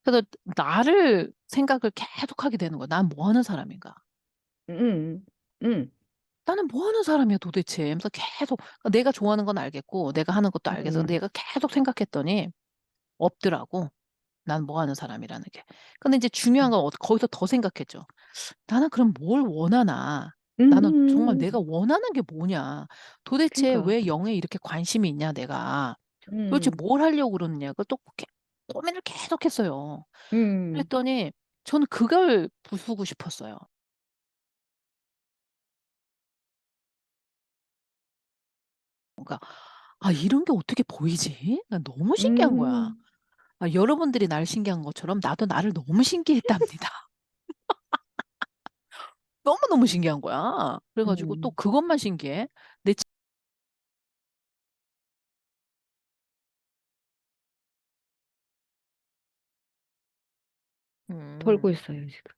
그래서 나를 생각을 계속하게 되는 거야. '난 뭐 하는 사람인가? 음. 음. 나는 뭐 하는 사람이야 도대체.' 하면서 계속 내가 좋아하는 건 알겠고 내가 하는 것도 알겠어. 음. 내가 계속 생각했더니 없더라고, 난 뭐 하는 사람이라는 게. 근데 인제 중요한 음. 건 거기서 더 생각했죠. '나는 그럼 뭘 원하나? 나는 정말 음. 내가 원하는 게 뭐냐? 도대체 그러니까. 왜 영에 이렇게 관심이 있냐 내가? 도대체 음. 뭘 하려고 그러느냐?' 그걸 또 고민을 계속했어요. 음. 그랬더니 저는 그걸 부수고 싶었어요. 그러니까 '아 이런 게 어떻게 보이지?' 난 너무 신기한 거야. 음. 여러분들이 날 신기한 것처럼 나도 나를 너무 신기했답니다. 너무너무 신기한 거야. 그래 가지고 또 음. 그것만 신기해. 내 털고 음. 있어요 지금.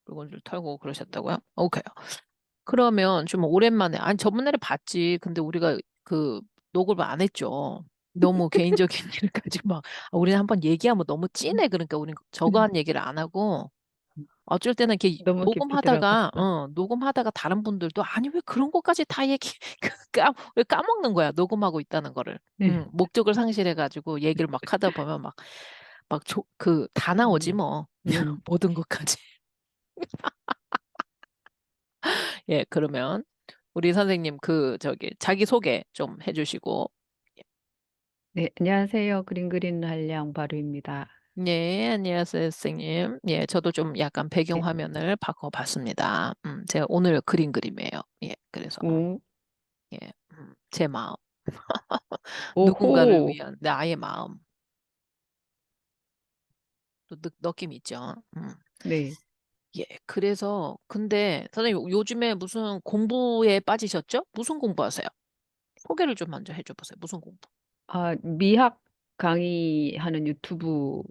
물건을 털고 그러셨다고요? 오케이. 그러면 좀 오랜만에 아니 저번에는 봤지. 근데 우리가 그 녹음을 안 했죠. 너무 개인적인 일을 가지고 막 우리는 한번 얘기하면 너무 찐해. 그러니까 우리는 저거 음. 한 얘기를 안 하고 어쩔 때는 이렇게 너무 깊이 녹음하다가 들어갔어. 녹음하다가 다른 분들도 "아니 왜 그런 것까지 다 얘기" 왜 까먹는 거야, 녹음하고 있다는 거를. 네. 목적을 상실해 가지고 얘기를 막 하다 보면 다 나오지 음. 뭐. 음. 모든 것까지. 예 그러면 우리 선생님 자기소개 좀 해 주시고. 네. 안녕하세요. 그림 그리는 한량 바루입니다. 네. 안녕하세요 선생님. 예 저도 좀 약간 배경 네. 화면을 바꿔 봤습니다. 제가 오늘 그린 그림이에요. 예 그래서 오. 예 제 마음. 누군가를 오호. 위한 나의 마음. 또 느낌 있죠. 네. 예 그래서 근데 선생님 요즘에 무슨 공부에 빠지셨죠? 무슨 공부하세요? 소개를 좀 먼저 해줘 보세요. 무슨 공부? 아, 미학 강의하는 유튜브를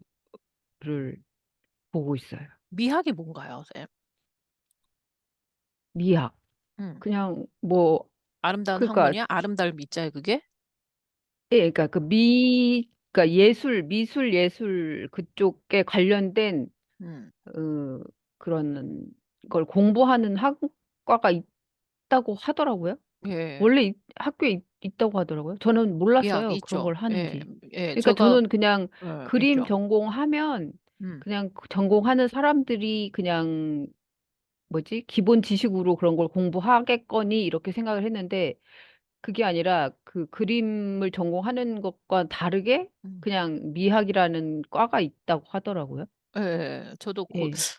보고 있어요. 미학이 뭔가요 선생님? 미학. 음. 그냥 뭐 아름다운 그러니까 학문이야? 아름다울 미자예요 그게? 예, 그러니까 그러니까 미술 예술 그쪽에 관련된 음. 어 그런 걸 공부하는 학과가 있다고 하더라고요. 예. 원래 학교에 있다고 하더라고요. 저는 미학이 몰랐어요, 그런 있죠. 걸 예. 하는지. 예. 그러니까 제가 저는 그냥 그림 있죠. 전공하면 음. 그냥 그 전공하는 사람들이 그냥 뭐지? 기본 지식으로 그런 걸 공부하겠거니 이렇게 생각을 했는데 그게 아니라 그 그림을 전공하는 것과 다르게 음. 그냥 미학이라는 과가 있다고 하더라고요. 예. 예.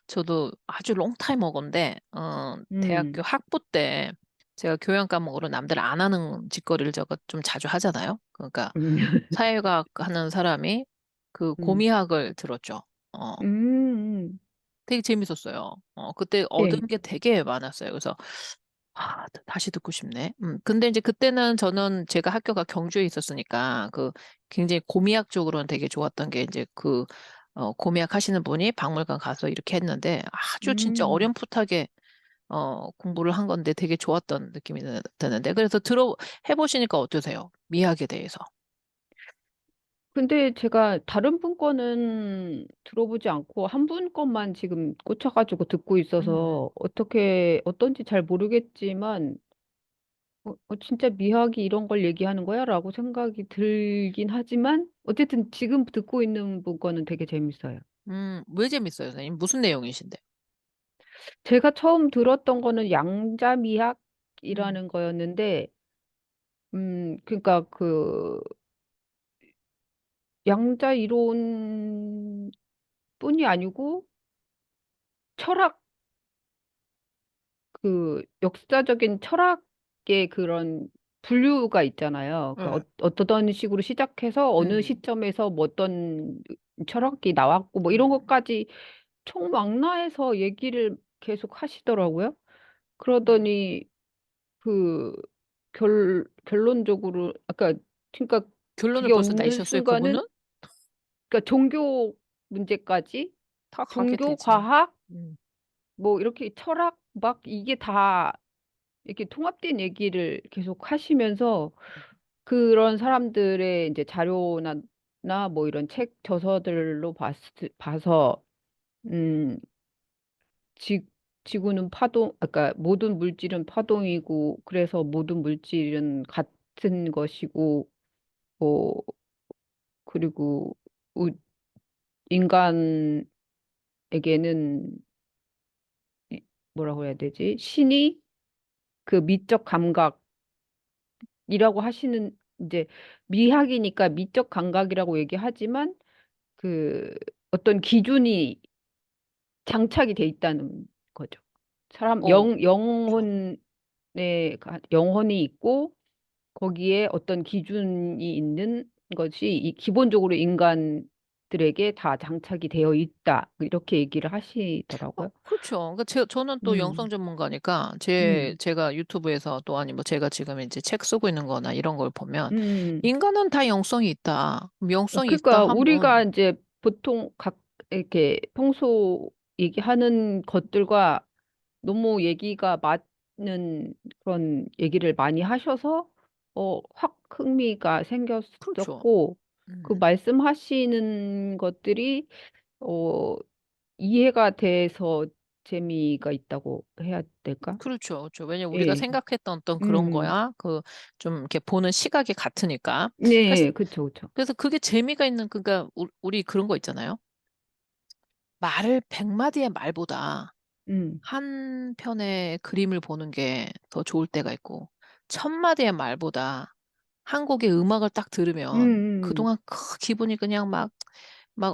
저도 아주 롱 타임 어고인데 대학교 음. 학부 때 제가 교양 과목으로 남들 안 하는 짓거리를 제가 좀 자주 하잖아요. 그러니까 음. 사회과학 하는 사람이 그 음. 고미학을 들었죠. 어 음. 되게 재밌었어요. 그때 얻은 예. 게 되게 많았어요. 그래서 다시 듣고 싶네. 근데 인제 그때는 제가 학교가 경주에 있었으니까 굉장히 고미학 쪽으로는 되게 좋았던 게 인제 고미학 하시는 분이 박물관 가서 이렇게 했는데 아주 진짜 음. 어렴풋하게 공부를 한 건데 되게 좋았던 느낌이 드는데 그래서 해 보시니까 어떠세요? 미학에 대해서? 근데 제가 다른 분 거는 들어보지 않고 한 분 것만 지금 꽂혀 가지고 듣고 음. 있어서 어떻게 어떤지 잘 모르겠지만 '진짜 미학이 이런 걸 얘기하는 거야?'라고 생각이 들긴 하지만 어쨌든 지금 듣고 있는 분 거는 되게 재밌어요. 왜 재밌어요 선생님? 무슨 내용이신데요? 제가 처음 들었던 거는 음. 양자미학이라는 거였는데 그러니까 그 양자 이론뿐이 아니고 철학 역사적인 철학의 그런 분류가 있잖아요. 그 예. 어떤 식으로 시작해서 어느 음. 시점에서 뭐 어떤 철학이 나왔고 뭐 이런 음. 것까지 총망라해서 얘기를 계속 하시더라고요. 음. 그러더니 그 결론적으로 아까 그러니까 결론을 그게 벌써 어느 내셨어요 그분은? 순간은 그러니까 종교 문제까지 다 가게 종교, 되지. 과학 음. 뭐 이렇게 철학 막 이게 다 이렇게 통합된 얘기를 계속 하시면서 그런 사람들의 인제 자료나 뭐 이런 책 저서들로 봐서 음, 지, 지구는 그러니까 모든 물질은 파동이고, 그래서 모든 물질은 같은 것이고, 뭐, 그리고 우- 인간에게는 뭐라고 해야 되지? 신이 그 미적 감각이라고 하시는, 이제 미학이니까 미적 감각이라고 얘기하지만, 그 어떤 기준이 장착이 돼 있다는 거죠. 사람 그렇죠. 영혼이 있고, 거기에 어떤 기준이 있는 것이 기본적으로 인간들에게 다 장착이 되어 있다. 이렇게 얘기를 하시더라고요. 그렇죠. 그러니까 저는 또 영성 음, 전문가니까 음, 제가 유튜브에서 또 아니 뭐 제가 지금 이제 책 쓰고 있는 거나 이런 걸 보면 음. 인간은 다 영성이 있다. 그럼 영성이 있다 그러니까 우리가 하면 이제 보통 이렇게 평소 얘기하는 것들과 너무 얘기가 맞는 그런 얘기를 많이 하셔서 확 흥미가 그렇죠. 생겼었고, 그 음. 말씀하시는 것들이 어 이해가 돼서 재미가 있다고 해야 될까? 그렇죠. 그렇죠. 왜냐면 우리가 예. 생각했던 어떤 그런 음. 거야. 좀 이렇게 보는 시각이 같으니까. 그래서, 네, 그쵸, 그쵸. 그래서 그게 재미가 있는, 그러니까 우리 그런 거 있잖아요. 말을 100마디의 말보다 음. 한 편의 그림을 보는 게 더 좋을 때가 있고, 1000마디의 말보다 한 곡의 음악을 딱 들으면 음. 그동안 기분이 그냥 막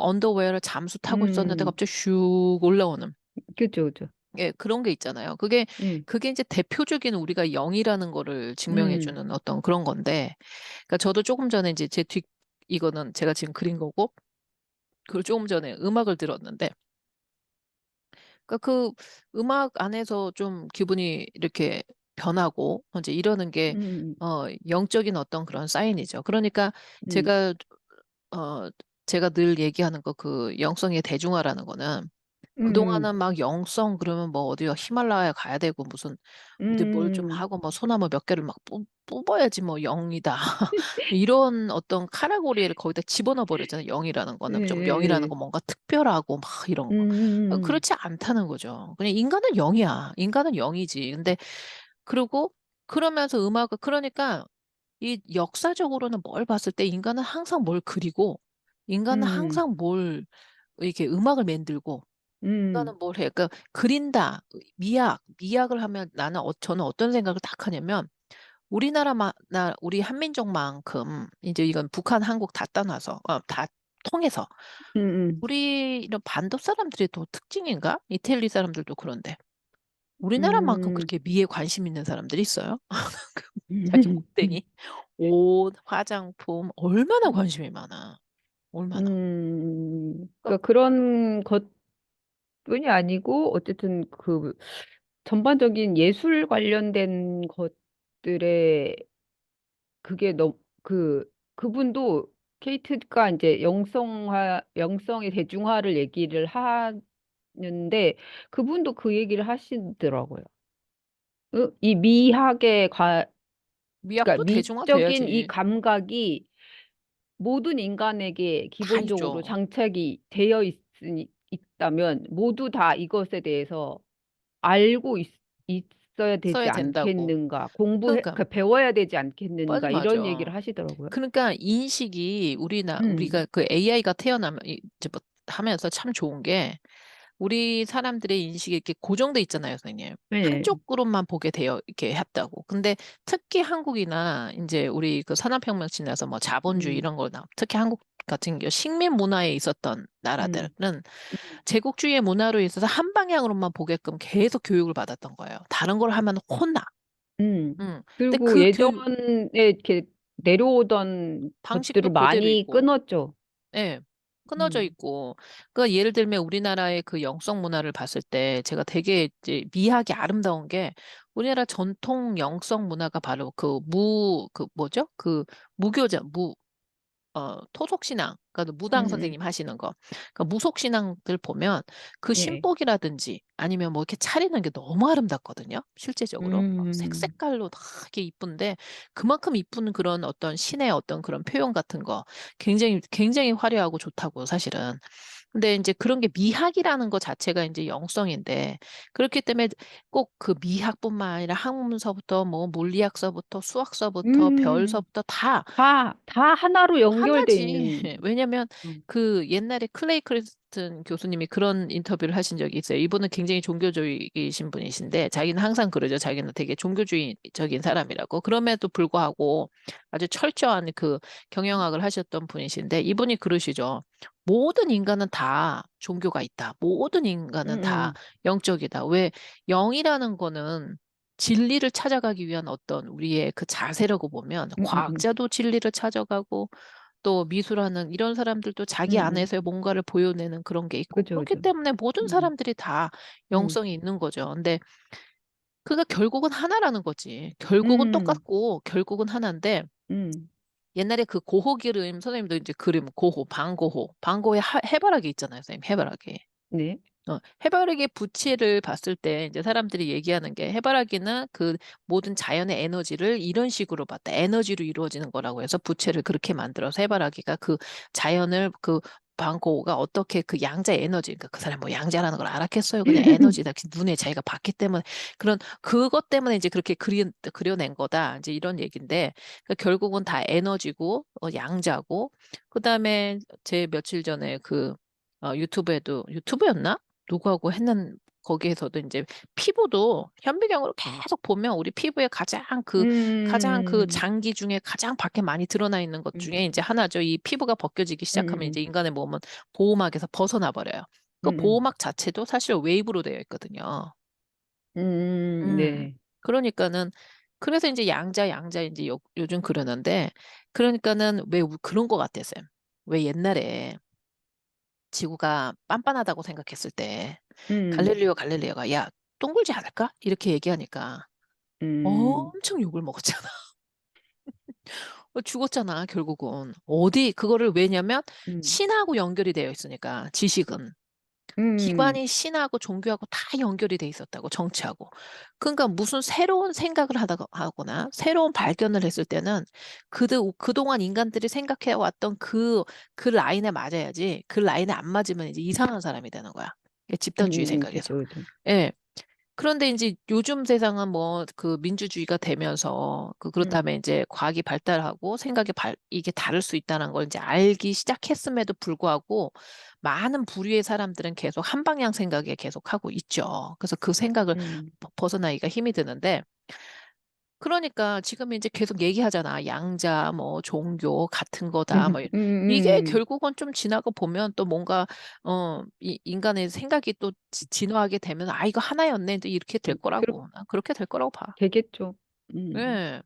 언더웨어를 잠수 타고 있었는데 음. 갑자기 슉 올라오는. 그쵸, 그쵸. 예, 그런 게 있잖아요. 그게, 예. 그게 이제 대표적인 우리가 영이라는 거를 음. 증명해주는 어떤 그런 건데, 그러니까 저도 조금 전에 이제 이거는 제가 지금 그린 거고, 그걸 조금 전에 음악을 들었는데, 그러니까 그 음악 안에서 좀 기분이 이렇게 변하고, 이제 이러는 게, 음. 영적인 어떤 그런 사인이죠. 그러니까 음. 제가, 어, 제가 늘 얘기하는 거 그 영성의 대중화라는 거는, 음. 그동안은 막 영성 그러면 뭐 어디가 히말라야 가야 되고 무슨 어디 뭘 좀 음. 하고 뭐 소나무 몇 개를 막 뽑아야지 뭐 영이다. 이런 어떤 카테고리를 거기다 집어넣어 버렸잖아요. 영이라는 예. 거는 좀 영이라는 예. 거 뭔가 특별하고 막 이런 거. 음. 그렇지 않다는 거죠. 그냥 인간은 영이야. 인간은 영이지. 근데 그리고 그러면서 음악을 그러니까 이 역사적으로는 뭘 봤을 때 인간은 항상 뭘 그리고 인간은 음. 항상 뭘 이렇게 음악을 만들고 음. 인간은 뭘 해? 그러니까 그린다, 미학을 하면 저는 어떤 생각을 딱 하냐면 우리 한민족만큼 이제 이건 북한, 한국 다 떠나서 다 통해서 음. 우리 이런 반도 사람들이 더 특징인가? 이태리 사람들도 그런데 우리나라만큼 음. 그렇게 미에 관심 있는 사람들이 있어요? 자기 음. 곡괭이, 옷, 화장품 얼마나 관심이 많아. 얼마나. 그러니까 그런 것뿐이 아니고, 어쨌든 그 전반적인 예술 관련된 것들에 그게 그분도 케이트가 이제 영성의 대중화를 얘기를 하는데, 그분도 그 얘기를 하시더라고요. 이 그러니까 미학도 미적인 이 대중화돼야지. 감각이 모든 인간에게 다 기본적으로 있죠. 장착이 되어 있다면, 모두 다 이것에 대해서 알고 있어야 되지 써야 된다고. 않겠는가, 그러니까 그러니까 배워야 되지 맞아, 않겠는가, 이런 맞아. 얘기를 하시더라고요. 그러니까 인식이 음. 우리가 그 AI가 태어나면 이제 뭐 하면서 참 좋은 게 우리 사람들의 인식이 이렇게 고정돼 있잖아요, 선생님. 네. 한쪽 그룹만 보게 되어 이렇게 했다고. 근데 특히 한국이나 이제 우리 그 산업혁명 지나서 뭐 자본주의 음. 이런 거나 특히 한국 같은 경우 식민 문화에 있었던 나라들은 음. 제국주의의 문화로 있어서 한 방향으로만 보게끔 계속 교육을 받았던 거예요. 다른 걸 하면 혼나. 근데 그리고 그 예전에 이렇게 내려오던 방식도 것들을 그대로 많이 있고, 끊었죠. 예, 끊어져 음. 있고. 그러니까 예를 들면 우리나라의 그 영성 문화를 봤을 때 제가 되게 이제 미학이 아름다운 게 우리나라 전통 영성 문화가 바로 그 뭐죠? 그 무교자, 토속신앙, 그러니까 음, 무당 음. 선생님 하시는 거, 그러니까 무속신앙들 보면 그 예. 신복이라든지 아니면 뭐 이렇게 차리는 게 너무 아름답거든요. 실제적으로 막 음, 색색깔로 다 이게 이쁜데 그만큼 이쁜 그런 어떤 신의 어떤 그런 표현 같은 거 굉장히 굉장히 화려하고 좋다고 사실은. 근데 이제 그런 게 미학이라는 것 자체가 이제 영성인데 그렇기 때문에 꼭 그 미학뿐만 아니라 학문서부터 뭐 물리학서부터 수학서부터 음, 별서부터 다 다 하나로 연결돼 하나지. 있는. 왜냐면 음, 그 옛날에 클레이 크리스튼 교수님이 그런 인터뷰를 하신 적이 있어요. 이분은 굉장히 종교주의이신 분이신데 자기는 항상 그러죠. 자기는 되게 종교주의적인 사람이라고. 그럼에도 불구하고 아주 철저한 그 경영학을 하셨던 분이신데 이분이 그러시죠. 모든 인간은 다 종교가 있다. 모든 음, 인간은 다 음, 영적이다. 왜 영이라는 거는 진리를 찾아가기 위한 어떤 우리의 그 자세라고 보면 음, 음, 과학자도 진리를 찾아가고 또 미술하는 이런 사람들도 자기 음. 안에서 뭔가를 보여내는 그런 게 있고 그죠, 그렇기 그죠. 때문에 모든 음, 사람들이 다 음, 영성이 있는 거죠. 근데 그가 결국은 하나라는 거지. 결국은 음, 똑같고 결국은 하나인데 음, 옛날에 그 고호 그림 선생님도 이제 그림 고호 방고에 해바라기 있잖아요, 선생님 해바라기. 네. 해바라기의 부치를 봤을 때 이제 사람들이 얘기하는 게 해바라기는 그 모든 자연의 에너지를 이런 식으로 봤다. 에너지로 이루어지는 거라고 해서 부채를 그렇게 만들어서 해바라기가 그 자연을 그 방고가 어떻게 그 양자 에너지, 그러니까 그 사람 뭐 양자라는 걸 알았겠어요. 그냥 에너지다. 눈에 자기가 봤기 때문에 그런 그것 때문에 이제 그렇게 그려낸 거다. 이제 이런 얘기인데 그러니까 결국은 다 에너지고 양자고 그다음에 제 며칠 전에 그 유튜브에도 유튜브였나? 누구하고 했는 거기에서도 이제 피부도 현미경으로 계속 보면 우리 피부에 가장 그 음, 장기 중에 가장 밖에 많이 드러나 있는 것 음, 중에 이제 하나죠. 이 피부가 벗겨지기 시작하면 음, 이제 인간의 몸은 보호막에서 벗어나 버려요. 그 음, 보호막 자체도 사실 웨이브로 되어 있거든요. 음. 네. 그러니까는 그래서 이제 양자 이제 요즘 그러는데 그러니까는 왜 그런 것 같아요, 쌤. 왜 옛날에 지구가 빤빤하다고 생각했을 때 음, 갈릴리오가 야, 동글지 않을까? 이렇게 얘기하니까 음, 엄청 욕을 먹었잖아. 죽었잖아, 결국은. 어디 그거를 왜냐면 음, 신하고 연결이 되어 있으니까 지식은 음, 기관이 신하고 종교하고 다 연결이 돼 있었다고 정치하고. 그러니까 무슨 새로운 생각을 하거나 새로운 발견을 했을 때는 그동안 인간들이 생각해 왔던 그 라인에 맞아야지 그 라인에 안 맞으면 이제 이상한 사람이 되는 거야. 이게 집단주의 생각에서. 그죠, 그죠. 예. 그런데 이제 요즘 세상은 뭐 그 민주주의가 되면서 음, 그렇다면 이제 과학이 발달하고 이게 다를 수 있다는 걸 이제 알기 시작했음에도 불구하고 많은 부류의 사람들은 계속 한 방향 생각에 계속 하고 있죠. 그래서 그 생각을 음, 벗어나기가 힘이 드는데 그러니까 지금 이제 계속 얘기하잖아. 양자, 뭐, 종교, 같은 거다. 뭐, 이게 결국은 좀 지나고 보면 또 뭔가, 인간의 생각이 또 진화하게 되면, 아, 이거 하나였네. 또 이렇게 될 그렇, 거라고. 난 그렇게 될 거라고 봐. 되겠죠. 예.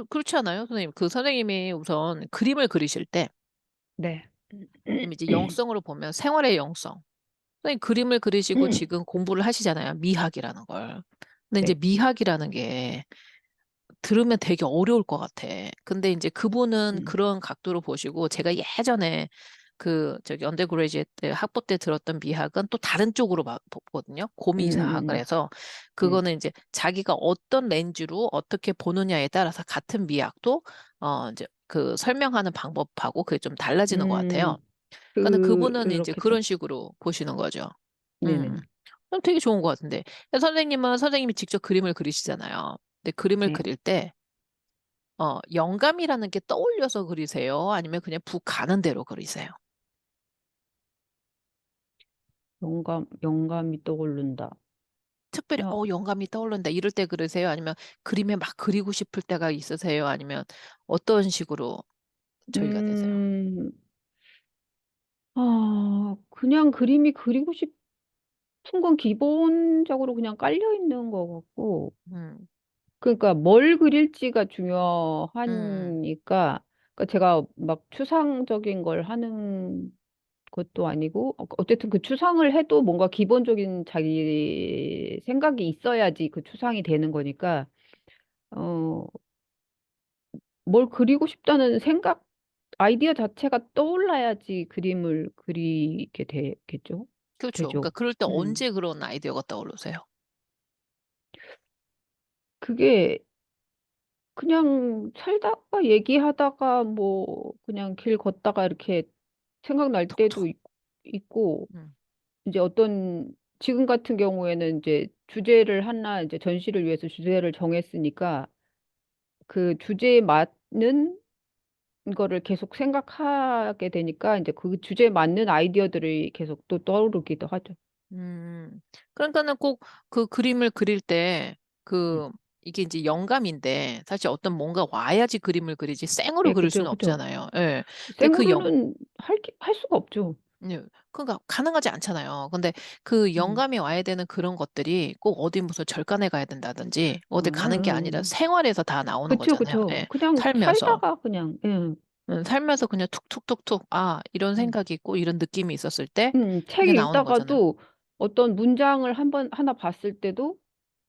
그렇지 않아요, 선생님? 그 선생님이 우선 그림을 그리실 때, 네. 선생님 이제 영성으로 보면 생활의 영성. 선생님 그림을 그리시고 지금 공부를 하시잖아요. 미학이라는 걸. 근데 이제 네. 미학이라는 게 들으면 되게 어려울 것 같아. 근데 이제 그분은 음, 그런 각도로 보시고 제가 예전에 그 저기 언더그레지트 때 학부 때 들었던 미학은 또 다른 쪽으로 보거든요. 음, 고미사학을 음, 해서 네. 그거는 이제 자기가 어떤 렌즈로 어떻게 보느냐에 따라서 같은 미학도 이제 그 설명하는 방법하고 그게 좀 달라지는 것 같아요. 그러니까 그분은 이제 그렇겠죠. 그런 식으로 보시는 거죠. 음. 네네. 그럼 되게 좋은 것 같은데. 선생님은 선생님이 직접 그림을 그리시잖아요. 근데 그림을 네. 그릴 때 영감이라는 게 떠올려서 그리세요? 아니면 그냥 북 가는 대로 그리세요? 영감이 떠오른다. 특별히, 어, 영감이 떠오른다. 이럴 때 그러세요? 아니면 그림에 막 그리고 싶을 때가 있으세요? 아니면 어떤 식으로 저희가 되세요? 음, 그냥 그림이 그리고 싶은 건 기본적으로 그냥 깔려 있는 것 같고, 음, 그러니까 뭘 그릴지가 음, 중요하니까, 그러니까 제가 막 추상적인 걸 하는 것도 아니고, 어쨌든 그 추상을 해도 뭔가 기본적인 자기 생각이 있어야지 그 추상이 되는 거니까, 어, 뭘 그리고 싶다는 생각? 아이디어 자체가 떠올라야지 그림을 그리게 되겠죠? 그렇죠. 그러니까 되죠. 그럴 때 음. 언제 그런 아이디어가 떠오르세요? 그게 그냥 살다가 얘기하다가 뭐 그냥 길 걷다가 이렇게 생각날 때도 톡톡. 있고 음. 이제 어떤 지금 같은 경우에는 이제 주제를 하나 이제 전시를 위해서 주제를 정했으니까 그 주제에 맞는 거를 계속 생각하게 되니까 이제 그 주제에 맞는 아이디어들이 계속 또 떠오르기도 하죠. 그러니까는 꼭 그 그림을 그릴 때 음. 그 이게 이제 영감인데 사실 어떤 뭔가 와야지 그림을 그리지 생으로 예, 그릴 그죠, 수는 그죠. 없잖아요. 예. 근데 생으로는 할 수가 없죠. 예, 그러니까 가능하지 않잖아요. 근데 그 음. 영감이 와야 되는 그런 것들이 꼭 어디 무슨 절간에 가야 된다든지 어디 가는 게 아니라 아, 생활에서 다 나오는 그쵸, 거잖아요. 그쵸. 예. 그냥 살면서. 살다가 그냥, 예. 살면서 그냥 툭툭툭툭, 아, 이런 음. 생각이 있고 이런 느낌이 있었을 때 책 그게 나오는 거잖아요. 읽다가도 어떤 문장을 하나 봤을 때도,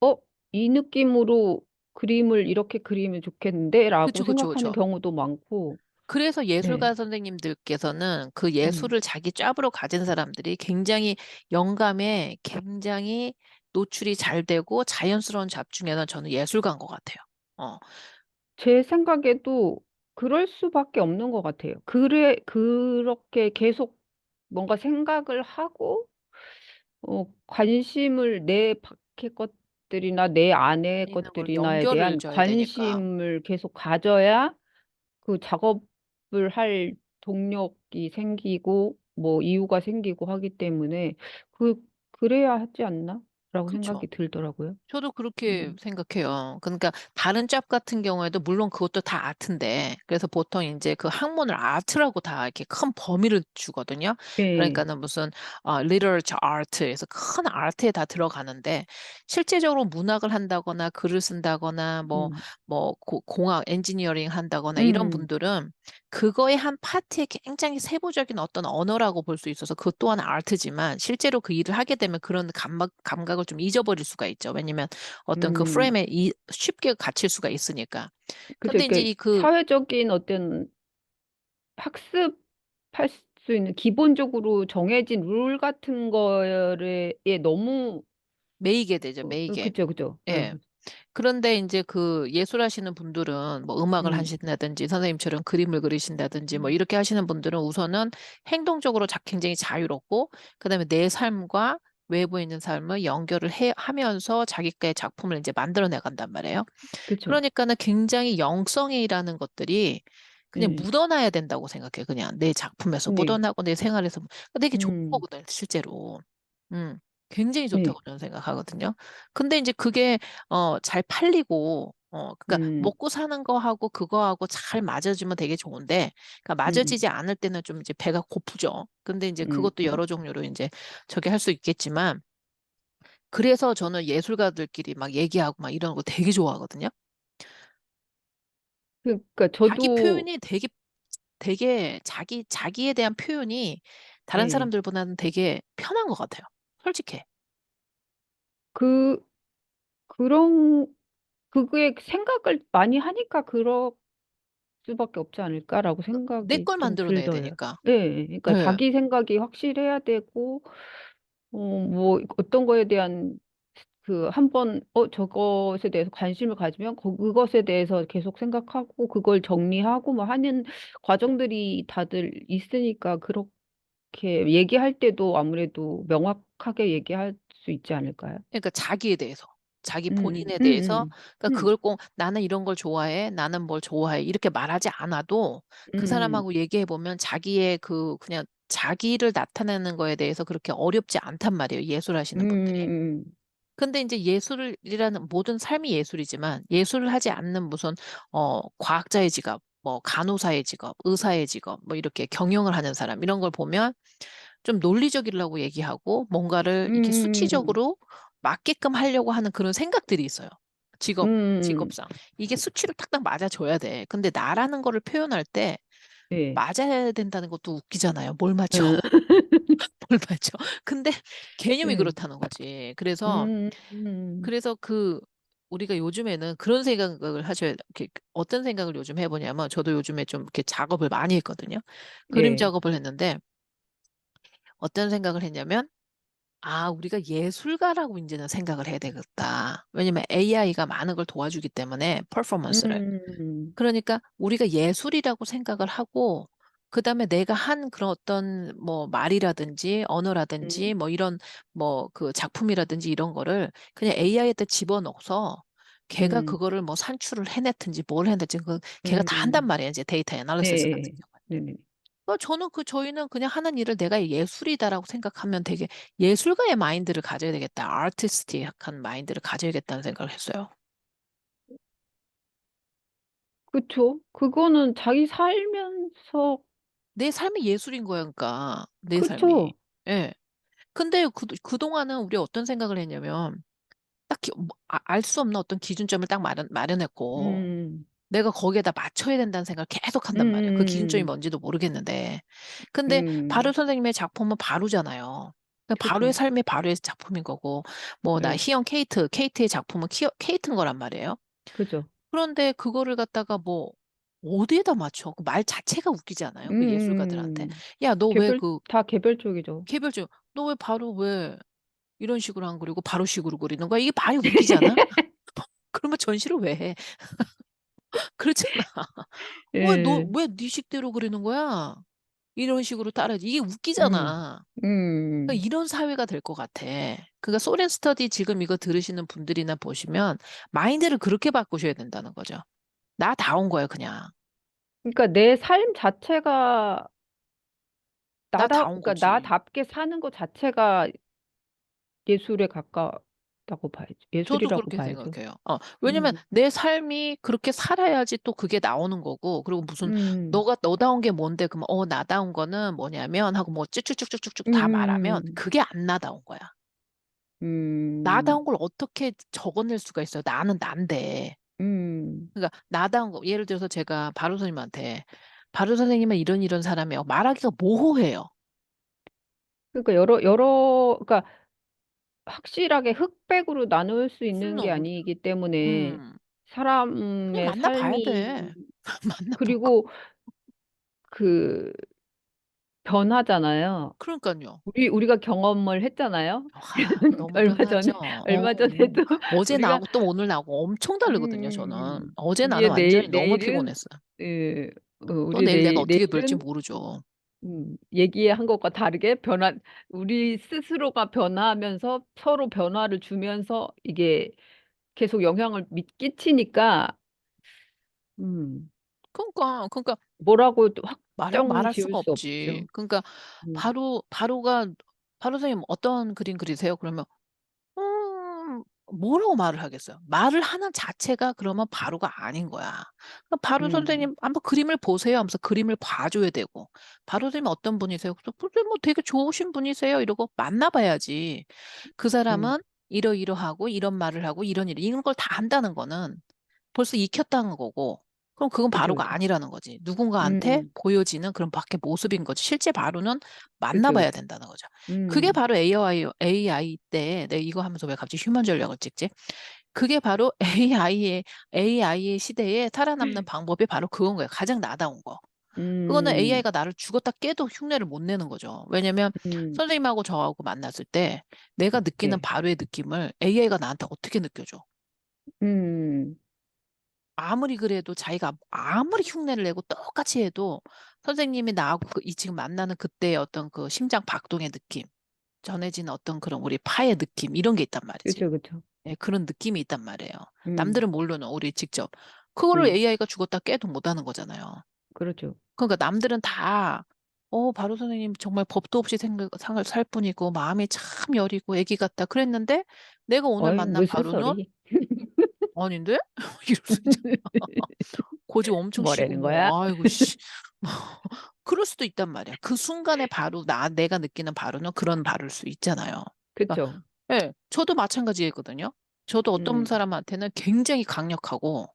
어, 이 느낌으로 그림을 이렇게 그리면 좋겠는데? 라고 그쵸, 그쵸, 생각하는 그쵸. 경우도 많고, 그래서 네. 예술가 선생님들께서는 그 음. 예술을 자기 짭으로 가진 사람들이 굉장히 영감에 굉장히 노출이 잘 되고 자연스러운 잡 중에는 저는 예술가인 것 같아요. 어, 제 생각에도 그럴 수밖에 없는 것 같아요. 그렇게 계속 뭔가 생각을 하고, 관심을 내 밖의 것들이나 내 안의 있는 걸 것들이나에 연결을 대한 줘야 되니까. 관심을 계속 가져야 그 작업을 할 동력이 생기고, 뭐 이유가 생기고 하기 때문에 그, 그래야 하지 않나? 라고 그렇죠. 생각이 들더라고요. 저도 그렇게 음. 생각해요. 그러니까 다른 짭 같은 경우에도 물론 그것도 다 아트인데 그래서 보통 이제 그 학문을 아트라고 다 이렇게 큰 범위를 주거든요. 예. 그러니까는 무슨 literature art에서 큰 아트에 다 들어가는데 실제적으로 문학을 한다거나 글을 쓴다거나 음. 뭐 공학 엔지니어링 한다거나 이런 음. 분들은 그거의 한 파트에 굉장히 세부적인 어떤 언어라고 볼 수 있어서 그것 또한 아트지만 실제로 그 일을 하게 되면 그런 감각을 좀 잊어버릴 수가 있죠. 왜냐면 어떤 그 음. 프레임에 쉽게 갇힐 수가 있으니까. 그죠. 근데 이제 이렇게 이그 사회적인 어떤 학습할 수 있는 기본적으로 정해진 룰 같은 거에 너무 매이게 되죠, 매이게. 그죠, 그죠. 예. 예. 그런데 이제 그 예술하시는 분들은 뭐 음악을 음. 하신다든지 선생님처럼 그림을 그리신다든지 뭐 음. 이렇게 하시는 분들은 우선은 행동적으로 굉장히 자유롭고 그다음에 내 삶과 외부에 있는 삶을 연결을 하면서 자기의 작품을 이제 만들어 나간단 말이에요. 그죠. 그러니까는 굉장히 영성이라는 것들이 그냥 예. 묻어나야 된다고 생각해요. 그냥 내 작품에서 네. 묻어나고 내 생활에서 되게 좋은 음. 거거든요, 실제로. 음, 굉장히 네. 좋다고 저는 생각하거든요. 근데 이제 그게 잘 팔리고 그러니까 음. 먹고 사는 거하고 그거하고 잘 맞아주면 되게 좋은데 그러니까 음. 맞아지지 않을 때는 좀 이제 배가 고프죠. 근데 이제 음. 그것도 여러 종류로 이제 저기 할 수 있겠지만 그래서 저는 예술가들끼리 막 얘기하고 막 이런 거 되게 좋아하거든요. 그러니까 자기 저도 표현이 되게 자기에 대한 표현이 다른 예. 사람들보다는 되게 편한 것 같아요. 솔직해. 그 그런 그거에 생각을 많이 하니까 그럴 수밖에 없지 않을까라고 내 생각이 걸 좀 만들어내야 들어요. 되니까. 예. 그러니까 예. 자기 생각이 확실해야 되고 뭐 어떤 거에 대한 그 한번 저것에 대해서 관심을 가지면 그것에 대해서 계속 생각하고 그걸 정리하고 뭐 하는 과정들이 다들 있으니까 그렇게 얘기할 때도 아무래도 명확하게 얘기할 수 있지 않을까요? 그러니까 자기에 대해서, 자기 음. 본인에 음. 대해서, 음. 그러니까 음. 그걸 꼭 나는 이런 걸 좋아해, 나는 뭘 좋아해 이렇게 말하지 않아도 그 음. 사람하고 얘기해 보면 자기의 그 그냥 자기를 나타내는 거에 대해서 그렇게 어렵지 않단 말이에요. 음. 예술하시는 분들이. 음. 근데 이제 예술이라는 모든 삶이 예술이지만 예술을 하지 않는 무슨 과학자의 직업, 뭐 간호사의 직업, 의사의 직업, 뭐 이렇게 경영을 하는 사람 이런 걸 보면 좀 논리적이라고 얘기하고 뭔가를 이렇게 음. 수치적으로 맞게끔 하려고 하는 그런 생각들이 있어요. 음. 직업상. 이게 수치로 탁탁 맞아줘야 돼. 근데 나라는 거를 표현할 때 네. 맞아야 된다는 것도 웃기잖아요. 뭘 맞춰? 음. 뭘 맞춰? 근데 개념이 네. 그렇다는 거지. 그래서 음. 음. 그래서 그 우리가 요즘에는 그런 생각을 하셔야, 이렇게 어떤 생각을 요즘 해보냐면, 저도 요즘에 좀 이렇게 작업을 많이 했거든요. 그림 예. 작업을 했는데, 어떤 생각을 했냐면, 아, 우리가 예술가라고 이제는 생각을 해야 되겠다. 왜냐면 AI가 많은 걸 도와주기 때문에, 퍼포먼스를. 음, 그러니까 우리가 예술이라고 생각을 하고, 그 다음에 내가 한 그런 어떤 뭐 말이라든지 언어라든지 음, 뭐 이런 뭐 그 작품이라든지 이런 거를 그냥 AI에다 집어넣어서 걔가 음, 그거를 뭐 산출을 해냈든지 뭘 해냈든지 그 걔가 다 한단 음, 말이에요. 이제 데이터 애널리시스 같은 예, 경우는. 네네. 저는 저희는 그냥 하는 일을 내가 예술이다라고 생각하면 되게 예술가의 마인드를 가져야 되겠다. 아티스틱한 마인드를 가져야겠다는 생각을 했어요. 그쵸? 그거는 자기 살면서, 내 삶이 예술인 거야, 그러니까. 내 삶이. 그쵸? 예. 근데 그동안은 우리 어떤 생각을 했냐면, 딱히 알 수 없는 어떤 기준점을 딱 마련했고, 음, 내가 거기에다 맞춰야 된다는 생각을 계속 한단 말이에요. 그 기준점이 음, 뭔지도 모르겠는데. 근데 바로 음, 선생님의 작품은 바로잖아요. 바로의 그쵸? 삶이 바로의 작품인 거고, 뭐, 나 예, 희영 케이트의 작품은 케이트인 거란 말이에요. 그죠? 그런데 그거를 갖다가 뭐, 어디에다 맞춰? 그 말 자체가 웃기지 않아요? 그 예술가들한테. 야, 너 왜 그, 다 개별적이죠. 개별적, 너 왜 바로 왜 이런 식으로 안 그리고 바로식으로 그리는 거야? 이게 말이 웃기잖아? 그러면 전시를 왜 해? 그렇잖아. 예, 왜 네 식대로 그리는 거야? 이런 식으로 따라야지. 이게 음, 웃기잖아. 그러니까 음. 이런 사회가 될 것 같아. 그러니까 소렌 스터디 지금 이거 들으시는 분들이나 보시면 마인드를 그렇게 바꾸셔야 된다는 거죠. 나다운 거예요, 그냥. 그러니까 내 삶 자체가 나다운 그러니까 거지. 나답게 사는 것 자체가 예술에 가깝다고 봐야죠. 저도 예술이라고 그렇게 봐야죠. 생각해요. 왜냐면 음, 내 삶이 그렇게 살아야지 또 그게 나오는 거고, 그리고 무슨, 음, 너다운 게 뭔데? 그러면, 나다운 거는 뭐냐면, 하고 뭐 쭉쭉쭉쭉쭉 다 말하면 음, 그게 안 나다운 거야. 음, 나다운 걸 어떻게 적어낼 수가 있어요? 나는 난데. 음. 그러니까 나다운 거, 예를 들어서 제가 바로 선생님한테, 바로 선생님은 이런 이런 사람이에요. 말하기가 모호해요. 그러니까 그러니까 확실하게 흑백으로 나눌 수 있는 게 순 아니기 때문에 음, 그냥 사람의 만나봐야 삶이 돼. 만나보고. 그리고 그 변하잖아요. 그러니까요. 우리가 경험을 했잖아요. 너무 얼마 변하죠. 전에, 얼마 전에도 어제 우리가, 나하고 또 오늘 나하고 엄청 다르거든요, 저는. 어제 나는 우리의 완전히 너무 내일은, 피곤했어요. 우리 또 내일 내가 어떻게 될지 내일은, 모르죠. 얘기한 것과 다르게 우리 스스로가 변화하면서 서로 변화를 주면서 이게 계속 영향을 끼치니까, 음, 그러니까 뭐라고 또 확정 말할 지을 수가 수 없지. 없죠. 그러니까 음, 바로 선생님 어떤 그림 그리세요? 그러면 뭐라고 말을 하겠어요? 말을 하는 자체가 그러면 바로가 아닌 거야. 그러니까 바로 음, 선생님 한번 그림을 보세요 하면서 그림을 봐줘야 되고, 바로 선생님 어떤 분이세요? 그래서 뭐 되게 좋으신 분이세요? 이러고 만나봐야지. 그 음, 사람은 이러이러하고 이런 말을 하고 이런 걸 다 한다는 거는 벌써 익혔다는 거고, 그럼 그건 그죠, 바로가 그죠. 아니라는 거지. 누군가한테 음, 보여지는 그런 밖의 모습인 거지. 실제 바로는 그죠, 만나봐야 그죠. 된다는 거죠. 그게 음, 바로 AI 때, 내가 이거 하면서 왜 갑자기 휴먼 전략을 찍지? 그게 바로 AI의 시대에 살아남는 방법이 바로 그건 거예요. 가장 나다운 거. 그거는 음, AI가 나를 죽었다 깨도 흉내를 못 내는 거죠. 왜냐면 음, 선생님하고 저하고 만났을 때 내가 느끼는 네. 바로의 느낌을 AI가 나한테 어떻게 느껴줘? 음, 아무리 그래도 자기가 아무리 흉내를 내고 똑같이 해도 선생님이 나하고 이 지금 만나는 그때의 어떤 그 심장 박동의 느낌, 전해지는 어떤 그런 우리 파의 느낌, 이런 게 있단 말이지. 그죠, 그죠. 예, 그런 느낌이 있단 말이에요. 음, 남들은 모르는 우리 직접. 그거를 음, AI가 죽었다 깨도 못하는 거잖아요. 그렇죠. 그러니까 남들은 다, 바로 선생님 정말 법도 없이 상을 살 뿐이고 마음이 참 여리고 애기 같다 그랬는데 내가 오늘 어이, 만난 무슨 바로는 소리? 아닌데? 이럴 수 있잖아. 고집 엄청 쉬고 뭐라는 거야? 뭐 아이고 씨. 그럴 수도 있단 말이야. 그 순간에 바로 내가 느끼는 바로는 그런 바로일 수 있잖아요. 그러니까 그쵸. 예, 저도 마찬가지거든요. 저도 어떤 음, 사람한테는 굉장히 강력하고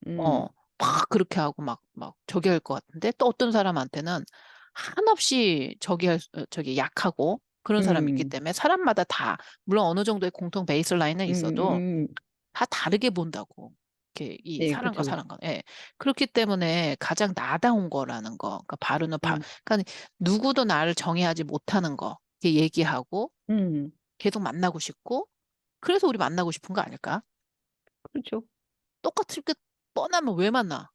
음, 어, 막 그렇게 하고 막 저기 할 것 같은데 또 어떤 사람한테는 한없이 저기 약하고 그런 사람이 있기 음, 때문에 사람마다 다 물론 어느 정도의 공통 베이스라인은 음, 있어도 음, 다 다르게 본다고. 이렇게 이 네, 사람과 그쵸, 그쵸. 사람과. 예. 그렇기 때문에 가장 나다운 거라는 거. 그러니까 음, 그러니까 누구도 나를 정의하지 못하는 거. 이렇게 얘기하고 음, 계속 만나고 싶고 그래서 우리 만나고 싶은 거 아닐까? 그렇죠. 똑같을 게 뻔하면 왜 만나?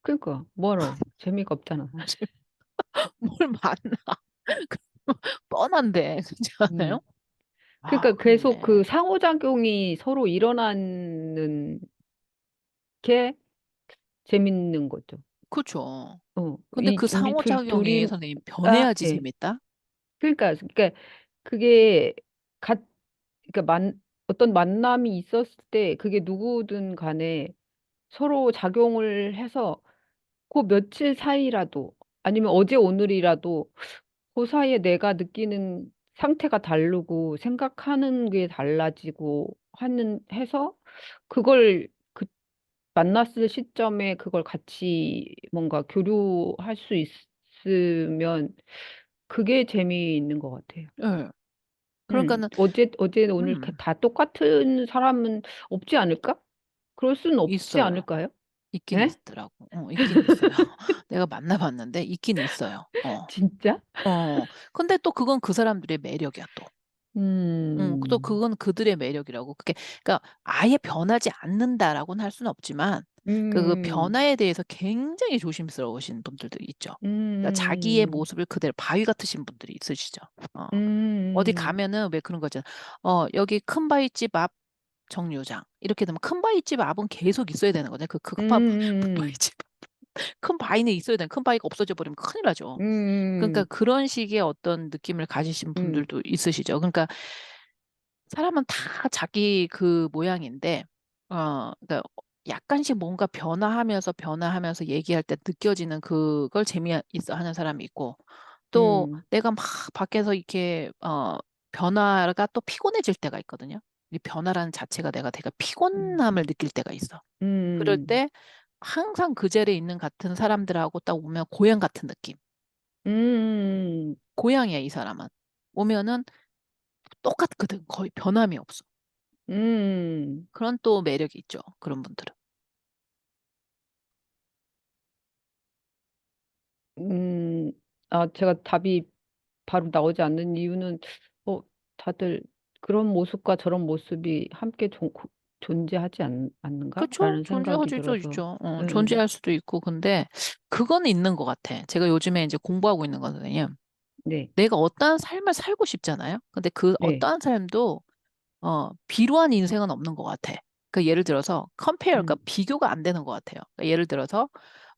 그러니까 뭐하러 재미가 없잖아. 뭘 만나? 뻔한데. 그렇지 않아요? 음. 아, 그러니까 계속 그렇네. 그 상호작용이 서로 일어나는 게 재밌는 거죠. 그렇죠. 근데 이 그 우리 상호작용이 둘이 선생님 아, 변해야지 예. 재밌다? 그러니까 그게 갓 그러니까 어떤 만남이 있었을 때 그게 누구든 간에 서로 작용을 해서 그 며칠 사이라도 아니면 어제 오늘이라도 그 사이에 내가 느끼는 상태가 다르고 생각하는 게 달라지고 하는 해서 그걸 그 만났을 시점에 그걸 같이 뭔가 교류할 수 있으면 그게 재미있는 것 같아요. 예. 그러니까는 어제 오늘 음, 다 똑같은 사람은 없지 않을까? 그럴 수는 없지 있어요. 않을까요? 있긴 예? 있더라고. 있긴 있어요. 내가 만나봤는데 있긴 있어요. 진짜? 근데 또 그건 그 사람들의 매력이야, 또. 또 음, 그건 그들의 매력이라고. 그러니까 아예 변하지 않는다라고는 할 수는 없지만, 그 음, 변화에 대해서 굉장히 조심스러우신 분들도 있죠. 그러니까 자기의 음, 모습을 그대로 바위 같으신 분들이 있으시죠. 어. 어디 음, 가면은 왜 그런 거잖아. 여기 큰 바위집 앞 정류장. 이렇게 되면 큰 바위집 앞은 계속 있어야 되는 거네. 큰 음, 바위집. 큰 바위는 있어야 되는 큰 바위가 없어져 버리면 큰일 나죠. 그러니까 음, 그런 식의 어떤 느낌을 가지신 음, 분들도 있으시죠. 그러니까 사람은 다 자기 그 모양인데, 그러니까 약간씩 뭔가 변화하면서 얘기할 때 느껴지는 그걸 재미있어 하는 사람이 있고, 또 음, 내가 막 밖에서 이렇게, 변화가 또 피곤해질 때가 있거든요. 이 변화라는 자체가 내가 되게 음, 피곤함을 느낄 때가 있어. 그럴 음, 때 항상 그 자리에 있는 같은 사람들하고 딱 오면 고향 같은 느낌. 음, 고향이야, 이 사람은. 오면은 똑같거든. 거의 변함이 없어. 음, 그런 또 매력이 있죠. 그런 분들은. 음. 아, 제가 답이 바로 나오지 않는 이유는, 어, 다들 그런 모습과 저런 모습이 함께 존재하지 않는가? 그쵸? 라는 존재할 생각이 수도 들어서, 있죠. 음, 존재할 수도 있고. 근데 그거는 있는 것 같아. 제가 요즘에 이제 공부하고 있는 거거든요. 네, 내가 어떠한 삶을 살고 싶잖아요. 근데 그 네, 어떠한 삶도 비루한 인생은 없는 것 같아. 그러니까 예를 들어서 그러니까 음, 비교가 안 되는 것 같아요. 그러니까 예를 들어서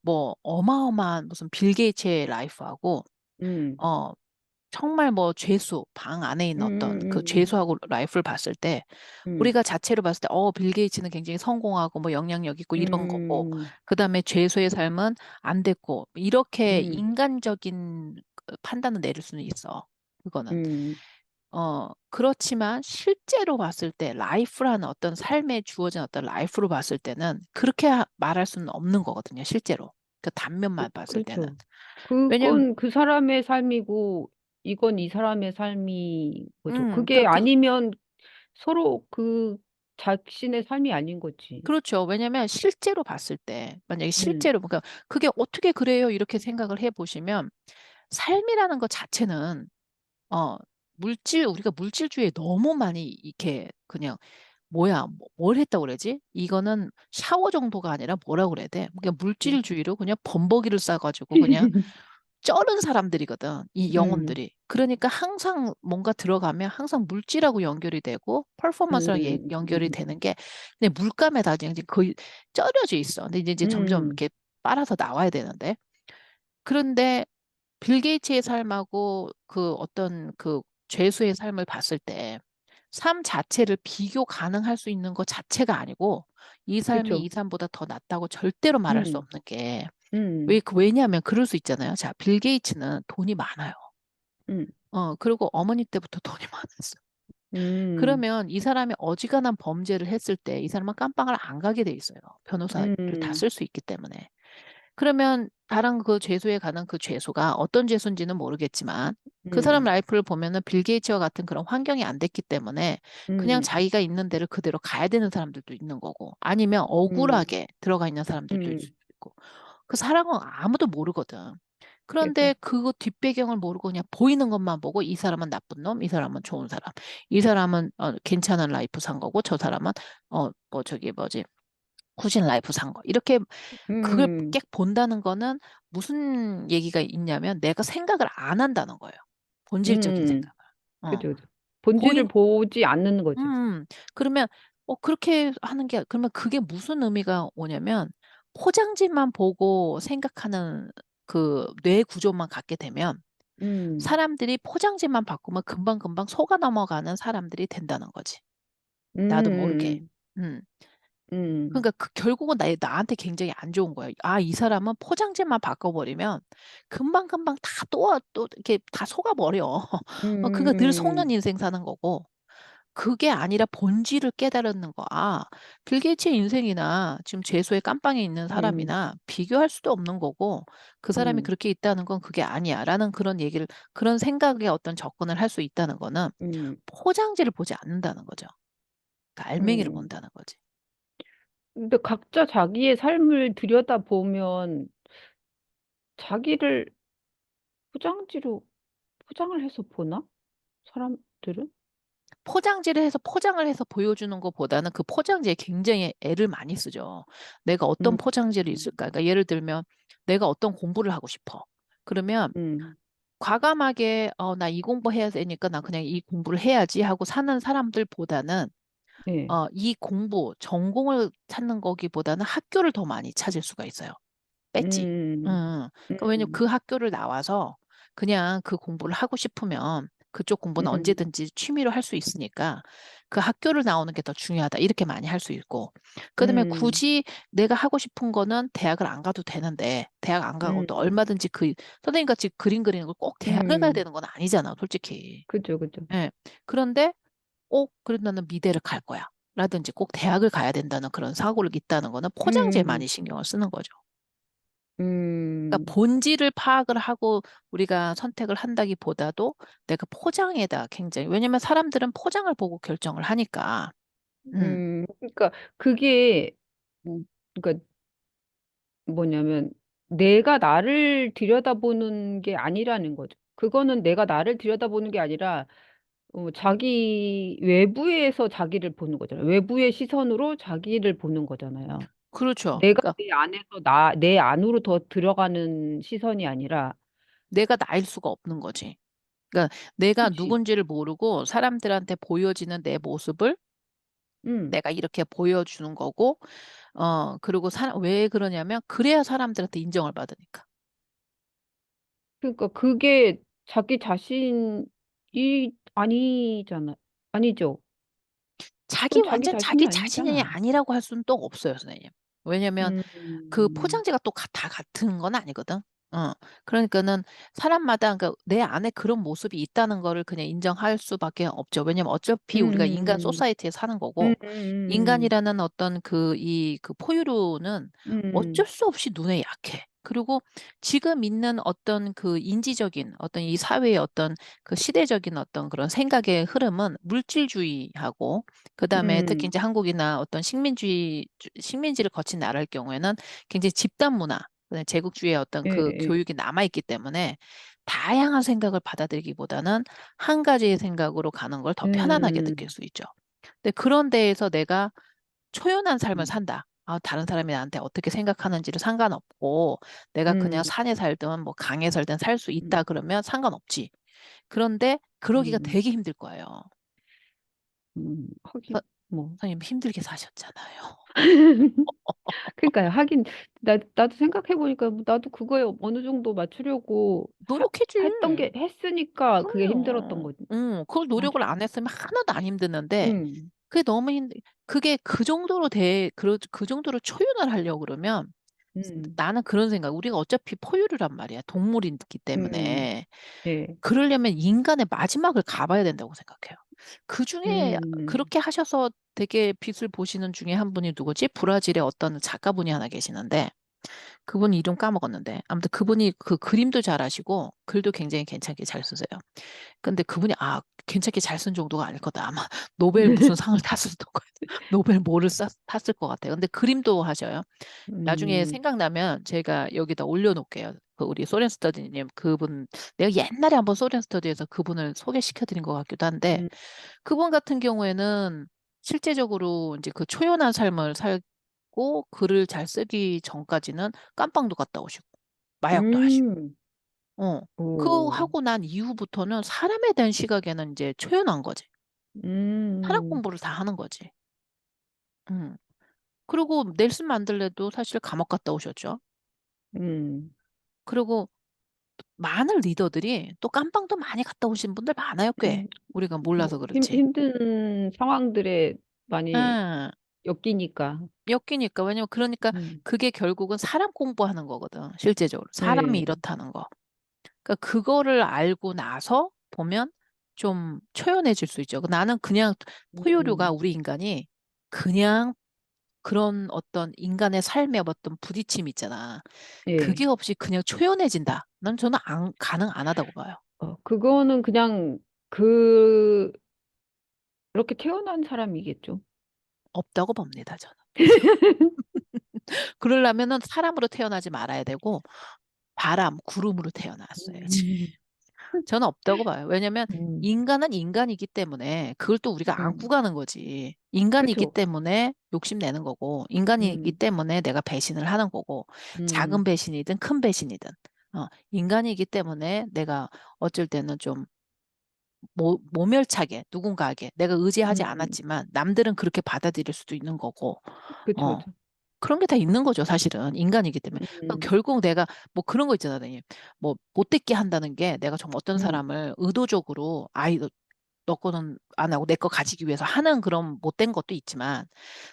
뭐 어마어마한 무슨 빌 게이츠의 라이프하고 음, 어 정말 뭐 죄수 방 안에 있는 어떤 그 음, 죄수하고 라이프를 봤을 때 음, 우리가 자체로 봤을 때 빌 게이츠는 굉장히 성공하고 뭐 영향력 있고 이런 거고 음, 그다음에 죄수의 삶은 안 됐고 이렇게 음, 인간적인 그 판단을 내릴 수는 있어. 그거는. 음, 그렇지만 실제로 봤을 때 라이프라는 어떤 삶에 주어진 어떤 라이프로 봤을 때는 그렇게 말할 수는 없는 거거든요. 실제로. 그 단면만 봤을 때는. 그렇죠. 왜냐면 그건 그 사람의 삶이고, 이건 이 사람의 삶이 거죠. 그게 그러니까 아니면 서로 그 자신의 삶이 아닌 거지. 그렇죠. 왜냐면 실제로 봤을 때 만약에 음, 실제로 그러니까 그게 어떻게 그래요? 이렇게 생각을 해 보시면 삶이라는 것 자체는 어 우리가 물질주의에 너무 많이 이렇게 그냥 뭐야, 뭘 했다고 그러지? 이거는 샤워 정도가 아니라 뭐라 그래야 돼? 그냥 음, 물질주의로 그냥 범벅이를 싸가지고 그냥 쩔은 사람들이거든, 이 음, 영혼들이. 그러니까 항상 뭔가 들어가면 항상 물질하고 연결이 되고 퍼포먼스랑 연결이 음, 되는 게 근데 물감에다 이제 거의 쩔여져 있어. 근데 이제 점점 음, 이렇게 빨아서 나와야 되는데. 그런데 빌 게이츠의 삶하고 그 어떤 그 죄수의 삶을 봤을 때 삶 자체를 비교 가능할 수 있는 것 자체가 아니고 이 삶이 그렇죠. 이 삶보다 더 낫다고 절대로 말할 수 음, 없는 게 음, 왜냐하면 그럴 수 있잖아요. 자, 빌 게이츠는 돈이 많아요. 음, 그리고 어머니 때부터 돈이 많았어. 음, 그러면 이 사람이 어지간한 범죄를 했을 때 이 사람은 깜빵을 안 가게 돼 있어요. 변호사를 다 음, 쓸 수 있기 때문에. 그러면 다른 그 죄수에 가는 그 죄수가 어떤 죄수인지는 모르겠지만 그 사람 음, 라이프를 보면은 빌 게이츠와 같은 그런 환경이 안 됐기 때문에 그냥 음, 자기가 있는 데를 그대로 가야 되는 사람들도 있는 거고 아니면 음, 억울하게 들어가 있는 사람들도 있을 음. 수도 있고 그 사람은 아무도 모르거든. 그러니까, 그런데 그거 뒷배경을 모르고 그냥 보이는 것만 보고 이 사람은 나쁜 놈, 이 사람은 좋은 사람, 이 사람은 괜찮은 라이프 산 거고 저 사람은 뭐 저기 뭐지 후진 라이프 산 거. 이렇게 그걸 음, 깨 본다는 거는 무슨 얘기가 있냐면 내가 생각을 안 한다는 거예요. 본질적인 음, 생각을. 어, 그죠, 그죠. 본질을 보인, 보지 않는 거죠. 그러면, 그렇게 하는 게, 그러면 그게 무슨 의미가 오냐면 포장지만 보고 생각하는 그 뇌 구조만 갖게 되면 음, 사람들이 포장지만 바꾸면 금방금방 속아 넘어가는 사람들이 된다는 거지. 나도 모르게. 음, 음. 음, 그러니까 결국은 나한테 굉장히 안 좋은 거예요. 아, 이 사람은 포장지만 바꿔버리면 금방금방 다 또 이렇게 다 속아버려. 그러니까 늘 속는 음, 인생 사는 거고. 그게 아니라 본질을 깨달는 거. 아, 빌 게이츠의 인생이나 지금 죄수의 깜빵에 있는 음, 사람이나 비교할 수도 없는 거고, 그 사람이 음, 그렇게 있다는 건 그게 아니야. 라는 그런 얘기를, 그런 생각에 어떤 접근을 할 수 있다는 거는 음, 포장지를 보지 않는다는 거죠. 그러니까 알맹이를 음. 본다는 거지. 근데 각자 자기의 삶을 들여다보면 자기를 포장지로 포장을 해서 보나? 사람들은? 포장을 해서 보여주는 것보다는 그 포장지에 굉장히 애를 많이 쓰죠. 내가 어떤 음, 포장지를 있을까? 그러니까 예를 들면 내가 어떤 공부를 하고 싶어. 그러면 음, 과감하게 나 이 공부해야 되니까 나 그냥 이 공부를 해야지 하고 사는 사람들보다는 예, 이 공부, 전공을 찾는 거기보다는 학교를 더 많이 찾을 수가 있어요. 뺐지. 응. 음, 응. 그러니까 왜냐면 음, 그 학교를 나와서 그냥 그 공부를 하고 싶으면 그쪽 공부는 음, 언제든지 취미로 할 수 있으니까 그 학교를 나오는 게 더 중요하다. 이렇게 많이 할 수 있고. 그다음에 음, 굳이 내가 하고 싶은 거는 대학을 안 가도 되는데 대학 안 가고 또 음, 얼마든지 선생님 같이 그림 그리는 걸 꼭 대학을 가야 음, 되는 건 아니잖아, 솔직히. 그죠, 그죠. 예. 그런데 그래도 나는 미대를 갈 거야. 라든지 꼭 대학을 가야 된다는 그런 사고를 있다는 거는 포장지에 음, 많이 신경을 쓰는 거죠. 그러니까 음, 본질을 파악을 하고 우리가 선택을 한다기보다도 내가 포장에다 굉장히 왜냐면 사람들은 포장을 보고 결정을 하니까. 음, 그러니까 그게, 그러니까 뭐냐면 내가 나를 들여다보는 게 아니라는 거죠. 그거는 내가 나를 들여다보는 게 아니라 자기 외부에서 자기를 보는 거잖아요. 외부의 시선으로 자기를 보는 거잖아요. 그렇죠. 내가 그러니까 내 안에서 내 안으로 더 들어가는 시선이 아니라, 내가 나일 수가 없는 거지. 그러니까 내가 그치? 누군지를 모르고 사람들한테 보여지는 내 모습을 음. 내가 이렇게 보여주는 거고, 그리고 왜 그러냐면 그래야 사람들한테 인정을 받으니까. 그러니까 그게 자기 자신이 아니잖아. 아니죠. 그건 자기 자신이 자기 자신이 아니잖아. 아니라고 할 수는 또 없어요, 선생님. 왜냐면 그 음, 포장지가 또 다 같은 건 아니거든. 그러니까는 사람마다 그러니까 내 안에 그런 모습이 있다는 거를 그냥 인정할 수밖에 없죠. 왜냐면 어차피 우리가 인간 음, 소사이티에 사는 음, 거고 음, 인간이라는 어떤 그 포유류는 어쩔 음, 수 없이 눈에 약해. 그리고 지금 있는 어떤 그 인지적인 어떤 이 사회의 어떤 그 시대적인 어떤 그런 생각의 흐름은 물질주의하고 그다음에 특히 음, 이제 한국이나 어떤 식민지를 거친 나라일 경우에는 굉장히 집단 문화, 그다음에 제국주의의 어떤 예, 그 예, 교육이 남아있기 때문에 다양한 생각을 받아들이기보다는 한 가지의 생각으로 가는 걸 더 편안하게 느낄 음, 수 있죠. 근데 그런 데에서 내가 초연한 삶을 음, 산다. 다른 사람이 나한테 어떻게 생각하는지를 상관없고 내가 그냥 음, 산에 살든 뭐 강에 살든 살 수 음, 있다 그러면 상관없지. 그런데 그러기가 음, 되게 힘들 거예요. 서- 하긴, 뭐. 선생님 힘들게 사셨잖아요. 그러니까요. 하긴, 나도 생각해보니까 나도 그거에 어느 정도 맞추려고 노력했지. 했던 게, 했으니까 그게 힘들었던 그럼요. 거지. 그걸 맞아. 노력을 안 했으면 하나도 안 힘드는데, 음, 그게 너무 그게 그 정도로 초연을 하려고 그러면, 음, 나는 그런 생각, 우리가 어차피 포유류란 말이야. 동물이기 음, 때문에. 예, 그러려면 인간의 마지막을 가봐야 된다고 생각해요. 그 중에 음, 그렇게 하셔서 되게 빛을 보시는 중에 한 분이 누구지? 브라질의 어떤 작가분이 하나 계시는데, 그분 이름 까먹었는데. 아무튼 그분이 그 그림도 잘하시고 글도 굉장히 괜찮게 잘 쓰세요. 근데 그분이 괜찮게 잘 쓴 정도가 아닐 거다. 아마 노벨 무슨 상을 탔을 거예요. 노벨 뭐를 탔을 것 같아요. 근데 그림도 하셔요. 나중에 음, 생각나면 제가 여기다 올려놓을게요. 그 우리 소렌 스터디님 그분 내가 옛날에 한번 소렌 스터디에서 그분을 소개시켜드린 것 같기도 한데 음, 그분 같은 경우에는 실제적으로 이제 그 초연한 삶을 살고 글을 잘 쓰기 전까지는 깜빵도 갔다 오시고 마약도 하시고 음, 어. 그거 오, 하고 난 이후부터는 사람에 대한 시각에는 이제 초연한 거지. 철학 음, 공부를 다 하는 거지. 음. 그리고 넬슨 만델레도 사실 감옥 갔다 오셨죠. 음. 그리고 많은 리더들이 또 깜빵도 많이 갔다 오신 분들 많아요, 꽤. 음, 우리가 뭐 몰라서 그렇지. 힘든 상황들에 많이 응, 엮이니까. 엮이니까. 왜냐면 그러니까 음, 그게 결국은 사람 공부하는 거거든, 실제적으로. 사람이 네, 이렇다는 거. 그러니까 그거를 알고 나서 보면 좀 초연해질 수 있죠. 나는 그냥 포유류가 음, 우리 인간이 그냥 그런 어떤 인간의 삶의 어떤 부딪힘 있잖아. 예. 그게 없이 그냥 초연해진다. 저는 가능 안 하다고 봐요. 그거는 그냥 그 그렇게 태어난 사람이겠죠. 없다고 봅니다, 저는. 그러려면은 사람으로 태어나지 말아야 되고 바람, 구름으로 태어났어야지. 음, 저는 없다고 봐요. 왜냐면 음, 인간은 인간이기 때문에 그걸 또 우리가 안고 음, 가는 거지. 인간이기 그렇죠. 때문에 욕심내는 거고, 인간이기 음, 때문에 내가 배신을 하는 거고, 작은 음, 배신이든 큰 배신이든, 인간이기 때문에 내가 어쩔 때는 좀 모멸차게 누군가에게 내가 의지하지 음, 않았지만 남들은 그렇게 받아들일 수도 있는 거고, 그렇죠, 어, 그렇죠. 그런 게 다 있는 거죠, 사실은. 인간이기 때문에. 그러니까 음, 결국 내가 뭐 그런 거 있잖아요. 선생님. 뭐 못되게 한다는 게 내가 정말 어떤 음, 사람을 의도적으로 너 거는 안 하고 내 거 가지기 위해서 하는 그런 못된 것도 있지만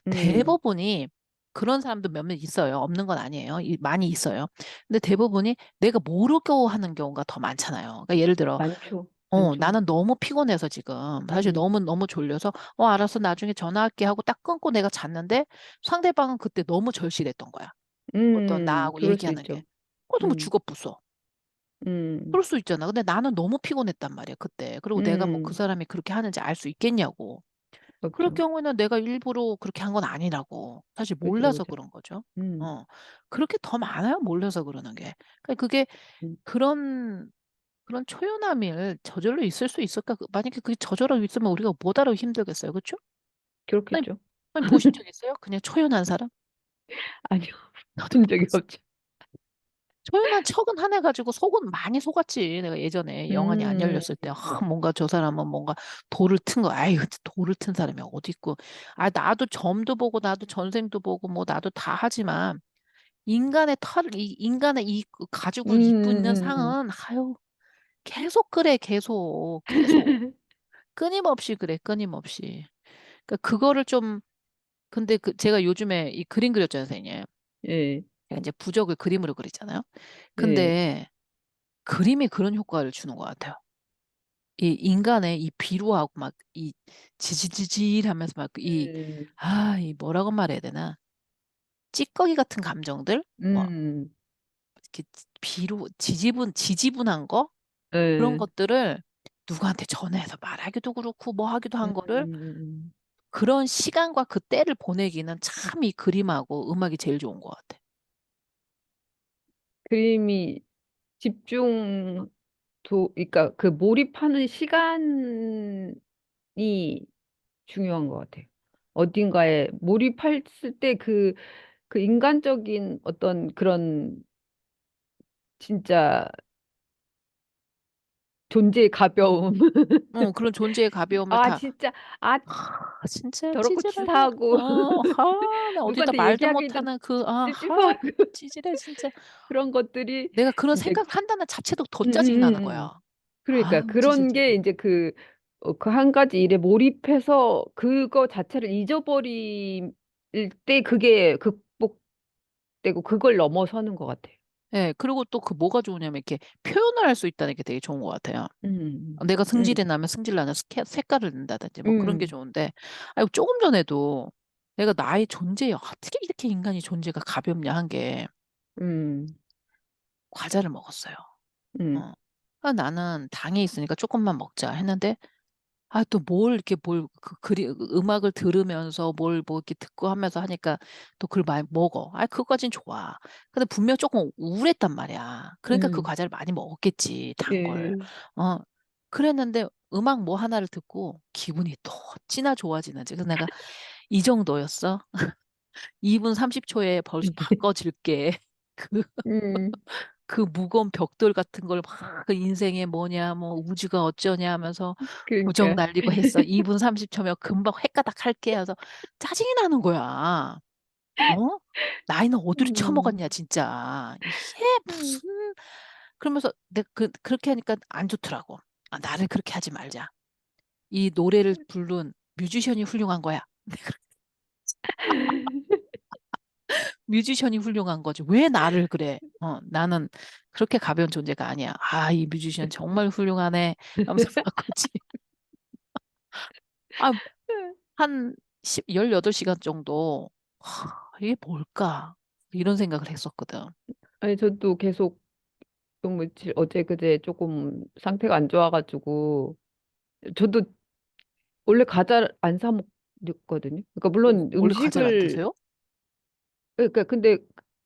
음, 대부분이 그런 사람도 몇몇 있어요. 없는 건 아니에요. 많이 있어요. 근데 대부분이 내가 모르고 하는 경우가 더 많잖아요. 그러니까 예를 들어 많죠, 많죠. 나는 너무 피곤해서 지금 사실 음, 너무 졸려서 알았어 나중에 전화할게 하고 딱 끊고 내가 잤는데 상대방은 그때 너무 절실했던 거야. 어떤 나하고 그럴 수 얘기하는 게. 있죠. 그래서 뭐 음, 죽어 부숴. 음, 그럴 수 있잖아. 근데 나는 너무 피곤했단 말이야, 그때. 그리고 내가 뭐 그 음, 사람이 그렇게 하는지 알 수 있겠냐고. 그럴 그렇죠. 경우에는 내가 일부러 그렇게 한 건 아니라고. 사실 그렇죠, 몰라서 그렇죠. 그런 거죠. 음, 어. 그렇게 더 많아요, 몰라서 그러는 게. 그러니까 그게 음, 그런 초연함을 저절로 있을 수 있을까? 만약에 그게 저절로 있으면 우리가 못 알아 힘들겠어요. 그렇죠? 아니, 그렇겠죠. 아니 보신 적 있어요? 그냥 초연한 사람? 아니요, 나도 본 못 적이 봤어. 없죠. 초연한 척은 하네 가지고 속은 많이 속았지. 내가 예전에 영안이 안 음, 열렸을 때 뭔가 저 사람은 뭔가 돌을 튼 거. 아이 돌을 튼 사람이 어디 있고. 나도 점도 보고 나도 전생도 보고 뭐 나도 다 하지만 인간의 이 가죽을 입고 있는 음. 상은 계속 그래 계속 끊임없이 그래 끊임없이. 그러니까 그거를 좀 근데 제가 요즘에 이 그림 그렸잖아요, 선생님. 예, 제가 이제 부적을 그림으로 그리잖아요. 예, 근데 그림이 그런 효과를 주는 것 같아요. 이 인간의 이 비루하고 막 이 지질지질하면서 막 음, 이 뭐라고 말해야 되나? 찌꺼기 같은 감정들, 뭐 음, 이렇게 지지분한 거 그런 예, 것들을 누구한테 전해서 말하기도 그렇고 뭐 하기도 한 거를 음. 그런 시간과 그 때를 보내기는 참 이 그림하고 음악이 제일 좋은 것 같아. 그림이 그러니까 그 몰입하는 시간이 중요한 것 같아요. 어딘가에 몰입했을 때 그 인간적인 어떤 그런 진짜 존재의 가벼움. 그런 존재의 가벼움을 아, 다 진짜, 아, 진짜 더럽고 찌질하게 치사하고, 나 어디다 누구한테 말도 얘기하기도 못하는 찝찝하고, 찌질해 진짜. 그런 것들이 내가 그런 이제, 생각한다는 자체도 더 음, 짜증이 음, 나는 음. 거야. 음. 그러니까 찌질 그런 게 찌질. 이제 그 한 가지 일에 몰입해서 그거 자체를 잊어버릴 때 그게 극복되고 그걸 넘어서는 것 같아요. 예, 그리고 또 그 뭐가 좋으냐면 이렇게 표현을 할 수 있다는 게 되게 좋은 것 같아요. 음, 내가 음, 승질이 나면 승질 나는 색깔을 낸다든지 뭐 그런 게 음, 좋은데, 조금 전에도 내가 나의 존재에 어떻게 이렇게 인간이 존재가 가볍냐 한 게, 음, 과자를 먹었어요. 음, 어. 나는 당에 있으니까 조금만 먹자 했는데, 또 이렇게 음악을 들으면서 뭐 이렇게 듣고 하면서 하니까 또 그걸 많이 먹어. 그거까진 좋아. 근데 분명 조금 우울했단 말이야. 그러니까 그 음, 과자를 많이 먹었겠지, 단 걸. 예, 어, 그랬는데 음악 뭐 하나를 듣고 기분이 더 찌나 좋아지는지. 그래서 내가 이 정도였어. 2분 30초에 벌써 바꿔줄게. 그 음, 그 무거운 벽돌 같은 걸 막 그 인생에 뭐냐 뭐 우주가 어쩌냐 하면서 고정 그러니까, 날리고 했어. 2분 30초면 금방 헷가닥 할게 해서 짜증이 나는 거야. 어? 나이는 어디로 음, 처먹었냐 진짜. 이게 음. 무슨 그러면서 내가 그렇게 하니까 안 좋더라고. 나를 그렇게 하지 말자. 이 노래를 부른 뮤지션이 훌륭한 거야. 뮤지션이 훌륭한 거지. 왜 나를 그래? 나는 그렇게 가벼운 존재가 아니야. 이 뮤지션 정말 훌륭하네. 하면서 바꾸지. 아, 한 18시간 정도, 이게 뭘까? 이런 생각을 했었거든. 아니, 저도 계속 좀 며칠 어제 그제 조금 상태가 안 좋아가지고 저도 원래 과자 안 사 먹거든요. 그러니까 물론 원래 과자를 안 음식을 드세요? 그러니까 근데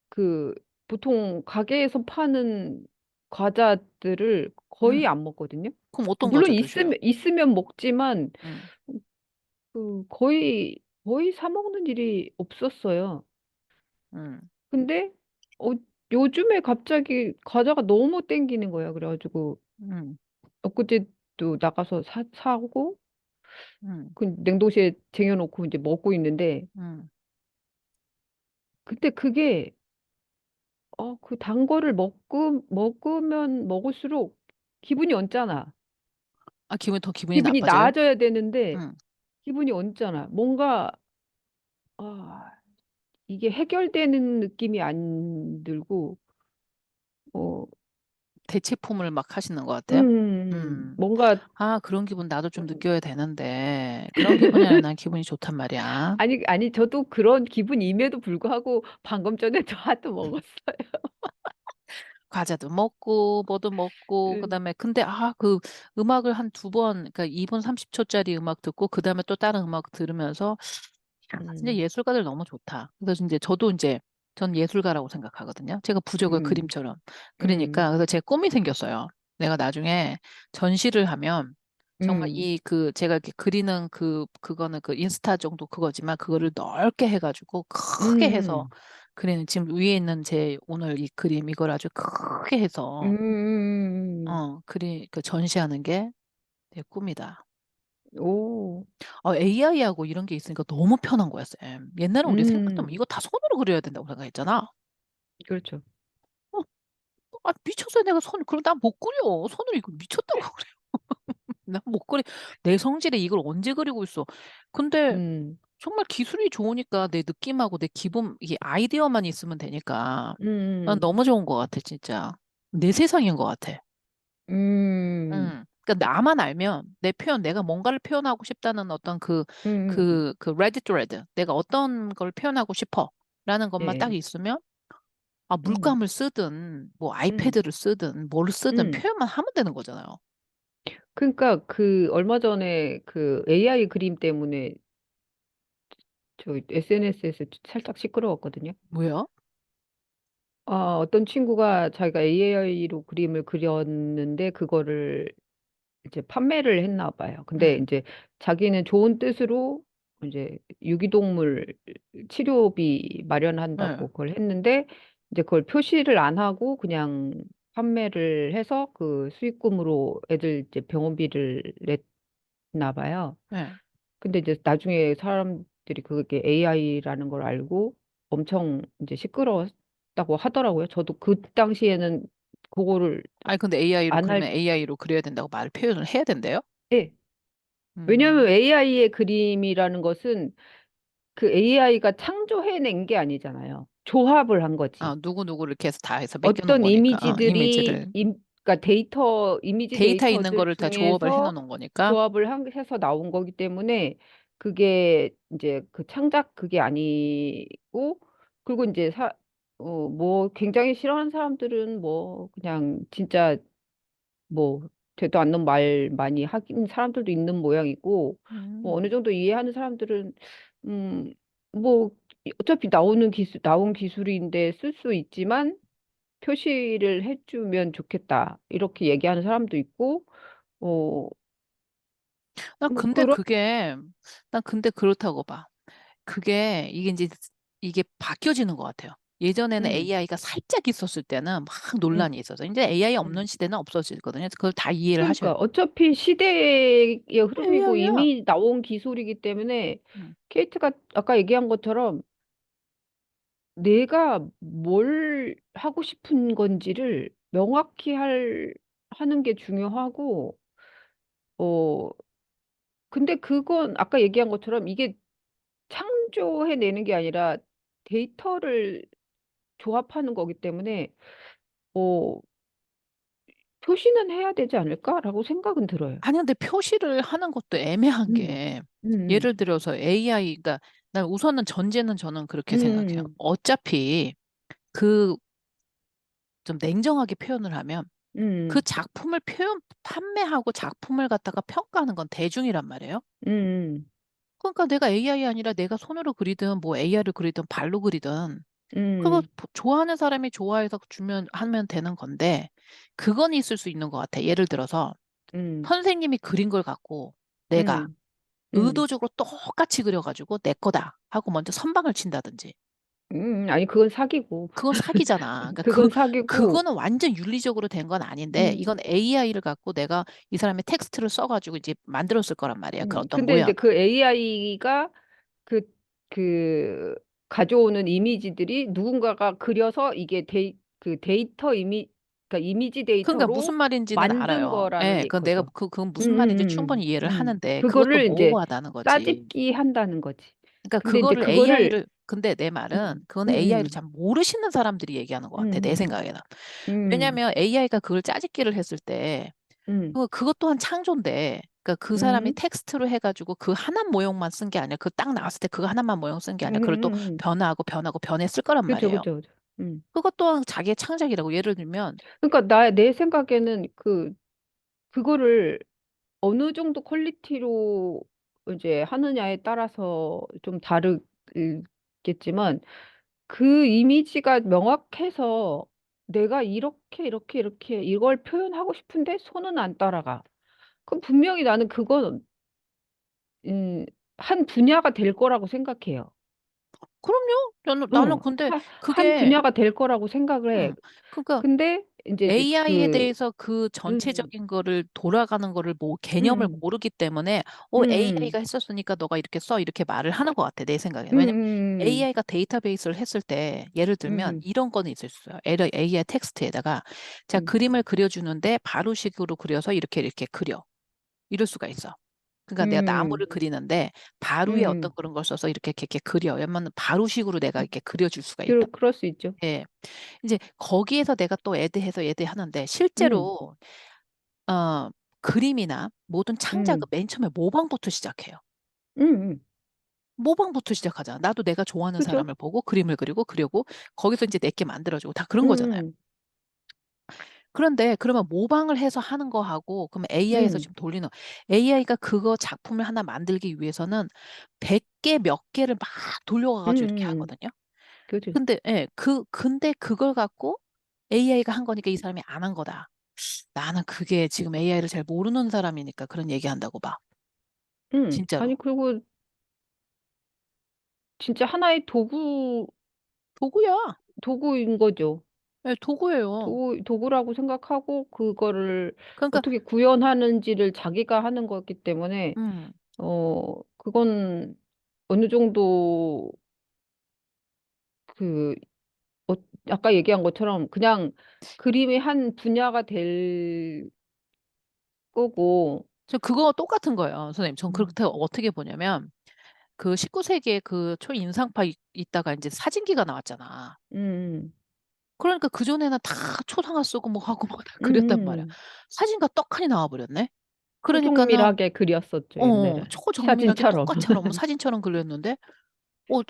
그 보통 가게에서 파는 과자들을 거의 응. 안 먹거든요. 그럼 그 어떤 물론 과자 드셔요? 있으면 먹지만 응, 그 거의 사 먹는 일이 없었어요. 응, 근데 어, 요즘에 갑자기 과자가 너무 땡기는 거예요. 그래가지고 응, 엊그제도 나가서 사고 응, 그 냉동실에 쟁여놓고 이제 먹고 있는데 응. 근데 그게 그 단 거를 먹으면 먹을수록 기분이 언짢아. 기분이 기분이 나빠져요? 나아져야 되는데 응. 기분이 언짢아. 뭔가 이게 해결되는 느낌이 안 들고 어, 대체품을 막 하시는 것 같아요? 음. 뭔가 그런 기분 나도 좀 음. 느껴야 되는데, 그런 기분이 아니라 난 기분이 좋단 말이야. 아니 저도 그런 기분임에도 불구하고 방금 전에 저 하도 먹었어요. 과자도 먹고 뭐도 먹고 음, 그다음에 근데 그 음악을 한 두 번 그러니까 2분 30초짜리 음악 듣고 그다음에 또 다른 음악 들으면서 진짜 음, 예술가들 너무 좋다. 그래서 이제 저도 이제 전 예술가라고 생각하거든요. 제가 부적을 음, 그림처럼 그러니까 음, 그래서 제 꿈이 생겼어요. 내가 나중에 전시를 하면 정말 음, 제가 이렇게 그리는 그거는 그 인스타 정도 그거지만 그거를 넓게 해가지고 크게 해서 음, 그리는 지금 위에 있는 제 오늘 이 그림 이걸 아주 크게 해서 그 전시하는 게 내 꿈이다. 오, AI하고 이런 게 있으니까 너무 편한 거야, 쌤. 옛날에 우리 생각하면 음, 이거 다 손으로 그려야 된다고 생각했잖아. 그렇죠. 어, 미쳤어요. 내가 그럼 난 못 그려. 손으로 이거 미쳤다고 그래. 난 못 그려. 내 성질에 이걸 언제 그리고 있어. 근데 음, 정말 기술이 좋으니까 내 느낌하고 내 기분, 이게 아이디어만 있으면 되니까 난 음, 너무 좋은 것 같아, 진짜. 내 세상인 것 같아. 음, 그러니까 나만 알면 내 표현, 내가 뭔가를 표현하고 싶다는 어떤 음, 그 레드 트레드, 내가 어떤 걸 표현하고 싶어 라는 것만 딱 예, 있으면 음, 물감을 쓰든 뭐 음, 아이패드를 쓰든 뭘 쓰든 음. 표현만 하면 되는 거잖아요. 그러니까 그 얼마 전에 그 AI 그림 때문에 저 SNS에서 살짝 시끄러웠거든요. 뭐야? 어떤 친구가 자기가 AI로 그림을 그렸는데 그거를 이제 판매를 했나 봐요. 근데 응, 이제 자기는 좋은 뜻으로 이제 유기동물 치료비 네, 마련한다고 그걸 했는데 이제 그걸 표시를 안 하고 그냥 판매를 해서 그 수익금으로 애들 이제 병원비를 냈나 봐요. 네. 근데 이제 나중에 사람들이 그게 AI라는 걸 알고 엄청 이제 시끄러웠다고 하더라고요. 저도 그 당시에는 그거를 근데 AI로 안 그러면 할, AI로 그려야 된다고 표현을 해야 된대요? 때 왜냐하면 음. AI의 그림이라는 것은 그 AI가 창조해낸 게 아니잖아요. 조합을 한 거지. 누구누구를 이렇게 해서 다 해서 맡겨놓은 어떤 거니까, 이미지들이, 이미지를. 그러니까 이미지 데이터 있는 데이터들 거를 다 조업을 중에서 해놓는 거니까, 조합을 해서 나온 거기 때문에 그게 이제 그 창작 그게 아니고, 그리고 이제 뭐 굉장히 싫어하는 사람들은 뭐 그냥 진짜 뭐 되도 않는 말 많이 하긴 사람들도 있는 모양이고 뭐 어느 음. 정도 이해하는 사람들은 음 뭐 어차피 나온 기술인데 쓸 수 있지만 표시를 해주면 좋겠다 이렇게 얘기하는 사람도 있고 어 난 뭐 근데 그런 그게, 난 근데 그렇다고 봐. 그게, 이게 이제, 이게 바뀌어지는 것 같아요. 예전에는 음, AI가 살짝 있었을 때는 막 음, 논란이 있어서, 이제 AI 음. 없는 시대는 없어지거든요. 그걸 다 이해를 하셔야 그러니까 돼요. 어차피 시대의 흐름이고 AI야. 이미 나온 기술이기 때문에 케이트가 아까 얘기한 것처럼 내가 뭘 하고 싶은 건지를 명확히 하는 게 중요하고, 어, 근데 그건 아까 얘기한 것처럼 이게 창조해내는 게 아니라 데이터를 조합하는 거기 때문에, 어, 표시는 해야 되지 않을까라고 생각은 들어요. 아니, 근데 표시를 하는 것도 애매한 음, 게, 음, 예를 들어서 AI, 그러니까, 난 우선은 전제는 저는 그렇게 생각해요. 음, 어차피, 그, 좀 냉정하게 표현을 하면, 그 음, 작품을 판매하고 작품을 갖다가 평가하는 건 대중이란 말이에요. 음, 그러니까 내가 AI 아니라 내가 손으로 그리든 뭐 AI를 그리든 발로 그리든 그거 음, 좋아하는 사람이 좋아해서 하면 되는 건데 그건 있을 수 있는 것 같아. 예를 들어서 음, 선생님이 그린 걸 갖고 내가 음, 음, 의도적으로 똑같이 그려가지고 내 거다 하고 먼저 선방을 친다든지 아니, 그건 사기고. 그건 사기잖아. 그러니까 그건 사기고, 그거는 완전 윤리적으로 된 건 아닌데 이건 음, AI를 갖고 내가 이 사람의 텍스트를 써가지고 이제 만들었을 거란 말이야. 그 어떤 근데 모양. 이제 그 AI가 그, 그, 가져오는 이미지들이 누군가가 그려서 이게 그 데이터 그러니까 이미지 그러니까 무슨 데이터로 말인지는 만든 알아요. 거라는 예, 그 내가 거죠. 그건 무슨 말인지 충분히 이해를 하는데 그것도 그거를 이제 모호하다는 거지. 따집기 한다는 거지. 그러니까 근데 이제 그거를 그거를, AI를 근데 내 말은 음, 그건 AI를 음, 잘 모르시는 사람들이 얘기하는 것 같아. 내 음, 생각에는. 음, 왜냐하면 AI가 그걸 짜집기를 했을 때 음, 그것 또한 창조인데 그러니까 그 사람이 음, 텍스트로 해가지고 그 하나 모형만 쓴 게 아니라 그 딱 나왔을 때 그 하나만 모형 쓴 게 음, 아니라 그걸 또 음. 변화하고 변했을 거란 그죠, 말이에요. 그죠, 그죠. 음. 그것 또한 자기의 창작이라고 예를 들면 그러니까 내 생각에는 그거를 어느 정도 퀄리티로 이제 하느냐에 따라서 좀 다르겠지만 그 이미지가 명확해서 내가 이렇게 이걸 표현하고 싶은데 손은 안 따라가. 그럼 분명히 나는 그건 음, 한 분야가 될 거라고 생각해요. 그럼요. 나는 응, 근데 한 그게 분야가 될 거라고 생각을 해. 그러니까 근데 이제 AI에 대해서 그 음, 전체적인 거를 돌아가는 거를 뭐 개념을 음, 모르기 때문에 음, AI가 했었으니까 너가 이렇게 써 이렇게 말을 하는 것 같아 내 생각에는. 음, 왜냐면 음, AI가 데이터베이스를 했을 때 예를 들면 음, 이런 거는 있을 수 있어요. AI 텍스트에다가 자 음, 그림을 그려주는데 바로식으로 그려서 이렇게 그려 이럴 수가 있어. 그러니까 내가 음, 나무를 그리는데 바루에 어떤 음, 그런 걸 써서 이렇게 그려. 왜냐면 바로식으로 내가 이렇게 그려줄 수가 있다. 그럴 수 있죠. 예. 이제 거기에서 내가 또 애드해서 애드하는데 음, 실제로 그림이나 모든 창작은 음, 맨 처음에 모방부터 시작해요. 음. 모방부터 시작하잖아. 나도 내가 좋아하는 그죠? 사람을 보고 그림을 그리고 거기서 이제 내게 만들어주고 다 그런 거잖아요. 음, 그런데 그러면 모방을 해서 하는 거하고 그러면 AI에서 음, 지금 돌리는 AI가 그거 작품을 하나 만들기 위해서는 100개 몇 개를 막 음, 돌려가가지고 이렇게 하거든요. 그죠? 근데 그걸 갖고 AI가 한 거니까 이 사람이 안 한 거다. 나는 그게 지금 AI를 잘 모르는 사람이니까 그런 얘기한다고 봐. 진짜로. 아니, 그리고 진짜 하나의 도구야. 도구인 거죠. 네, 도구예요. 도구라고 생각하고 그거를 그러니까, 어떻게 구현하는지를 자기가 하는 거기 때문에, 음, 그건 어느 정도 그, 어, 아까 얘기한 것처럼 그냥 그림의 한 분야가 될 거고, 저 그거 똑같은 거예요, 선생님. 전 음, 그렇게 어떻게 보냐면, 그 19세기에 그 초인상파 있다가 이제 사진기가 나왔잖아. 음, 그러니까 그전에는 다 초상화 쓰고 뭐 하고 뭐 다 음, 그렸단 말이야. 음. 사진가 떡하니 나와버렸네. 그러니까는, 초정밀하게 그렸었죠, 옛날에. 초정밀하게 사진처럼. 똑같이처럼 사진처럼 그렸는데,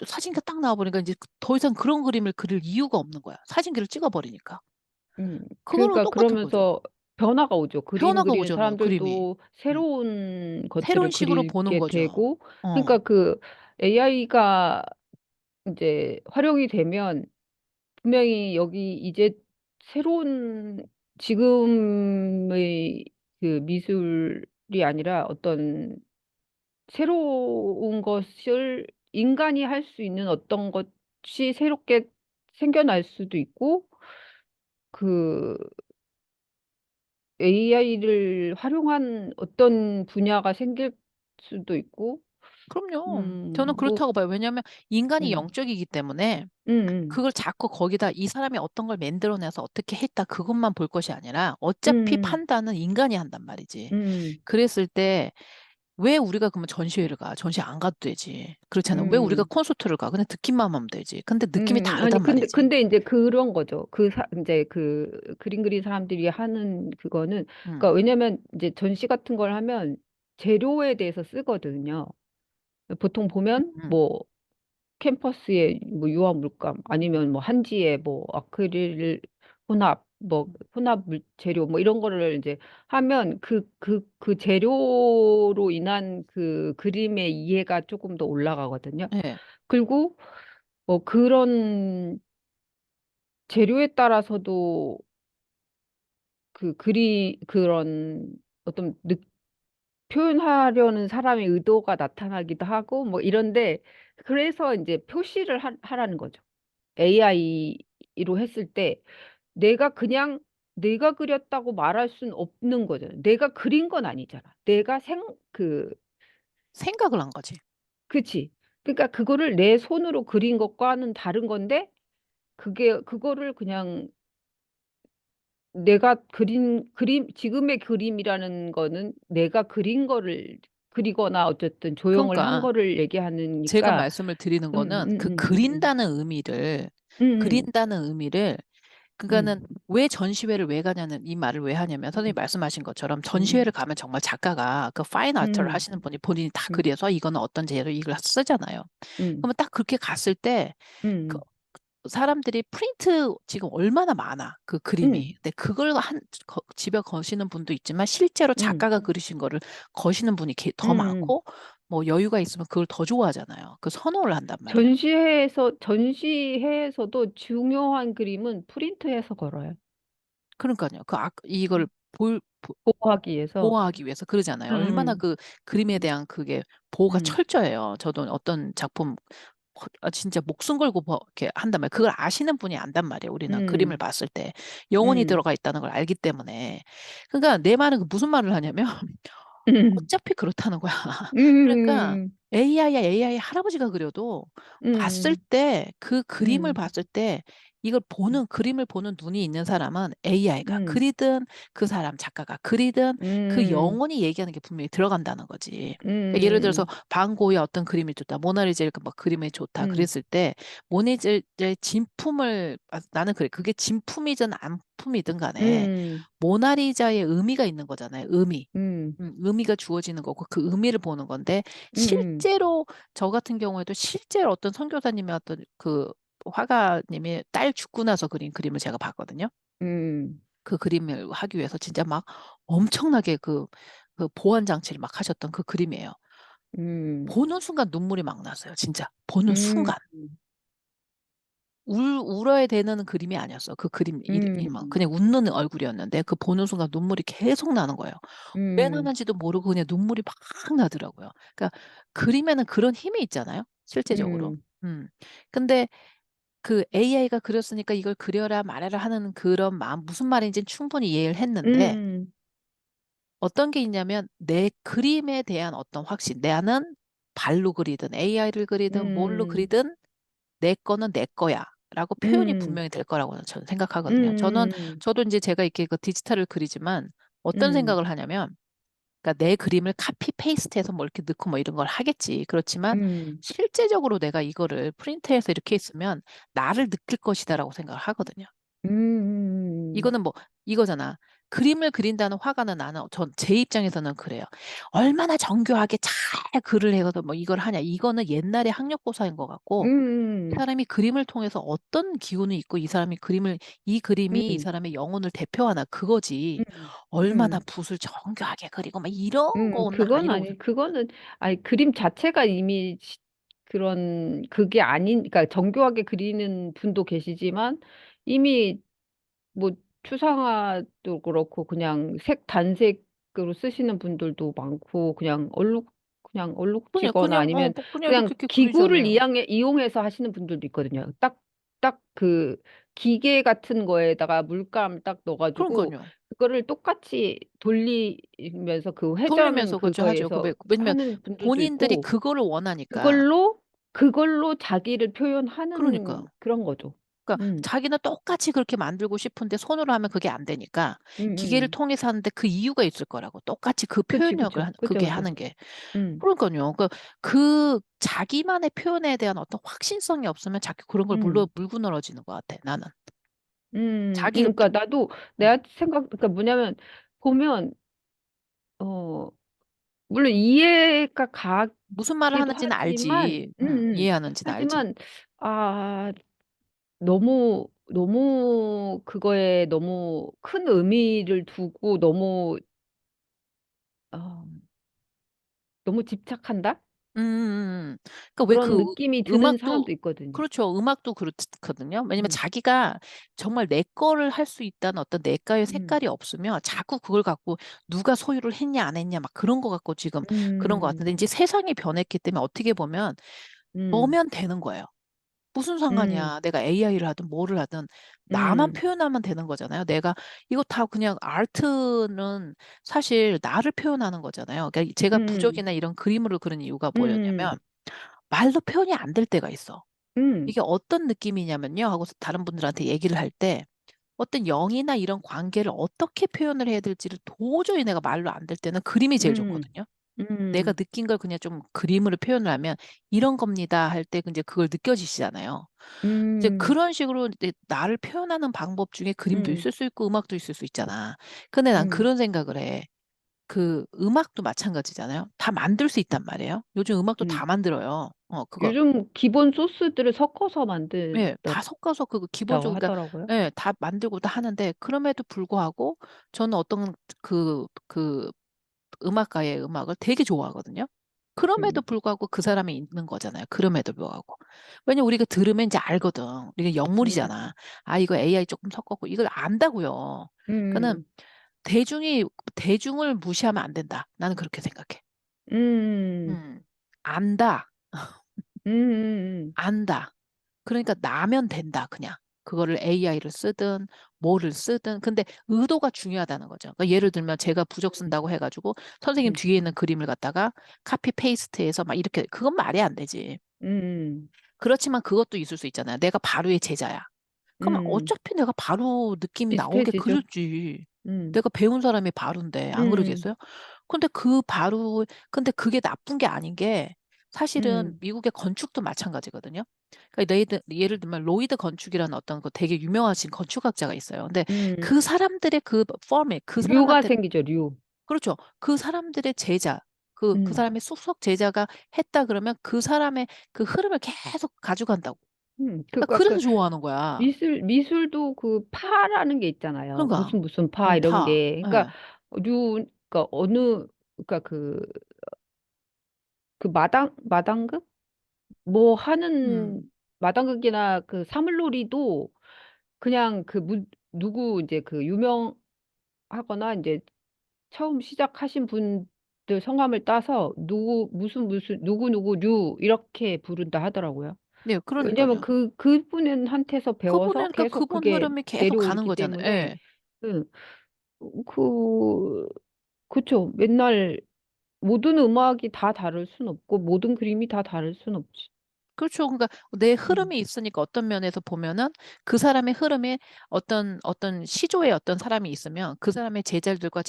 사진기가 딱 나와버리니까 이제 더 이상 그런 그림을 그릴 이유가 없는 거야. 사진기를 찍어버리니까. 그거랑 그러니까 똑같은 거죠. 그러면서 변화가 오죠. 그림 변화가 그리는 오잖아요, 그림이. 사람들도 음. 새로운 새로운 것들을 식으로 보는 그리게 거죠. 되고, 어. 그러니까 그 AI가 이제 활용이 되면 분명히 여기 이제 새로운 지금의 그 미술이 아니라 어떤 새로운 것을 인간이 할 수 있는 어떤 것이 새롭게 생겨날 수도 있고, 그 AI를 활용한 어떤 분야가 생길 수도 있고, 그럼요. 저는 뭐, 그렇다고 봐요. 왜냐하면 인간이 음, 영적이기 때문에 음, 그걸 자꾸 거기다 이 사람이 어떤 걸 만들어내서 어떻게 했다 그것만 볼 것이 아니라 어차피 음, 판단은 인간이 한단 말이지. 음, 그랬을 때 왜 우리가 그러면 전시회를 가? 전시 안 가도 되지. 그렇잖아. 왜 우리가 음, 콘서트를 가? 그냥 듣기만 하면 되지. 근데 느낌이 아니, 다르단 말이지. 근데 이제 그런 거죠. 이제 그 그림 그린 사람들이 하는 그거는, 음, 그러니까 왜냐면 이제 전시 같은 걸 하면 재료에 대해서 쓰거든요. 보통 보면 음. 뭐 캠퍼스에 뭐 유화 물감 아니면 뭐 한지에 뭐 아크릴 혼합 뭐 혼합 재료 뭐 이런 거를 이제 하면 그 재료로 인한 그 그림의 이해가 조금 더 올라가거든요. 네. 그리고 뭐 그런 재료에 따라서도 그런 어떤 표현하려는 사람의 의도가 나타나기도 하고 뭐 이런데, 그래서 이제 표시를 하라는 거죠. AI로 했을 때 내가 그렸다고 말할 수는 없는 거잖아. 내가 그린 건 아니잖아. 생각을 한 거지. 그치. 그러니까 그거를 내 손으로 그린 것과는 다른 건데, 그거를 그냥 내가 지금의 그림이라는 거는 내가 그린 거를 그리거나 어쨌든 조형을 한 그러니까 거를 제가 얘기하니까, 말씀을 드리는 음, 거는 음, 그 음, 음, 음, 음, 그린다는 의미를 그러니까는 음, 왜 전시회를 왜 가냐는 이 말을 왜 하냐면 선생님이 말씀하신 것처럼 전시회를 음, 가면 정말 작가가 그 파인 아트를 음, 하시는 분이 본인이 다 음, 그려서 이거는 어떤 재료 이걸 쓰잖아요. 음, 그러면 딱 그렇게 갔을 때 그 음, 사람들이 프린트 지금 얼마나 많아 그 그림이. 음, 근데 그걸 집에 거시는 분도 있지만 실제로 음, 작가가 그리신 거를 거시는 분이 더 음. 많고 뭐 여유가 있으면 그걸 더 좋아하잖아요. 그 선호를 한단 말이에요. 전시회에서도 중요한 그림은 프린트해서 걸어요. 그러니까요. 이걸 보호하기 위해서. 보호하기 위해서 그러잖아요. 얼마나 음, 그 그림에 음, 대한 그게 보호가 음, 철저해요. 저도 어떤 작품 진짜 목숨 걸고 이렇게 한단 말이에요. 그걸 아시는 분이 안단 말이에요. 우리는 그림을 음, 봤을 때 영혼이 음, 들어가 있다는 걸 알기 때문에. 그러니까 내 말은 무슨 말을 하냐면 음, 어차피 그렇다는 거야. 그러니까 음, AI야 AI 할아버지가 그려도 봤을 음, 때 그 그림을 음, 봤을 때 이걸 그림을 보는 눈이 있는 사람은 AI가 음, 그리든 그 사람 작가가 그리든 그 음, 영혼이 얘기하는 게 분명히 들어간다는 거지. 그러니까 예를 들어서 음, 반 고흐의 어떤 그림이 좋다, 모나리자의 뭐 그림이 좋다 음, 그랬을 때 모나리자의 진품을 나는 그래. 그게 진품이든 안품이든 간에 음, 모나리자의 의미가 있는 거잖아요. 음, 의미가 주어지는 거고 그 의미를 보는 건데 음, 실제로 저 같은 경우에도 실제로 어떤 선교사님의 어떤 그 화가님이 딸 죽고 나서 그린 그림을 제가 봤거든요. 음, 그 그림을 하기 위해서 진짜 막 엄청나게 그 보완 장치를 막 하셨던 그 그림이에요. 음, 보는 순간 눈물이 막 났어요. 진짜 보는 음, 순간. 울어야 되는 그림이 아니었어. 그 그림 이만 음, 그냥 웃는 얼굴이었는데 그 보는 순간 눈물이 계속 나는 거예요. 왜 음, 나는지도 모르고 그냥 눈물이 막 나더라고요. 그러니까 그림에는 그런 힘이 있잖아요. 실제적으로. 음, 음. 근데 그 AI가 그렸으니까 이걸 그려라 말아라 하는 그런 마음 무슨 말인지 충분히 이해를 했는데 음, 어떤 게 있냐면 내 그림에 대한 어떤 확신. 나는 발로 그리든 AI를 그리든 뭘로 음, 그리든 내 거는 내 거야. 라고 표현이 음, 분명히 될 거라고 저는 생각하거든요. 음, 저도 이제 제가 이렇게 그 디지털을 그리지만 어떤 음, 생각을 하냐면 그러니까 내 그림을 카피 페이스트해서 뭐 이렇게 넣고 뭐 이런 걸 하겠지. 그렇지만 음, 실제적으로 내가 이거를 프린트해서 이렇게 있으면 나를 느낄 것이다라고 생각을 하거든요. 음, 이거는 뭐 이거잖아. 그림을 그린다는 화가는 나는 제 입장에서는 그래요. 얼마나 정교하게 잘 글을 해서 뭐 이걸 하냐. 이거는 옛날의 학력고사인 것 같고 이 음, 사람이 그림을 통해서 어떤 기운이 있고 이 그림이 이 음, 사람의 영혼을 대표하나 그거지. 음, 얼마나 음, 붓을 정교하게 그리고 막 이런 거는 그건 아니라고 아니, 그거는, 아니, 그림 자체가 이미 그런, 그게 아닌, 그러니까 정교하게 그리는 분도 계시지만, 이미 뭐, 추상화도 그렇고, 그냥 단색으로 쓰시는 분들도 많고, 그냥 그냥 얼룩지거나 그냥 아니면 뭐 그냥 그냥 이렇게 기구를 그리잖아요. 이용해서 하시는 분들도 있거든요. 딱 그 기계 같은 거에다가 물감 딱 넣어가지고, 그러니까요. 그거를 똑같이 돌리면서 그 회전 돌리면서 그죠 하죠. 그거에서 왜냐면 하는 분들도 본인들이 있고, 그거를 원하니까. 그걸로, 그걸로 자기를 그러니까. 표현하는 그런 거죠. 그러니까 음, 자기는 똑같이 그렇게 만들고 싶은데 손으로 하면 그게 안 되니까 음, 기계를 음. 통해서 하는데 그 이유가 있을 거라고. 똑같이 그 그치, 표현력을 그쵸, 그게 그쵸. 하는 게. 음, 그러니까요. 그 자기만의 표현에 대한 어떤 확신성이 없으면 자꾸 그런 걸 음. 물고 늘어지는 것 같아. 나는. 자기가 그러니까 나도 음, 내가 그러니까 뭐냐면 보면 어 물론 이해가 무슨 말을 가기도 하는지는 하지만, 알지. 이해하는지는 알지. 하지만 아 너무 그거에 너무 큰 의미를 두고 어, 너무 집착한다 그러니까 왜 그런 느낌이 드는 음악도, 사람도 있거든요. 그렇죠. 음악도 그렇거든요. 왜냐면 음, 자기가 정말 내 거를 할 수 있다는 어떤 내과의 음, 색깔이 없으면 자꾸 그걸 갖고 누가 소유를 했냐 안 했냐 막 그런 거 갖고 지금 그런 거 음, 같은데 이제 세상이 변했기 때문에 어떻게 보면 음, 뭐면 되는 거예요. 무슨 음, 상관이야. 내가 AI를 하든 뭐를 하든 나만 음, 표현하면 되는 거잖아요. 내가 이거 다 그냥 아트는 사실 나를 표현하는 거잖아요. 그러니까 제가 음, 부적이나 이런 그림으로 그런 이유가 음, 뭐였냐면 말로 표현이 안 될 때가 있어. 음, 이게 어떤 느낌이냐면요. 하고 다른 분들한테 얘기를 할 때 어떤 영이나 이런 관계를 어떻게 표현을 해야 될지를 도저히 내가 말로 안 될 때는 그림이 제일 음, 좋거든요. 내가 음, 느낀 걸 그냥 좀 그림으로 표현을 하면 이런 겁니다 할 때 이제 그걸 느껴지시잖아요. 이제 음, 그런 식으로 이제 나를 표현하는 방법 중에 그림도 음, 있을 수 있고 음악도 있을 수 있잖아. 근데 난 음. 그런 생각을 해. 그 음악도 마찬가지잖아요. 다 만들 수 있단 말이에요. 요즘 음악도 다 음. 만들어요. 그거. 요즘 기본 소스들을 섞어서 예, 만든다고 다 섞어서 기본적으로, 그러니까, 하더라고요. 예, 다 만들고 다 하는데, 그럼에도 불구하고, 저는 어떤 그 음악가의 음악을 되게 좋아하거든요. 그럼에도 음, 불구하고 그 사람이 있는 거잖아요. 그럼에도 불구하고. 왜냐면 우리가 들으면 이제 알거든. 우리가 음, 영물이잖아. 아, 이거 AI 조금 섞었고, 이걸 안다고요. 그러니까는 음, 대중을 무시하면 안 된다. 나는 그렇게 생각해. 음, 음, 안다. 음, 음, 안다. 그러니까 나면 된다, 그냥. 그거를 AI를 쓰든 뭐를 쓰든. 근데 의도가 중요하다는 거죠. 그러니까 예를 들면 제가 부적 쓴다고 해가지고 선생님 음, 뒤에 있는 그림을 갖다가 카피 페이스트해서 막 이렇게, 그건 말이 안 되지. 음, 그렇지만 그것도 있을 수 있잖아요. 내가 바로의 제자야. 그러면 음. 어차피 내가 바로 느낌이 나오게 비슷해지죠. 그렸지. 음, 내가 배운 사람이 바로인데 안 음, 그러겠어요? 근데 그게 나쁜 게 아닌 게 사실은 음, 미국의 건축도 마찬가지거든요. 그러니까 예를 들면 로이드 건축이라는 어떤 그 되게 유명하신 건축학자가 있어요. 근데 음. 그 사람들의 그 포맷, 그 류가 사람한테, 생기죠, 류. 그렇죠. 그 사람들의 제자, 그 음, 사람의 숙석 제자가 했다 그러면 그 사람의 그 흐름을 계속 가져간다고. 그러니까 그 그래서 좋아하는 거야. 미술도 그 파라는 게 있잖아요. 그러니까, 무슨 파 이런 파. 게. 그러니까 예. 그러니까 그러니까 그 마당극? 뭐 하는 음. 마당극이나 그 사물놀이도 그냥 누구 이제 그 유명하거나 이제 처음 시작하신 분들 성함을 따서 무슨 누구 류 이렇게 부른다 하더라고요. 네, 왜냐면 그러니까요. 그분은 한테서 배워서 그러니까 계속 그분 그게 흐름이 계속 가는 내려오기 거잖아요. 때문에 예. 응, 그 그쵸. 맨날 모든 음악이 다 다를 순 없고 모든 그림이 다 다를 순 없지. 그렇죠. 그러니까 내 음, 흐름이 있으니까 어떤 면에서 보면은 그 사람의 흐름에 어떤 시조에 어떤 사람이 있으면 그 사람의 제자들과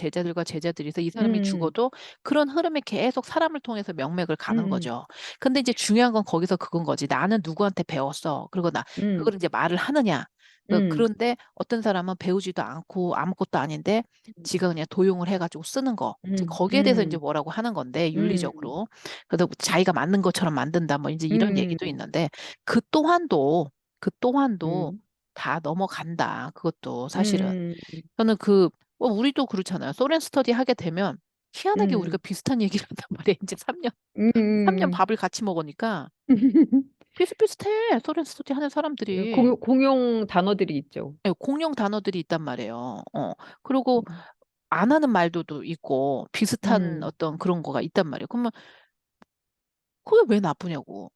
제자들이 있어 이 사람이 음, 죽어도 그런 흐름에 계속 사람을 통해서 명맥을 가는 음, 거죠. 근데 이제 중요한 건 거기서 그건 거지. 나는 누구한테 배웠어. 그리고 음, 그걸 이제 말을 하느냐. 음, 그런데 어떤 사람은 배우지도 않고 아무것도 아닌데 지가 그냥 도용을 해가지고 쓰는 거. 이제 음, 거기에 대해서 이제 음, 뭐라고 하는 건데, 음, 윤리적으로. 그래서 자기가 맞는 것처럼 만든다, 뭐 이제 이런 음, 얘기도 있는데, 그 또한도 음, 다 넘어간다. 그것도 사실은. 음, 저는 우리도 그렇잖아요. 소렌 스터디 하게 되면 희한하게 우리가 음, 비슷한 얘기를 한단 말이에요. 이제 3년 음. 밥을 같이 먹으니까 비슷비슷해. 소렌 스터디 하는 사람들이. 공용 단어들이 있죠. 예, 공용 단어들이 있단 말이에요. 그리고 음, 안 하는 말도 있고 비슷한 음, 어떤 그런 거가 있단 말이에요. 그러면 그게 왜 나쁘냐고.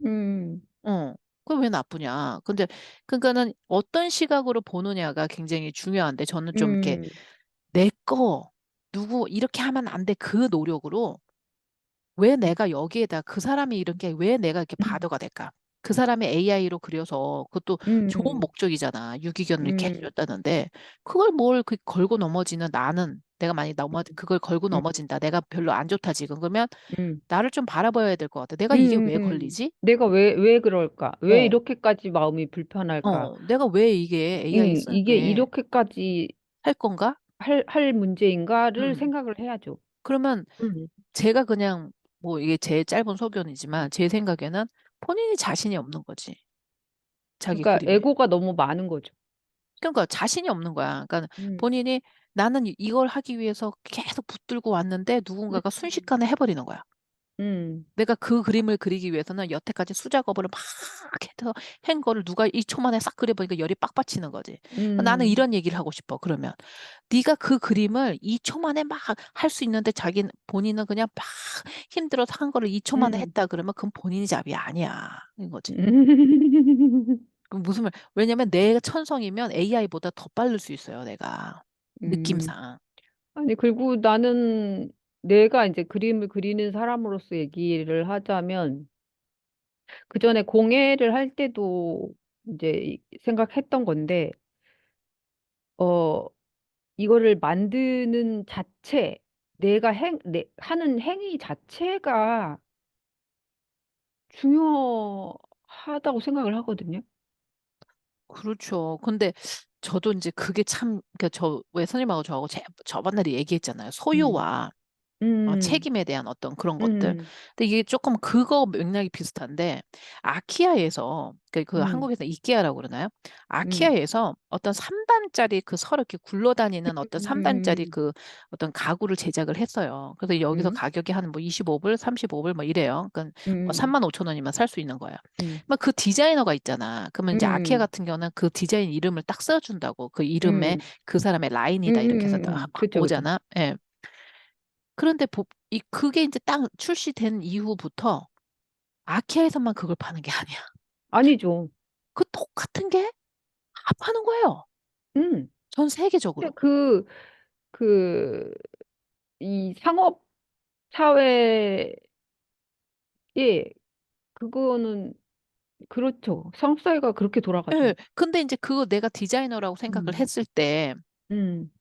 음, 어, 그게 왜 나쁘냐. 근데 그러니까는 어떤 시각으로 보느냐가 굉장히 중요한데 저는 좀 이렇게 음, 내 거, 누구 이렇게 하면 안 돼. 그 노력으로 왜 내가 여기에다 그 사람이 이런 게 왜 내가 이렇게 음, 바더가 될까? 그 사람이 AI로 그려서 그것도 좋은 음, 목적이잖아. 유기견을 이렇게 음, 해줬다는데 그걸 뭘 걸고 넘어지는 나는 내가 만약 그걸 걸고 음, 넘어진다. 내가 별로 안 좋다 지금. 그러면 음, 나를 좀 바라봐야 될 것 같아. 내가 이게 왜 걸리지? 내가 왜 그럴까? 왜 어, 이렇게까지 마음이 불편할까? 내가 왜 이게 AI 이게 쓰는데 이렇게까지 할 건가? 할 문제인가를 음. 생각을 해야죠. 그러면 음. 제가 그냥 뭐 이게 제 짧은 소견이지만 제 생각에는 본인이 자신이 없는 거지. 자기 그러니까 그림에. 에고가 너무 많은 거죠. 그러니까 자신이 없는 거야. 그러니까 음, 본인이 나는 이걸 하기 위해서 계속 붙들고 왔는데 음, 누군가가 순식간에 해버리는 거야. 음, 내가 그 그림을 그리기 위해서는 여태까지 수작업을 막 해서 한 거를 누가 2초 만에 싹 그려보니까 열이 빡빡치는 거지. 나는 음, 이런 얘기를 하고 싶어. 그러면 네가 그 그림을 2초 만에 막 할 수 있는데 본인은 그냥 막 힘들어서 한 거를 2초 만에 음. 했다 그러면 그건 본인이 잡이 아니야. 이런 거지. 음. 그럼 무슨 말? 왜냐면 내 천성이면 AI보다 더 빠를 수 있어요. 내가 음. 느낌상. 아니, 그리고 나는 내가 이제 그림을 그리는 사람으로서 얘기를 하자면, 그 전에 공예를 할 때도 이제 생각했던 건데, 어, 이거를 만드는 자체, 하는 행위 자체가 중요하다고 생각을 하거든요. 그렇죠. 근데 저도 이제 그게 참, 그러니까 왜 선생님하고 저하고 저번에 얘기했잖아요. 음, 소유와 음, 책임에 대한 어떤 그런 것들. 음, 근데 이게 조금 그거 맥락이 비슷한데, 아키아에서, 그 음, 한국에서 이케아라고 그러나요? 음, 아키아에서 어떤 3단짜리 그 서로 이렇게 굴러다니는 어떤 3단짜리 음, 그 어떤 가구를 제작을 했어요. 그래서 여기서 음, 가격이 한 뭐 25불, 35불 뭐 이래요. 그러니까 뭐 음, 3만 5천 원이면 살 수 있는 거예요. 음, 막 그 디자이너가 있잖아. 그러면 이제 아키아 음, 같은 경우는 그 디자인 이름을 딱 써준다고. 그 이름에 음, 그 사람의 라인이다 이렇게 해서 딱 그쵸, 그쵸. 오잖아. 예. 그런데 그게 이제 딱 출시된 이후부터 아키아에서만 그걸 파는 게 아니야. 아니죠. 그 똑같은 게 다 파는 거예요. 음. 전 근데 세계적으로. 이 상업 사회에, 그거는, 그렇죠. 상업 사회가 그렇게 예. 돌아가죠. 근데 이제 그거 내가 디자이너라고 생각을 음, 했을 때 음,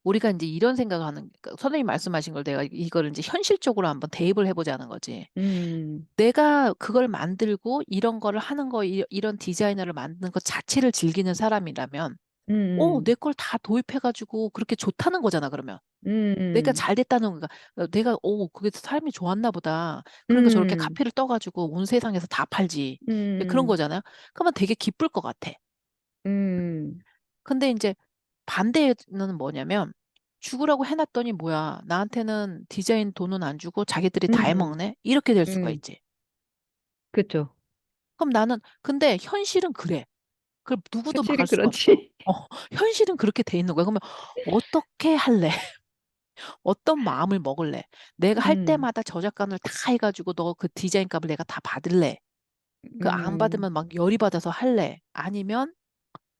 우리가 이제 이런 생각을 그러니까 선생님 말씀하신 걸 내가 이걸 이제 현실적으로 한번 대입을 해보자는 거지. 음, 내가 그걸 만들고 이런 거를 하는 거, 이런 디자이너를 만드는 것 자체를 즐기는 사람이라면, 음, 내 걸 다 도입해가지고 그렇게 좋다는 거잖아, 그러면. 내가 음, 잘 됐다는 거가, 그게 삶이 좋았나 보다. 그러니까 저렇게 음, 카피를 떠가지고 온 세상에서 다 팔지. 그런 음, 거잖아요. 그러면 되게 기쁠 것 같아. 음, 근데 이제 반대는 뭐냐면, 죽으라고 해놨더니 뭐야. 나한테는 디자인 돈은 안 주고 자기들이 다 음, 해먹네? 이렇게 될 수가 음, 있지. 그쵸. 그럼 근데 현실은 그래. 그걸 누구도 현실이 막을 수가 없어. 그렇지. 현실은 그렇게 돼 있는 거야. 그러면 어떻게 할래? 어떤 마음을 먹을래? 내가 할 음, 때마다 저작권을 다 해가지고 너 그 디자인 값을 내가 다 받을래? 그 안 음, 받으면 막 열이 받아서 할래? 아니면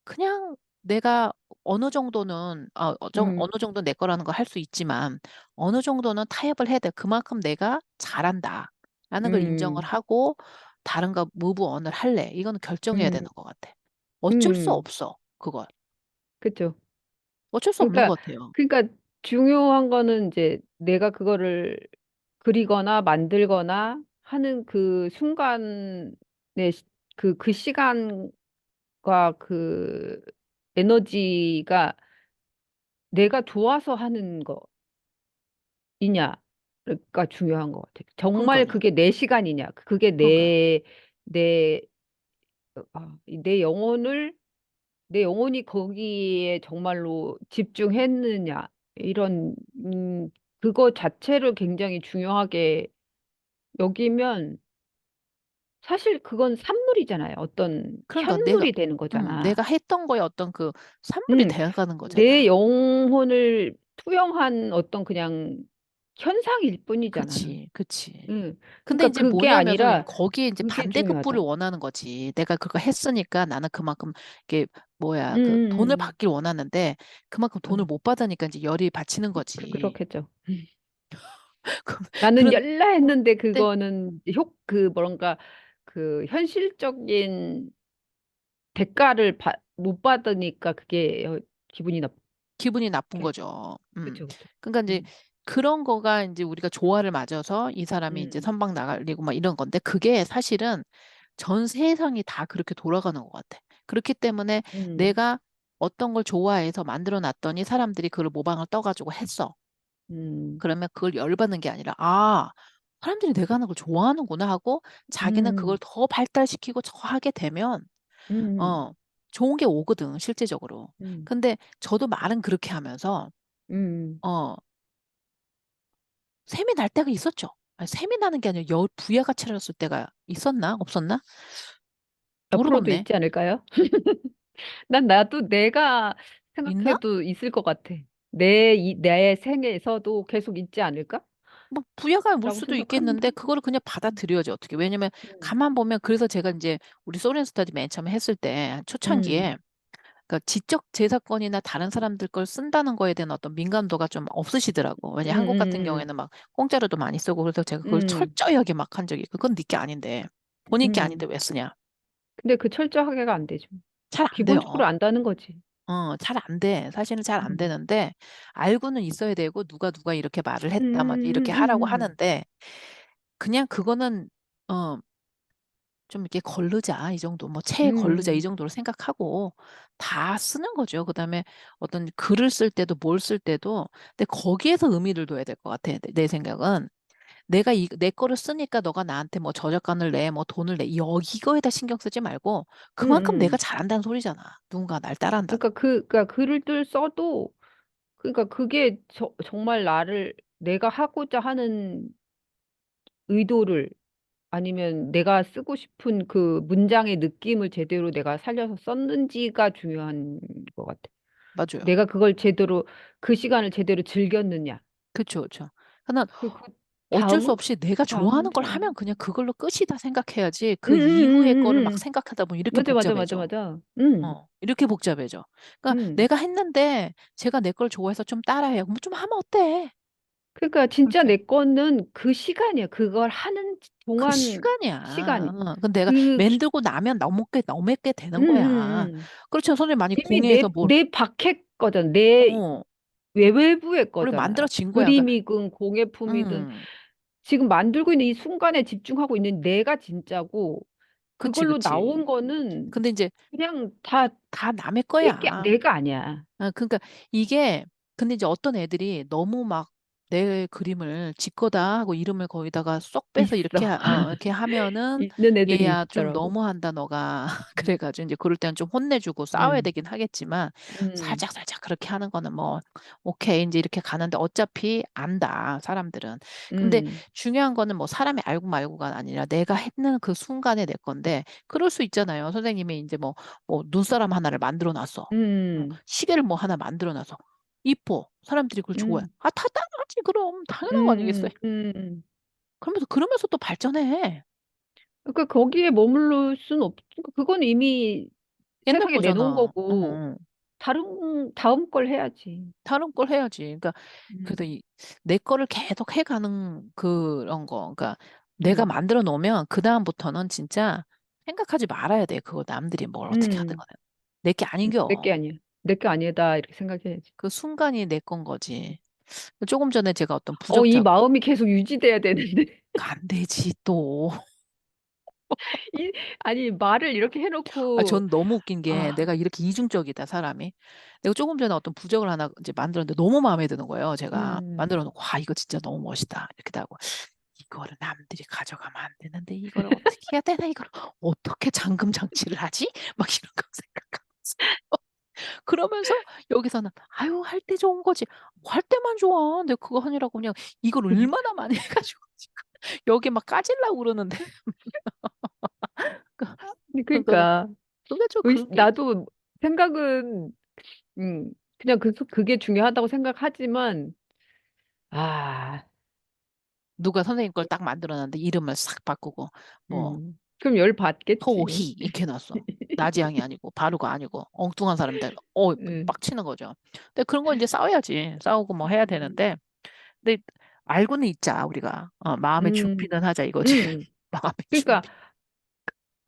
그냥 내가 어느 정도는 음, 어느 정도 내 거라는 걸 할 수 있지만 어느 정도는 타협을 해야 돼. 그만큼 내가 잘한다. 라는 걸 인정을 음, 하고 다른 거 무브 언을 할래. 이거는 결정해야 되는 음, 것 같아. 어쩔 수 음, 없어. 그걸. 그쵸. 어쩔 수 없는 그러니까, 것 같아요. 그러니까 중요한 거는 이제 내가 그거를 그리거나 만들거나 하는 그 순간의 그 시간에 그 에너지가 내가 좋아서 하는 거이냐가 중요한 것 같아. 정말 그러니까요. 그게 내 시간이냐, 그게 그러니까요. 내, 내 내 영혼이 거기에 정말로 집중했느냐, 이런, 그거 자체를 굉장히 중요하게 여기면 사실 그건 산물이잖아요. 어떤 그러니까 현물이 되는 내가 거잖아. 했던 거에 어떤 그 산물이 음, 되어가는 내 거잖아. 영혼을 투영한 어떤 그냥 현상일 뿐이잖아. 그치, 그치. 응. 근데 그러니까 이제 그게 뭐냐면 선생님, 아니라 거기에 이제 그게 반대급부를 중요하다. 원하는 거지. 내가 그거 했으니까 나는 그만큼, 이게 뭐야, 응, 그 돈을 응, 받길 원하는데 그만큼 응, 돈을 응. 못 받으니까 이제 열이 받치는 거지. 그렇겠죠. 그- 나는 그런데 열라 했는데 그거는 뭔가 그 현실적인 대가를 못 받으니까 그게 기분이 기분이 나쁜 나쁘게. 거죠. 그쵸, 그쵸. 그러니까 이제 음, 그런 거가 이제 우리가 조화를 맞아서 이 사람이 이제 음, 선박 나가리고 막 이런 건데 그게 사실은 전 세상이 다 그렇게 돌아가는 것 같아. 그렇기 때문에 음, 내가 어떤 걸 좋아해서 만들어 놨더니 사람들이 그걸 모방을 떠가지고 했어. 음, 그러면 그걸 열받는 게 아니라, 아, 사람들이 내가 하는 걸 좋아하는구나 하고 자기는 그걸 음, 더 발달시키고 저 하게 되면, 음, 어, 좋은 게 오거든, 실제적으로. 음, 근데 저도 말은 그렇게 하면서, 음. 어, 셈이 날 때가 있었죠. 아니, 셈이 나는 게 아니라 부야가 차렸을 때가 있었나? 없었나? 앞으로도 모르겠네. 있지 않을까요? 난 나도 내가 있나? 생각해도 있을 것 같아. 내 생에서도 계속 있지 않을까? 뭐 부야가 올 라고 수도 생각하는데. 있겠는데 그거를 그냥 음, 받아들여야지 어떻게. 왜냐면 음, 가만 보면 그래서 제가 이제 우리 소련 스타디 맨 처음에 했을 때 음, 초창기에 그러니까 지적 재산권이나 다른 사람들 걸 쓴다는 거에 대한 어떤 민감도가 좀 없으시더라고. 왜냐 한국 같은 음, 경우에는 막 공짜로도 많이 쓰고 그래서 제가 그걸 음, 철저하게 막 한 적이 그건 네 게 아닌데 본인 게 아닌데 음. 왜 쓰냐? 근데 그 철저하게가 안 되죠. 잘 안 기본적으로 돼요. 안다는 거지. 잘 안 돼. 사실은 잘 안 음, 되는데 알고는 있어야 되고 누가 이렇게 말을 음, 했다 막 이렇게 음, 하라고 음, 음, 하는데 그냥 그거는 어 좀 이렇게 걸르자 이 정도 뭐 체에 걸르자 이 음, 정도로 생각하고 다 쓰는 거죠. 그다음에 어떤 글을 쓸 때도 뭘 쓸 때도 근데 거기에서 의미를 둬야 될 것 같아. 내 생각은 내가 내 거를 쓰니까 너가 나한테 뭐 저작권을 내, 뭐 돈을 내 이거에다 신경 쓰지 말고 음, 그만큼 내가 음. 잘한다는 소리잖아. 누군가 날 따라한다는. 그러니까 글을 써도 그러니까 그게 정말 내가 하고자 하는 의도를 아니면 내가 쓰고 싶은 그 문장의 느낌을 제대로 내가 살려서 썼는지가 중요한 것 같아. 맞아요. 내가 그걸 제대로 그 시간을 제대로 즐겼느냐. 그쵸, 그쵸. 그러나 그 어쩔 수 다음은 없이 내가 다음은 좋아하는 걸 하면 그냥 그걸로 끝이다 생각해야지 응, 그 응, 이후의 응, 거를 응, 막 응. 생각하다 보면 이렇게 맞아, 맞아, 맞아, 복잡해져. 맞아. 응, 이렇게 복잡해져. 그러니까 응. 내가 했는데 제가 내 걸 좋아해서 좀 따라해요. 그럼 좀 하면 어때? 그러니까 진짜 그렇게. 내 거는 그 시간이야. 그걸 하는 그 동안 시간이야. 시간이. 근데 내가 그, 만들고 나면 너무 게 되는 응, 거야. 응, 응. 그렇죠. 선생님 많이 이미 공예에서 뭘, 내 박해 거잖아. 내 어, 외부의 우리 거잖아. 만들어진 거야. 그러니까, 그림이든 공예품이든 음, 지금 만들고 있는 이 순간에 집중하고 있는 내가 진짜고 그치, 그걸로 그치. 나온 거는 근데 이제 그냥 다 다 남의 거야. 내가 아니야. 그러니까 이게 근데 이제 어떤 애들이 너무 막 내 그림을 지 거다 하고 이름을 거기다가 쏙 빼서 이렇게 있어. 이렇게 하면은 있는 애들이 얘야 좀 있더라고. 너무한다 너가 음, 그래가지고 이제 그럴 때는 좀 혼내주고 싸워야 음, 되긴 하겠지만 음, 살짝 살짝 그렇게 하는 거는 뭐 오케이 이제 이렇게 가는데 어차피 안다 사람들은. 근데 음, 중요한 거는 뭐 사람이 알고 말고가 아니라 내가 했는 그 순간에 내 건데 그럴 수 있잖아요. 선생님이 이제 뭐 눈사람 하나를 만들어 놨어. 음, 시계를 뭐 하나 만들어 놔서 이뻐. 사람들이 그걸 좋아해. 음, 아, 다 따라하지, 그럼. 당연한 거 아니겠어요? 음, 음, 음. 그러면서 또 발전해. 그러니까 거기에 머무를 순 그러니까 그건 이미 옛날 세상에 내놓은 거잖아. 거고 다음 걸 해야지. 다른 걸 해야지. 그러니까, 그래서 음, 내 거를 계속 해가는 그런 거. 그러니까 내가 음, 만들어 놓으면 그다음부터는 진짜 생각하지 말아야 돼. 그거 남들이 뭘 어떻게 하든 음. 간에. 내 게 내게 아닌겨. 아니야. 내 게 아니다 이렇게 생각해야지. 그 순간이 내 건 거지. 조금 전에 제가 어떤 이 부적자, 마음이 계속 유지돼야 되는데. 안 되지, 또. 이, 아니, 말을 이렇게 아, 해놓고, 전 너무 웃긴 게 아, 내가 이렇게 이중적이다, 사람이. 내가 조금 전에 어떤 부적을 하나 이제 만들었는데 너무 마음에 드는 거예요. 제가 음, 만들어 놓고, 와, 이거 진짜 너무 멋있다. 이렇게 하고, 이거를 남들이 가져가면 안 되는데, 이거를 어떻게 해야 되나, 이걸 어떻게 잠금 장치를 하지? 막 이런 거 생각하면서. 그러면서 여기서는, 아유, 할 때 좋은 거지. 할 때만 좋아. 근데 그거 하느라고 그냥 이걸 얼마나 많이 해가지고 지금 여기 막 까질라고 그러는데. 그거를, 그러니까, 그게 좀 그게 나도 생각은, 그냥 그게 중요하다고 생각하지만, 아, 누가 선생님 걸 딱 만들어놨는데 이름을 싹 바꾸고 뭐 그럼 열 받겠지. 토히 이렇게 해놨어. 나지양이 아니고 바루가 아니고 엉뚱한 사람들 음, 빡치는 거죠. 근데 그런 거 이제 싸워야지. 싸우고 뭐 해야 음, 되는데 근데 알고는 있자 우리가 마음의 음, 준비는 하자 이거지. 음. 마음의 그러니까, 준비.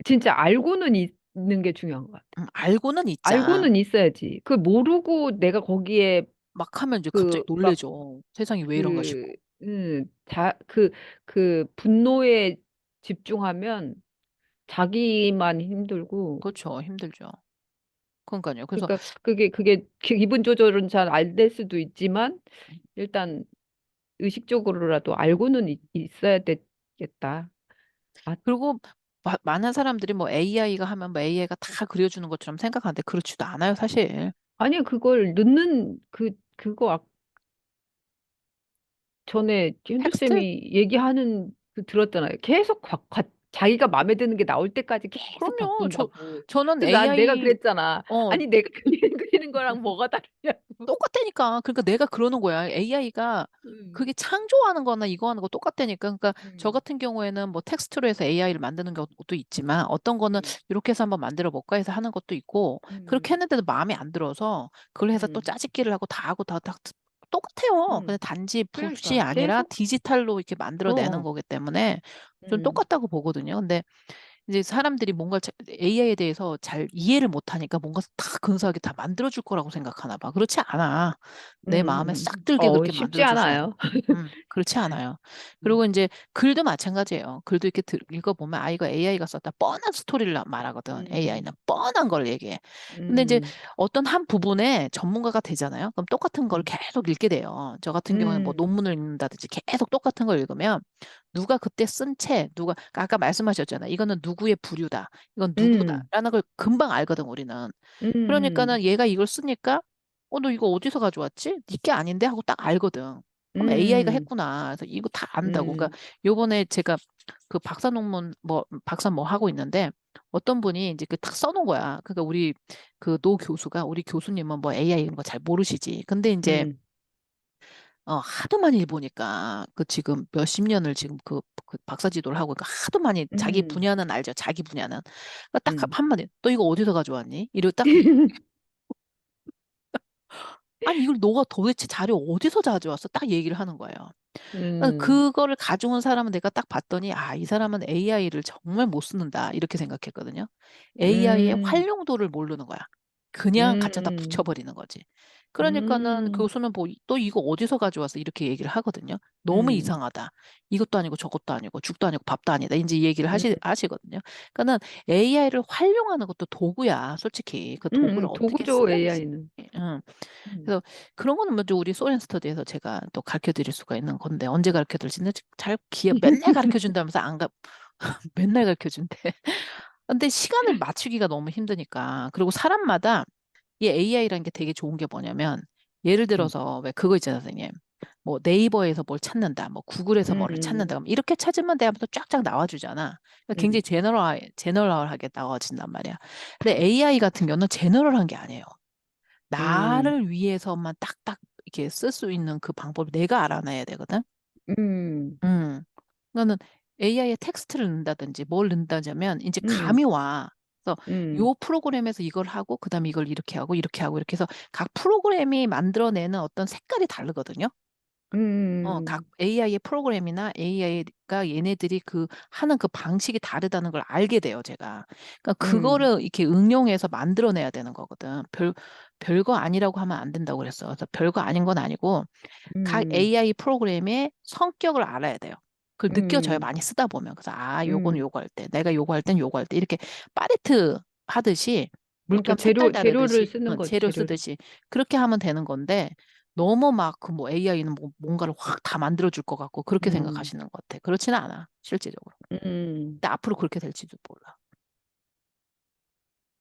진짜 알고는 있는 게 중요한 것 같아. 알고는 있자. 알고는 있어야지. 그 모르고 내가 거기에 막 하면 이제 그, 갑자기 막, 놀래죠. 세상이 왜 이런가 그, 싶고. 그 분노에 집중하면 자기만 힘들고, 그렇죠. 힘들죠. 그러니까요. 그래서 그러니까 그게 기분 조절은 잘 안 될 수도 있지만, 일단 의식적으로라도 알고는 있어야 되겠다. 아, 그리고 많은 사람들이 뭐 AI가 하면 뭐 AI가 다 그려주는 것처럼 생각하는데 그렇지도 않아요, 사실. 아니, 그걸 넣는 전에 텍스트? 현주쌤이 얘기하는 들었잖아요. 계속 자기가 마음에 드는 게 나올 때까지 계속 그럼요. 바꾼다고. 저는 그래서 내가 AI, 그랬잖아. 어, 아니, 내가 그리는 거랑 뭐가 다르냐고. 똑같다니까. 그러니까 내가 그러는 거야. AI가 음, 그게 창조하는 거나 이거 하는 거 똑같다니까. 그러니까 저 음, 같은 경우에는 뭐 텍스트로 해서 AI를 만드는 것도 있지만 어떤 거는 음, 이렇게 해서 한번 만들어 볼까 해서 하는 것도 있고 그렇게 음, 했는데도 마음에 안 들어서 그걸 해서 또 음, 짜집기를 하고 다 하고 다 똑같아요. 근데 음. 단지 붓이 그러니까 아니라 계속, 디지털로 이렇게 만들어내는 어, 거기 때문에 좀 음, 똑같다고 보거든요. 근데 이제 사람들이 뭔가 AI에 대해서 잘 이해를 못하니까 뭔가 다 근사하게 다 만들어줄 거라고 생각하나 봐. 그렇지 않아. 내 마음에 싹 들게 그렇게 쉽지 만들어줄 수는 않아요. 그렇지 않아요. 음, 그리고 이제 글도 마찬가지예요. 글도 이렇게 읽어보면 아, 이거 AI가 썼다. 뻔한 스토리를 말하거든. AI는 음, 뻔한 걸 얘기해. 근데 이제 음, 어떤 한 부분에 전문가가 되잖아요. 그럼 똑같은 걸 음, 계속 읽게 돼요. 저 같은 경우에 뭐 음, 논문을 읽는다든지 계속 똑같은 걸 읽으면 누가 그때 쓴 책, 아까 말씀하셨잖아요. 이거는 누구의 부류다. 이건 음, 누구다라는 걸 금방 알거든, 우리는. 음, 그러니까는 얘가 이걸 쓰니까, 너 이거 어디서 가져왔지? 니게 아닌데? 하고 딱 알거든. 그럼 AI가 음, 했구나. 그래서 이거 다 안다고. 그러니까 음, 요번에 제가 그 박사 논문, 박사 뭐 하고 있는데, 어떤 분이 이제 그 딱 써놓은 거야. 그러니까 우리 그 노 교수가, 우리 교수님은 뭐 AI 이런 거 잘 모르시지. 근데 이제 음, 하도 많이 보니까 그 지금 몇십 년을 지금 그 박사 지도를 하고 그러니까 하도 많이 자기 음, 분야는 알죠. 자기 분야는. 그러니까 딱 음. 한마디. 너 이거 어디서 가져왔니? 이러고 딱 아니 이걸 너가 도대체 자료 어디서 가져왔어? 딱 얘기를 하는 거예요. 음, 그거를 가져온 사람은 내가 딱 봤더니 아, 이 사람은 AI를 정말 못 쓰는다. 이렇게 생각했거든요. AI의 음, 활용도를 모르는 거야. 그냥 갖다다 음, 붙여버리는 거지. 그러니까는 음, 교수는 뭐, 또 이거 어디서 가져와서 이렇게 얘기를 하거든요. 너무 음, 이상하다. 이것도 아니고 저것도 아니고 죽도 아니고 밥도 아니다. 이제 이 얘기를 음, 하시거든요. 그러니까는 AI를 활용하는 것도 도구야. 솔직히. 그 도구를 어떻게 도구죠, 쓰는지. AI는. 응. 음. 그래서 그런 거는 먼저 우리 소렌 스터디에서 제가 또 가르쳐 드릴 수가 있는 건데 언제 가르쳐 드릴지는 잘 맨날 가르쳐 준다면서 안 가, 맨날 가르쳐 준대. 근데 시간을 맞추기가 너무 힘드니까. 그리고 사람마다 이 AI라는 게 되게 좋은 게 뭐냐면 예를 음, 들어서 왜 그거 있잖아요, 선생님. 뭐 네이버에서 뭘 찾는다, 뭐 구글에서 뭐를 찾는다. 음, 그럼 이렇게 찾으면 내가부터 쫙쫙 나와주잖아. 그러니까 굉장히 음, 제너럴하게 나와진단 말이야. 근데 AI 같은 경우는 제너럴한 게 아니에요. 음, 나를 위해서만 딱딱 이렇게 쓸 수 있는 그 방법을 내가 알아내야 되거든. 음, 음. 그러니까는 AI에 텍스트를 넣는다든지 뭘 넣는다자면 이제 음, 감이 와. 그래서 음, 요 프로그램에서 이걸 하고 그다음에 이걸 이렇게 하고 이렇게 하고 이렇게 해서 각 프로그램이 만들어내는 어떤 색깔이 다르거든요. 각 음, AI의 프로그램이나 AI가 얘네들이 그 하는 그 방식이 다르다는 걸 알게 돼요, 제가. 그러니까 음, 그거를 이렇게 응용해서 만들어내야 되는 거거든. 별거 아니라고 하면 안 된다고 그랬어. 그래서 별거 아닌 건 아니고 각 음, AI 프로그램의 성격을 알아야 돼요. 그걸 느껴져요. 음, 많이 쓰다 보면. 그래서 아, 요거는 음. 요거 할 때, 내가 요거 할 땐 요거 할 때 이렇게 파레트 하듯이 그러니까 물감 색깔 재료를 다르듯이 쓰는 거지, 재료 재료를. 쓰듯이 그렇게 하면 되는 건데 너무 막 그 뭐 AI는 뭐 뭔가를 확 다 만들어 줄 것 같고 그렇게 음, 생각하시는 것 같아. 그렇지는 않아. 실제적으로. 음. 근데 앞으로 그렇게 될지도 몰라.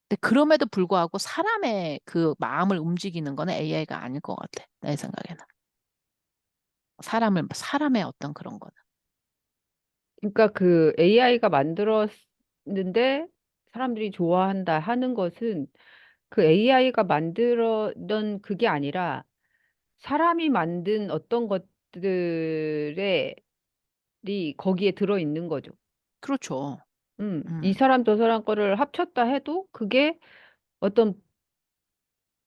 근데 그럼에도 불구하고 사람의 그 마음을 움직이는 거는 AI가 아닐 것 같아. 내 생각에는. 사람의 어떤 그런 거는. 그러니까 그 AI가 만들었는데 사람들이 좋아한다 하는 것은 그 AI가 만들었던 그게 아니라 사람이 만든 어떤 것들이 거기에 들어 있는 거죠. 그렇죠. 이 음, 사람 저 사람 거를 합쳤다 해도 그게 어떤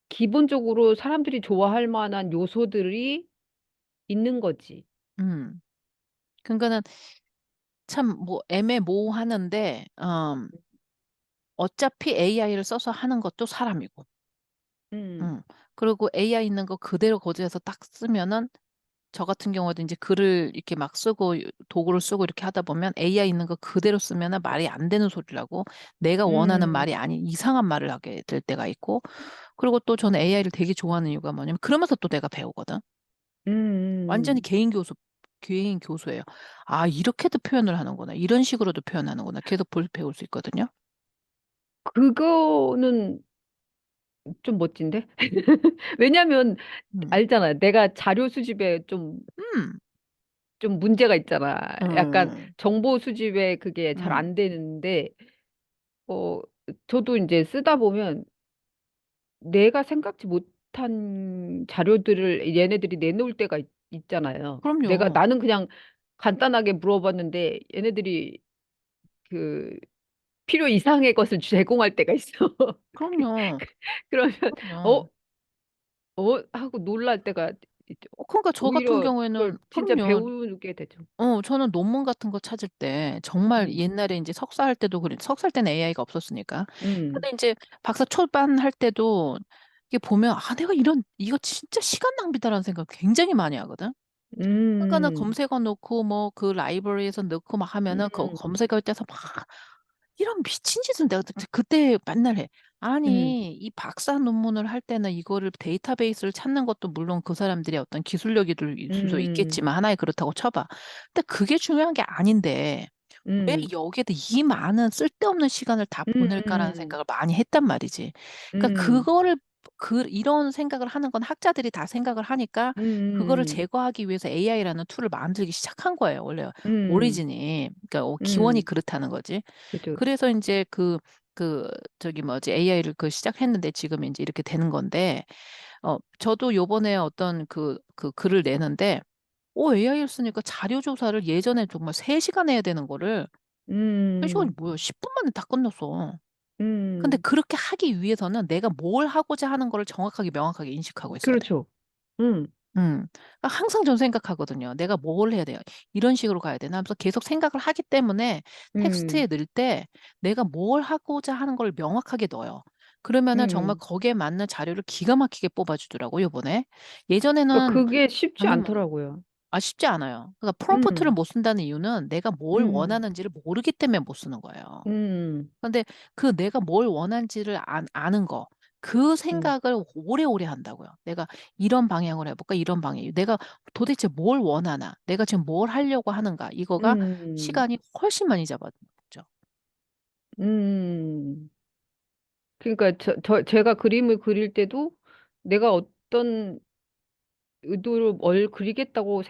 기본적으로 사람들이 좋아할 만한 요소들이 있는 거지. 음. 그러니까는 참 뭐 애매모호하는데, 어차피 AI를 써서 하는 것도 사람이고, 음, 음. 그리고 AI 있는 거 그대로 거기에서 딱 쓰면은 저 같은 경우도 이제 글을 이렇게 막 쓰고 도구를 쓰고 이렇게 하다 보면 AI 있는 거 그대로 쓰면은 말이 안 되는 소리라고 내가 원하는 음, 말이 아닌 이상한 말을 하게 될 때가 있고 그리고 또 저는 AI를 되게 좋아하는 이유가 뭐냐면 그러면서 또 내가 배우거든. 완전히 음. 개인 교수예요. 아, 이렇게도 표현을 하는구나. 이런 식으로도 표현하는구나. 계속 배울 수 있거든요. 그거는 좀 멋진데? 왜냐면 음, 알잖아. 내가 자료 수집에 음, 좀 문제가 있잖아. 약간 음, 정보 수집에 그게 잘 음. 안 되는데, 어, 저도 이제 쓰다 보면 내가 생각지 못한 자료들을 얘네들이 내놓을 때가 있잖아요. 그럼요. 나는 그냥 간단하게 물어봤는데 얘네들이 그 필요 이상의 것을 제공할 때가 있어. 그럼요. 그러면 어, 그럼요. 하고 놀랄 때가 있죠. 그러니까 저 같은 오히려 경우에는 그걸 진짜 그럼요. 배우게 되죠. 저는 논문 같은 거 찾을 때 정말 음, 옛날에 이제 석사 할 때도 석사 할 때는 AI가 없었으니까. 음, 근데 이제 박사 초반 할 때도 이게 보면 아, 내가 이거 진짜 시간 낭비다라는 생각 굉장히 많이 하거든. 그러니까는 음, 검색어 넣고 뭐 그 라이브러리에서 넣고 막 하면은 그 음, 검색할 때서 막 이런 미친 짓을 내가 그때 맨날 해. 음, 아니, 이 박사 논문을 할 때는 이거를 데이터베이스를 찾는 것도 물론 그 사람들의 어떤 기술력이 될 수도 음, 있겠지만 하나의 그렇다고 쳐봐. 근데 그게 중요한 게 아닌데 왜 음, 여기에다 이 많은 쓸데없는 시간을 다 보낼까라는 음, 생각을 많이 했단 말이지. 그러니까 음, 이런 생각을 하는 건 학자들이 다 생각을 하니까 그거를 음, 제거하기 위해서 AI라는 툴을 만들기 시작한 거예요. 원래 음, 오리진이. 그러니까 기원이 음, 그렇다는 거지. 그죠. 그래서 이제 저기 뭐지, AI를 시작했는데 지금 이제 이렇게 되는 건데, 저도 요번에 어떤 그 글을 내는데, AI를 쓰니까 자료 조사를 예전에 정말 3시간 해야 되는 거를 3시간이 음, 뭐야? 10분 만에 다 끝났어. 근데 음, 그렇게 하기 위해서는 내가 뭘 하고자 하는 거를 정확하게 명확하게 인식하고 있어야 돼. 그렇죠. 음, 그러니까 항상 전 생각하거든요. 내가 뭘 해야 돼요? 이런 식으로 가야 되나 하면서 계속 생각을 하기 때문에 텍스트에 음, 넣을 때 내가 뭘 하고자 하는 걸 명확하게 넣어요. 그러면은 정말 음. 거기에 맞는 자료를 기가 막히게 뽑아주더라고요, 이번에. 그러니까 예전에는 그게 쉽지 아니 뭐 않더라고요. 쉽지 않아요. 그러니까 프롬프트를 음, 못 쓴다는 이유는 내가 뭘 음, 원하는지를 모르기 때문에 못 쓰는 거예요. 음, 근데 그 내가 뭘 원하는지를 아는 거, 그 음, 생각을 오래오래 한다고요. 내가 이런 방향으로 해볼까? 이런 방향. 내가 도대체 뭘 원하나? 내가 지금 뭘 하려고 하는가? 이거가 음, 시간이 훨씬 많이 잡아먹죠. 음. 그러니까 제가 그림을 그릴 때도 내가 어떤 의도로 뭘 그리겠다고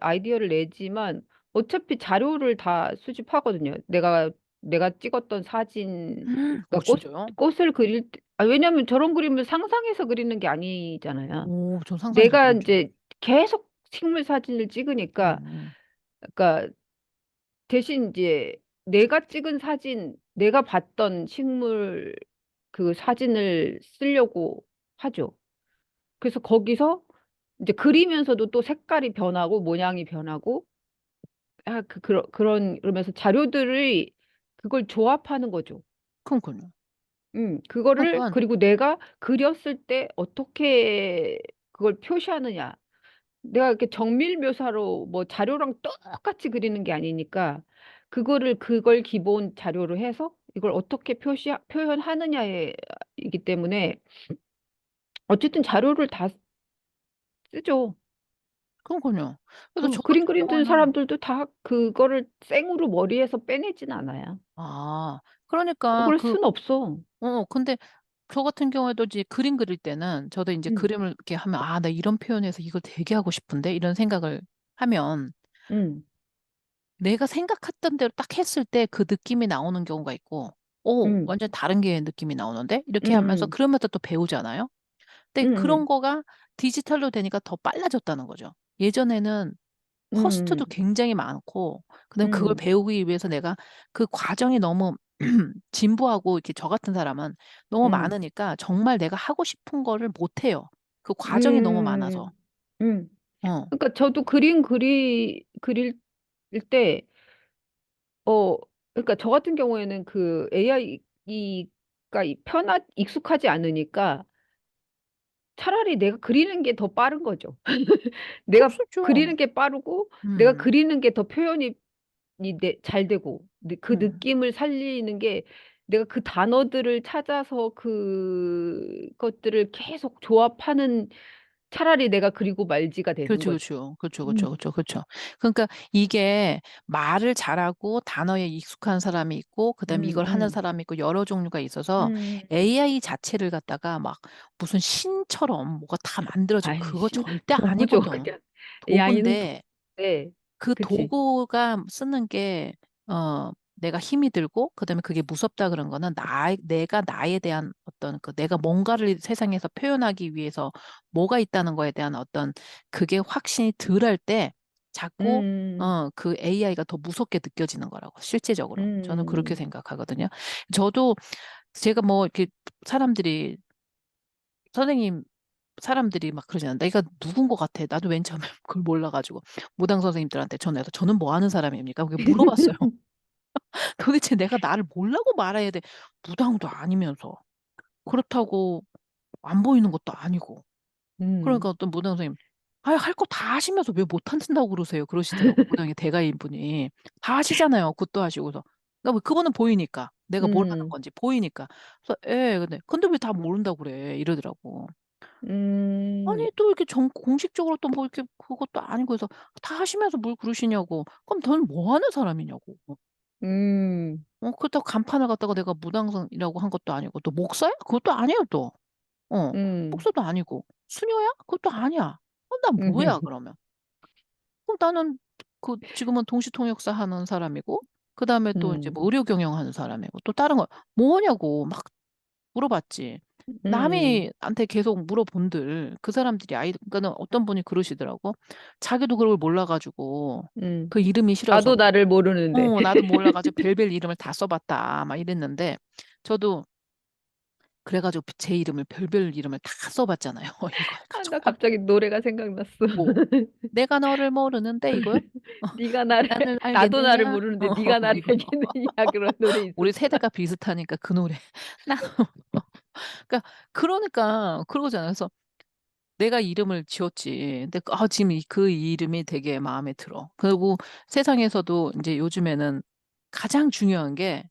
아이디어를 내지만 어차피 자료를 다 수집하거든요. 내가 찍었던 사진, 그러니까 진짜요? 꽃을 그릴 때, 왜냐면 저런 그림을 상상해서 그리는 게 아니잖아요. 오, 전 상상해서 내가 그린 줄 알았어요. 이제 계속 식물 사진을 찍으니까, 음, 그러니까 대신 이제 내가 찍은 사진, 내가 봤던 식물 그 사진을 쓰려고 하죠. 그래서 거기서 이제 그리면서도 또 색깔이 변하고 모양이 변하고 그러면서 자료들이 그걸 조합하는 거죠. 그러니까요. 그러니까 그리고 내가 그렸을 때 어떻게 그걸 표시하느냐. 내가 이렇게 정밀 描사로 뭐 자료랑 똑같이 그리는 게 아니니까 그걸 기본 자료로 해서 이걸 어떻게 표현하느냐에 이기 때문에 어쨌든 자료를 다 쓰죠. 그런군요. 그래서 저 그림 같은 그리는 경우는, 사람들도 다 그거를 생으로 머리에서 빼내진 않아요. 아, 그러니까 그럴 순 없어. 근데 저 같은 경우에도 이제 그림 그릴 때는 저도 이제 응, 그림을 이렇게 하면, 아, 나 이런 표현에서 이걸 되게 하고 싶은데? 이런 생각을 하면 응, 내가 생각했던 대로 딱 했을 때 그 느낌이 나오는 경우가 있고, 오, 응, 완전 다른 게 느낌이 나오는데? 이렇게 하면서 응, 그러면서 또 배우잖아요? 근데 그런 응, 거가 디지털로 되니까 더 빨라졌다는 거죠. 예전에는 응, 커스트도 굉장히 많고, 그다음에 그걸 응, 배우기 위해서 내가 그 과정이 너무 진부하고, 이렇게 저 같은 사람은 너무 응, 많으니까 정말 내가 하고 싶은 거를 못 해요. 그 과정이 너무 많아서. 응, 응. 어, 그러니까 저도 그릴 때, 어, 그러니까 저 같은 경우에는 그 AI가 익숙하지 않으니까 차라리 내가 그리는 게 더 빠른 거죠. 그럴 내가 수 있죠. 그리는 게 빠르고, 내가 음, 그리는 게 더 표현이 잘 되고, 그 음. 느낌을 살리는 게 내가 그 단어들을 찾아서 그것들을 계속 조합하는 차라리 내가 그리고 말지가 되는 그렇죠, 거죠. 그렇죠, 그렇죠, 그렇죠, 음, 그렇죠, 그렇죠. 그러니까 이게 말을 잘하고 단어에 익숙한 사람이 있고, 그다음에 음, 이걸 하는 음, 사람이 있고, 여러 종류가 있어서 음. AI 자체를 갖다가 막 무슨 신처럼 뭐가 다 만들어져. 아이, 그거 신, 절대 도구죠, 아니거든. 그냥. AI는 도구인데 네, 그 그치. 도구가 쓰는 게, 내가 힘이 들고, 그다음에 그게 무섭다 그런 거는 내가 나에 대한 어떤 내가 뭔가를 세상에서 표현하기 위해서 뭐가 있다는 거에 대한 어떤 그게 확신이 덜 할 때 자꾸, 음, 그 AI가 더 무섭게 느껴지는 거라고, 실제적으로. 저는 그렇게 음, 생각하거든요. 저도 제가 뭐 이렇게 사람들이, 선생님, 사람들이 막 그러잖아. 내가 누군 것 같아. 나도 맨 처음에 그걸 몰라가지고 무당 선생님들한테 전화해서 저는 뭐 하는 사람입니까? 그게 물어봤어요. 도대체 내가 나를 뭐라고 말해야 돼? 무당도 아니면서 그렇다고 안 보이는 것도 아니고. 그러니까 음, 어떤 무당 선생님, 아, 할 거 다 하시면서 왜 못한다고 그러세요? 그러시더라고. 무당의 대가인 분이 다 하시잖아요. 굿도 하시고서. 그러니까 뭐 그분은 보이니까 내가 뭘 하는 음, 건지 보이니까. 그래서 근데 왜 다 모른다고 그래? 이러더라고. 음, 아니, 또 이렇게 공식적으로 또 뭐 이렇게 그것도 아니고 해서 다 하시면서 뭘 그러시냐고. 그럼 너는 뭐 하는 사람이냐고. 음, 그렇다고 간판을 갖다가 내가 무당이라고 한 것도 아니고, 또 목사야? 그것도 아니에요, 또. 어, 음, 목사도 아니고. 수녀야? 그것도 아니야. 난 뭐야, 음, 그러면? 그럼 나는 지금은 동시통역사 하는 사람이고, 그 다음에 또 이제 음, 뭐 의료 경영하는 사람이고, 또 다른 거 뭐냐고 막 물어봤지. 음, 남이한테 계속 물어본들, 그 사람들이 그러니까는 어떤 분이 그러시더라고. 자기도 그걸 몰라가지고, 음. 그 이름이 싫어서, 나도 나를 모르는데. 나도 몰라가지고 별별 이름을 다 써봤다, 막 이랬는데, 저도 그래가지고 제 이름을, 별별 이름을 다 써봤잖아요. 이거 아, 나 해가지고. 갑자기 노래가 생각났어. 뭐, 내가 너를 모르는데, 이거요? 어, 네가 나를 나를 나도 나를 알겠느냐? 모르는데 네가 나를 이거. 알겠느냐 그런 노래 우리 있었어. 세대가 비슷하니까 그 노래. 나, 그러니까, 그러잖아요. 그래서 내가 이름을 지었지. 근데 지금 그 이름이 되게 마음에 들어. 그리고 세상에서도 이제 요즘에는 가장 중요한 게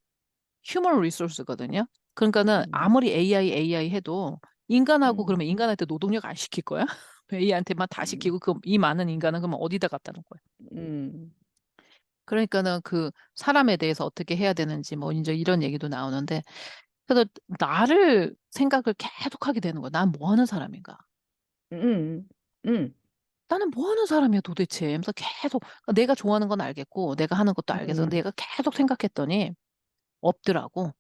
휴먼 리소스거든요. 그러니까는 음, 아무리 AI 해도 인간하고, 음, 그러면 인간한테 노동력 안 시킬 거야? AI한테만 다 음, 시키고, 이 많은 인간은 그러면 어디다 갖다 놓을 거야? 음, 그러니까는 그 사람에 대해서 어떻게 해야 되는지 뭐 이제 이런 얘기도 나오는데, 그래서 나를 생각을 계속 하게 되는 거야. 난 뭐 하는 사람인가? 음, 음, 나는 뭐 하는 사람이야 도대체? 하면서 계속, 그러니까 내가 좋아하는 건 알겠고 내가 하는 것도 알겠어. 근데 음, 내가 계속 생각했더니 없더라고.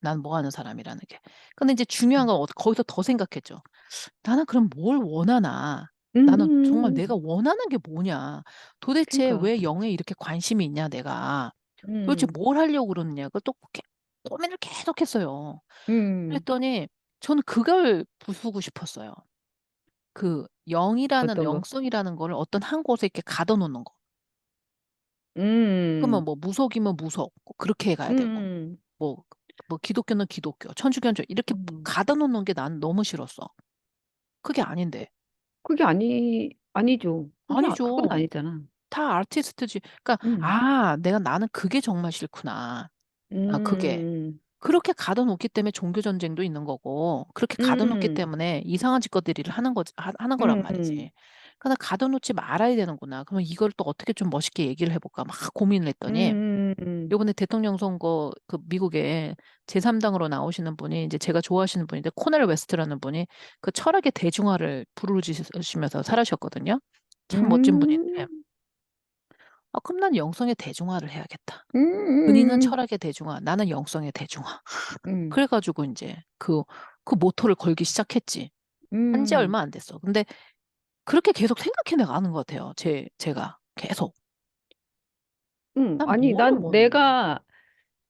난 뭐 하는 사람이라는 게. 근데 이제 중요한 건 거기서 더 생각했죠. 나는 그럼 뭘 원하나? 나는 정말 음, 내가 원하는 게 뭐냐? 도대체 그러니까, 왜 영에 이렇게 관심이 있냐, 내가? 도대체 음, 뭘 하려고 그러느냐? 그걸 또 고민을 계속 했어요. 음, 그랬더니 저는 그걸 부수고 싶었어요. 그 영이라는, 어떤 거? 영성이라는 거를 어떤 한 곳에 이렇게 가둬 놓는 거. 그러면 음, 뭐 무속이면 무속, 그렇게 가야 되고, 음, 뭐, 기독교는 기독교, 천주교는 이렇게 음. 가둬 놓는 게 난 너무 싫었어. 그게 아닌데. 그게 아니죠. 그건 아니죠. 아니잖아. 다 아티스트지. 그러니까, 음, 나는 그게 정말 싫구나. 그게. 음, 그렇게 가둬놓기 때문에 종교 전쟁도 있는 거고, 그렇게 가둬놓기 음, 때문에 이상한 짓거리를 하는 거란 음, 말이지. 그러니까 가둬놓지 말아야 되는구나. 그러면 이걸 또 어떻게 좀 멋있게 얘기를 해볼까 막 고민을 했더니, 음, 요번에 대통령 선거 그 미국에 제3당으로 나오시는 분이 이제 제가 좋아하시는 분인데 코넬 웨스트라는 분이 그 철학의 대중화를 부르짖으시면서 살아셨거든요. 참 멋진 분인데, 음, 그럼 난 영성의 대중화를 해야겠다. 은희는 음, 철학의 대중화, 나는 영성의 대중화. 음, 그래가지고 이제 그 모토를 걸기 시작했지. 한 지 음, 얼마 안 됐어. 근데 그렇게 계속 생각해 나가는 것 같아요. 제가 계속. 난 아니, 뭐를 난 뭐, 내가,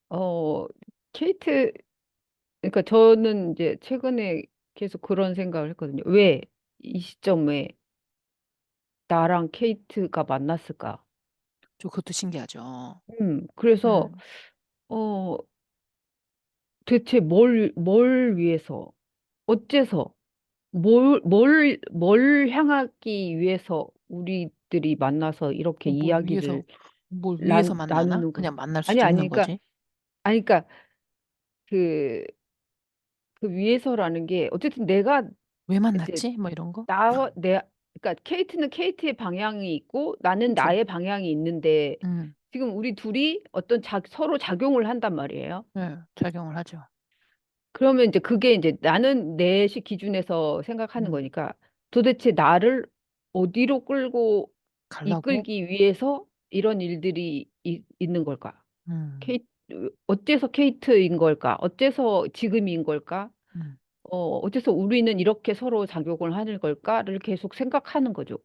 어, 케이트, 그러니까 저는 이제 최근에 계속 그런 생각을 했거든요. 왜 이 시점에 나랑 케이트가 만났을까? 좀 그것도 신기하죠. 그래서, 음, 어, 대체 뭘 위해서, 어째서, 뭘 향하기 위해서 우리들이 만나서 이렇게 뭘 위해서, 이야기를 뭘 위해서 만나나? 나누는 거지. 그냥 만날 아니, 수도 아니, 있는 거지. 그러니까, 그, 그 위해서라는 게, 어쨌든 내가 왜 이제 만났지? 뭐 이런 거? 그러니까 케이트는 케이트의 방향이 있고 나는 그렇죠. 나의 방향이 있는데 음, 지금 우리 둘이 서로 작용을 한단 말이에요. 네, 작용을 하죠. 그러면 이제 그게 이제 나는 내식 기준에서 생각하는 음, 거니까 도대체 나를 어디로 끌고 갈라고? 이끌기 위해서 이런 일들이 있는 걸까? 음, 케이, 어째서 케이트인 걸까? 어째서 지금인 걸까? 음. 어째서 우리는 이렇게 서로 작용을 하는 걸까를 계속 생각하는 거죠.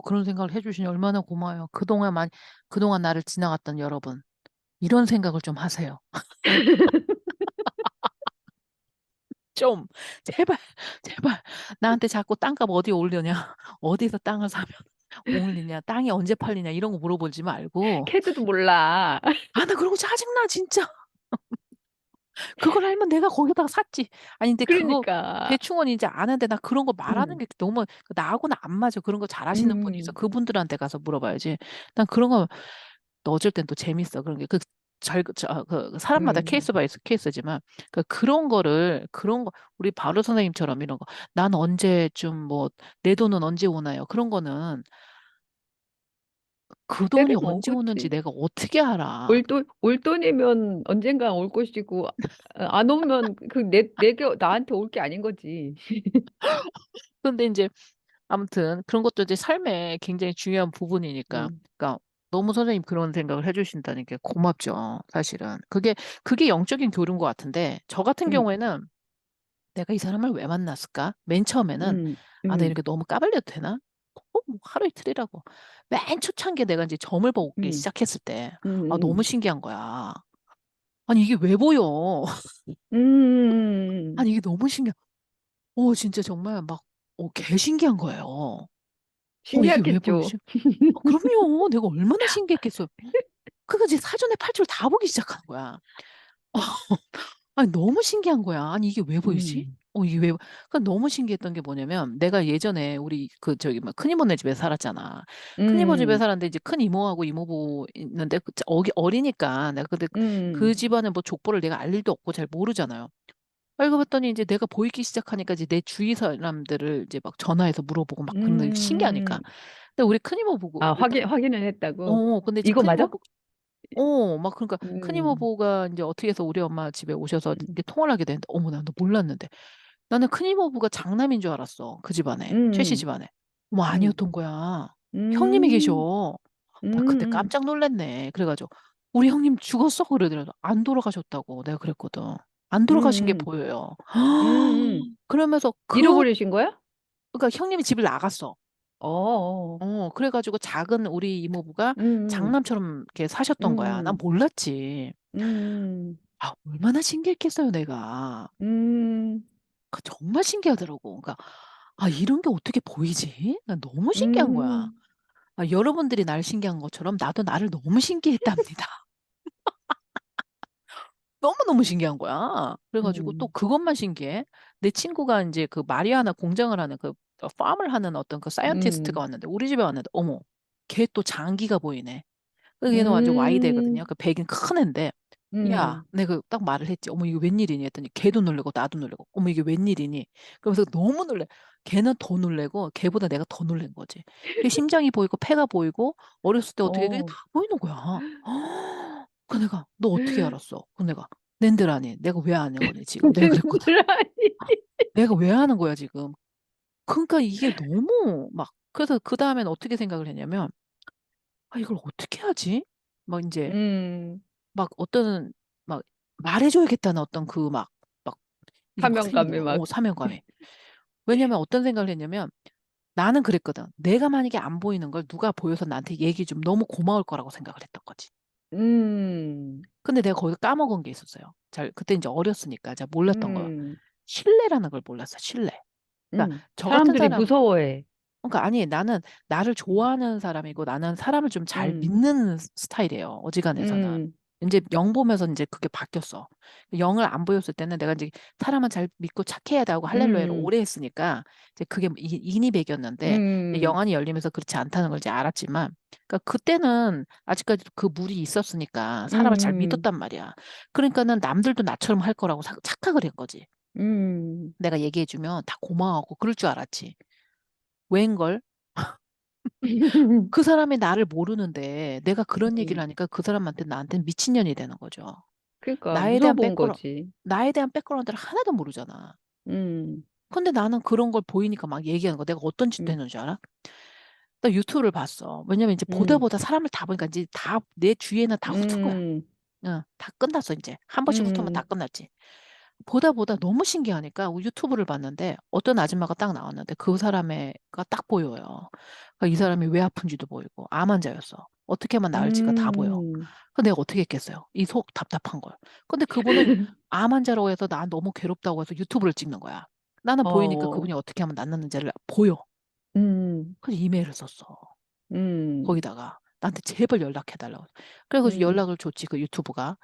그런 생각을 해주시니 얼마나 고마워요. 그동안 나를 지나갔던 여러분. 이런 생각을 좀 하세요. 좀, 제발, 제발. 나한테 자꾸 땅값 어디 올려냐? 어디서 땅을 사면 올리냐? 땅이 언제 팔리냐? 이런 거 물어보지 말고. 캐드도 몰라. 나 그런 거 짜증나, 진짜. 그걸 알면 내가 거기다가 샀지. 아니, 근데 그거 그러니까. 대충은 이제 아는데 나 그런 거 말하는 음, 게 너무 나하고는 안 맞아. 그런 거 잘하시는 분이 있어. 음, 그분들한테 가서 물어봐야지. 난 그런 거 너 어쩔 땐 또 재밌어. 그런 게 사람마다 케이스 음. 바이 케이스지만 그런 거 우리 바로 선생님처럼 이런 거 난 언제쯤 뭐 내 돈은 언제 오나요? 그런 거는 그 돈이 때되면 언제 오는지 오겠지. 내가 어떻게 알아? 올 돈이면 언젠가 올 것이고, 안 오면 나한테 올 게 아닌 거지. 근데 이제 아무튼 그런 것도 이제 삶에 굉장히 중요한 부분이니까. 음, 그러니까 너무 선생님 그런 생각을 해주신다는 게 고맙죠. 사실은 그게 영적인 교류인 것 같은데 저 같은 음, 경우에는 내가 이 사람을 왜 만났을까? 맨 처음에는 음, 내가 음, 이렇게 너무 까발려도 되나? 뭐 하루 이틀이라고. 맨 초창기에 내가 이제 점을 보기 음, 시작했을 때 너무 음, 신기한 거야. 아니 이게 왜 보여? 음. 아니 이게 너무 진짜 정말 막 개 신기한 거예요. 이게 왜 신기하겠죠. 보이지? 그럼요. 내가 얼마나 신기했겠어요. 그거 이제 사전에 팔줄 다 보기 시작하는 거야. 아니, 너무 신기한 거야. 아니, 이게 왜 보이지? 음, 이게 왜, 그러니까 너무 신기했던 게 뭐냐면, 내가 예전에 우리, 큰 이모네 집에 살았잖아. 큰 이모 집에 음, 살았는데, 이제 큰 이모하고 이모부 있는데, 어리니까, 내가 근데 그 음, 집안의 뭐 족보를 내가 알 일도 없고 잘 모르잖아요. 알고 봤더니 이제 내가 보이기 시작하니까 이제 내 주위 사람들을 이제 막 전화해서 물어보고 막 그런 게 신기하니까. 음. 근데 우리 큰 이모 보고, 아, 확인을 했다고? 근데 이제 이거 큰 이모 맞아? 막 그러니까 큰 음, 이모부가 이제 어떻게 해서 우리 엄마 집에 오셔서 음, 이렇게 통화를 하게 되는데 어머 나도 몰랐는데 나는 큰 이모부가 장남인 줄 알았어. 그 집안에. 최씨 음, 집안에. 어머 음, 아니었던 거야. 형님이 음, 계셔. 나 그때 음, 깜짝 놀랐네. 그래가지고 우리 형님 죽었어? 그러더라도 안 돌아가셨다고 내가 그랬거든. 안 돌아가신 게 음, 보여요. 음. 그러면서 잃어버리신 거야? 그러니까 형님이 집을 나갔어. 어, 어. 그래가지고 작은 우리 이모부가 음, 장남처럼 이렇게 사셨던 거야. 난 음, 몰랐지. 음, 얼마나 신기했겠어요, 내가. 음, 정말 신기하더라고. 그러니까, 이런 게 어떻게 보이지? 난 너무 신기한 거야. 음, 여러분들이 날 신기한 것처럼 나도 나를 너무 신기했답니다. 너무너무 신기한 거야. 그래가지고 또 음, 그것만 신기해. 내 친구가 이제 그 마리아나 공장을 하는 그 팜을 하는 어떤 그 사이언티스트가 음, 왔는데 우리 집에 왔는데 어머 걔 또 장기가 보이네. 그 걔는 완전 음, Y대거든요. 그 백인 큰 애인데 야, 음. 내가 딱 말을 했지. 어머, 이거 웬일이니? 했더니 걔도 놀래고 나도 놀래고 어머, 이게 웬일이니? 그러면서 너무 놀래. 걔는 더 놀래고 걔보다 내가 더 놀란 거지. 걔 심장이 보이고 폐가 보이고 어렸을 때 어떻게 그게 다 어. 보이는 거야. 그 내가 너 어떻게 알았어? 그 내가 낸들 아니. 내가 왜 아는 거니 지금? 내가 그랬거든. 낸드라니. 내가 왜 하는 거야 지금? 그러니까 이게 너무 막 그래서 그 다음엔 어떻게 생각을 했냐면 아 이걸 어떻게 하지? 막 이제 음, 막 어떤 막 말해줘야겠다는 어떤 그 막 이게 막 생기는 사명감에 거야. 막. 사명감이. 왜냐면 어떤 생각을 했냐면 나는 그랬거든. 내가 만약에 안 보이는 걸 누가 보여서 나한테 얘기 좀 너무 고마울 거라고 생각을 했던 거지. 음, 근데 내가 거기서 까먹은 게 있었어요. 잘 그때 이제 어렸으니까 잘 몰랐던 거야. 음, 신뢰라는 걸 몰랐어. 신뢰. 그러니까 저 같은 사람들이 사람 무서워해. 그러니까 아니 나는 나를 음, 좋아하는 사람이고 나는 사람을 좀 잘 음, 믿는 스타일이에요. 어지간해서는. 음, 이제 영 보면서 이제 그게 바뀌었어. 영을 안 보였을 때는 내가 이제 사람은 잘 믿고 착해야 돼 하고 할렐루야를 음, 오래 했으니까 이제 그게 인이 백이었는데 음, 영안이 열리면서 그렇지 않다는 걸 이제 알았지만 그러니까 그때는 아직까지도 그 물이 있었으니까 사람을 잘 음, 믿었단 말이야. 그러니까는 남들도 나처럼 할 거라고 착각을 한 거지. 음. 내가 얘기해주면 다 고마워하고 그럴 줄 알았지. 왜인걸? 그 사람이 나를 모르는데 내가 그런 얘기를 음. 하니까 그 사람한테 나한테 미친년이 되는 거죠. 그러니까 나에 대한 무서워 본 백그라 거지. 나에 대한 백그라운드를 하나도 모르잖아. 음, 근데 나는 그런 걸 보이니까 막 얘기하는 거. 내가 어떤 짓도 음, 했는 줄 알아? 나 유튜브를 봤어. 왜냐면 이제 보다 음, 보다 사람을 다 보니까 이제 다 내 주위에는 다 훑은 거야. 음, 응, 다 끝났어 이제. 한 번씩 훑으면 다 음, 끝났지. 보다 보다 너무 신기하니까 유튜브를 봤는데 어떤 아줌마가 딱 나왔는데 그 사람의가 딱 보여요. 그러니까 이 사람이 왜 아픈지도 보이고 암 환자였어. 어떻게 하면 나을지가 다 보여. 음, 그 내가 어떻게 했겠어요? 이 속 답답한 걸. 근데 그분은 암 환자라고 해서 나 너무 괴롭다고 해서 유튜브를 찍는 거야. 나는 보이니까 어, 그분이 어떻게 하면 낫는지를 보여. 음, 그래서 이메일을 썼어. 음, 거기다가 나한테 제발 연락해달라고. 그래서 음, 연락을 줬지 그 유튜버가.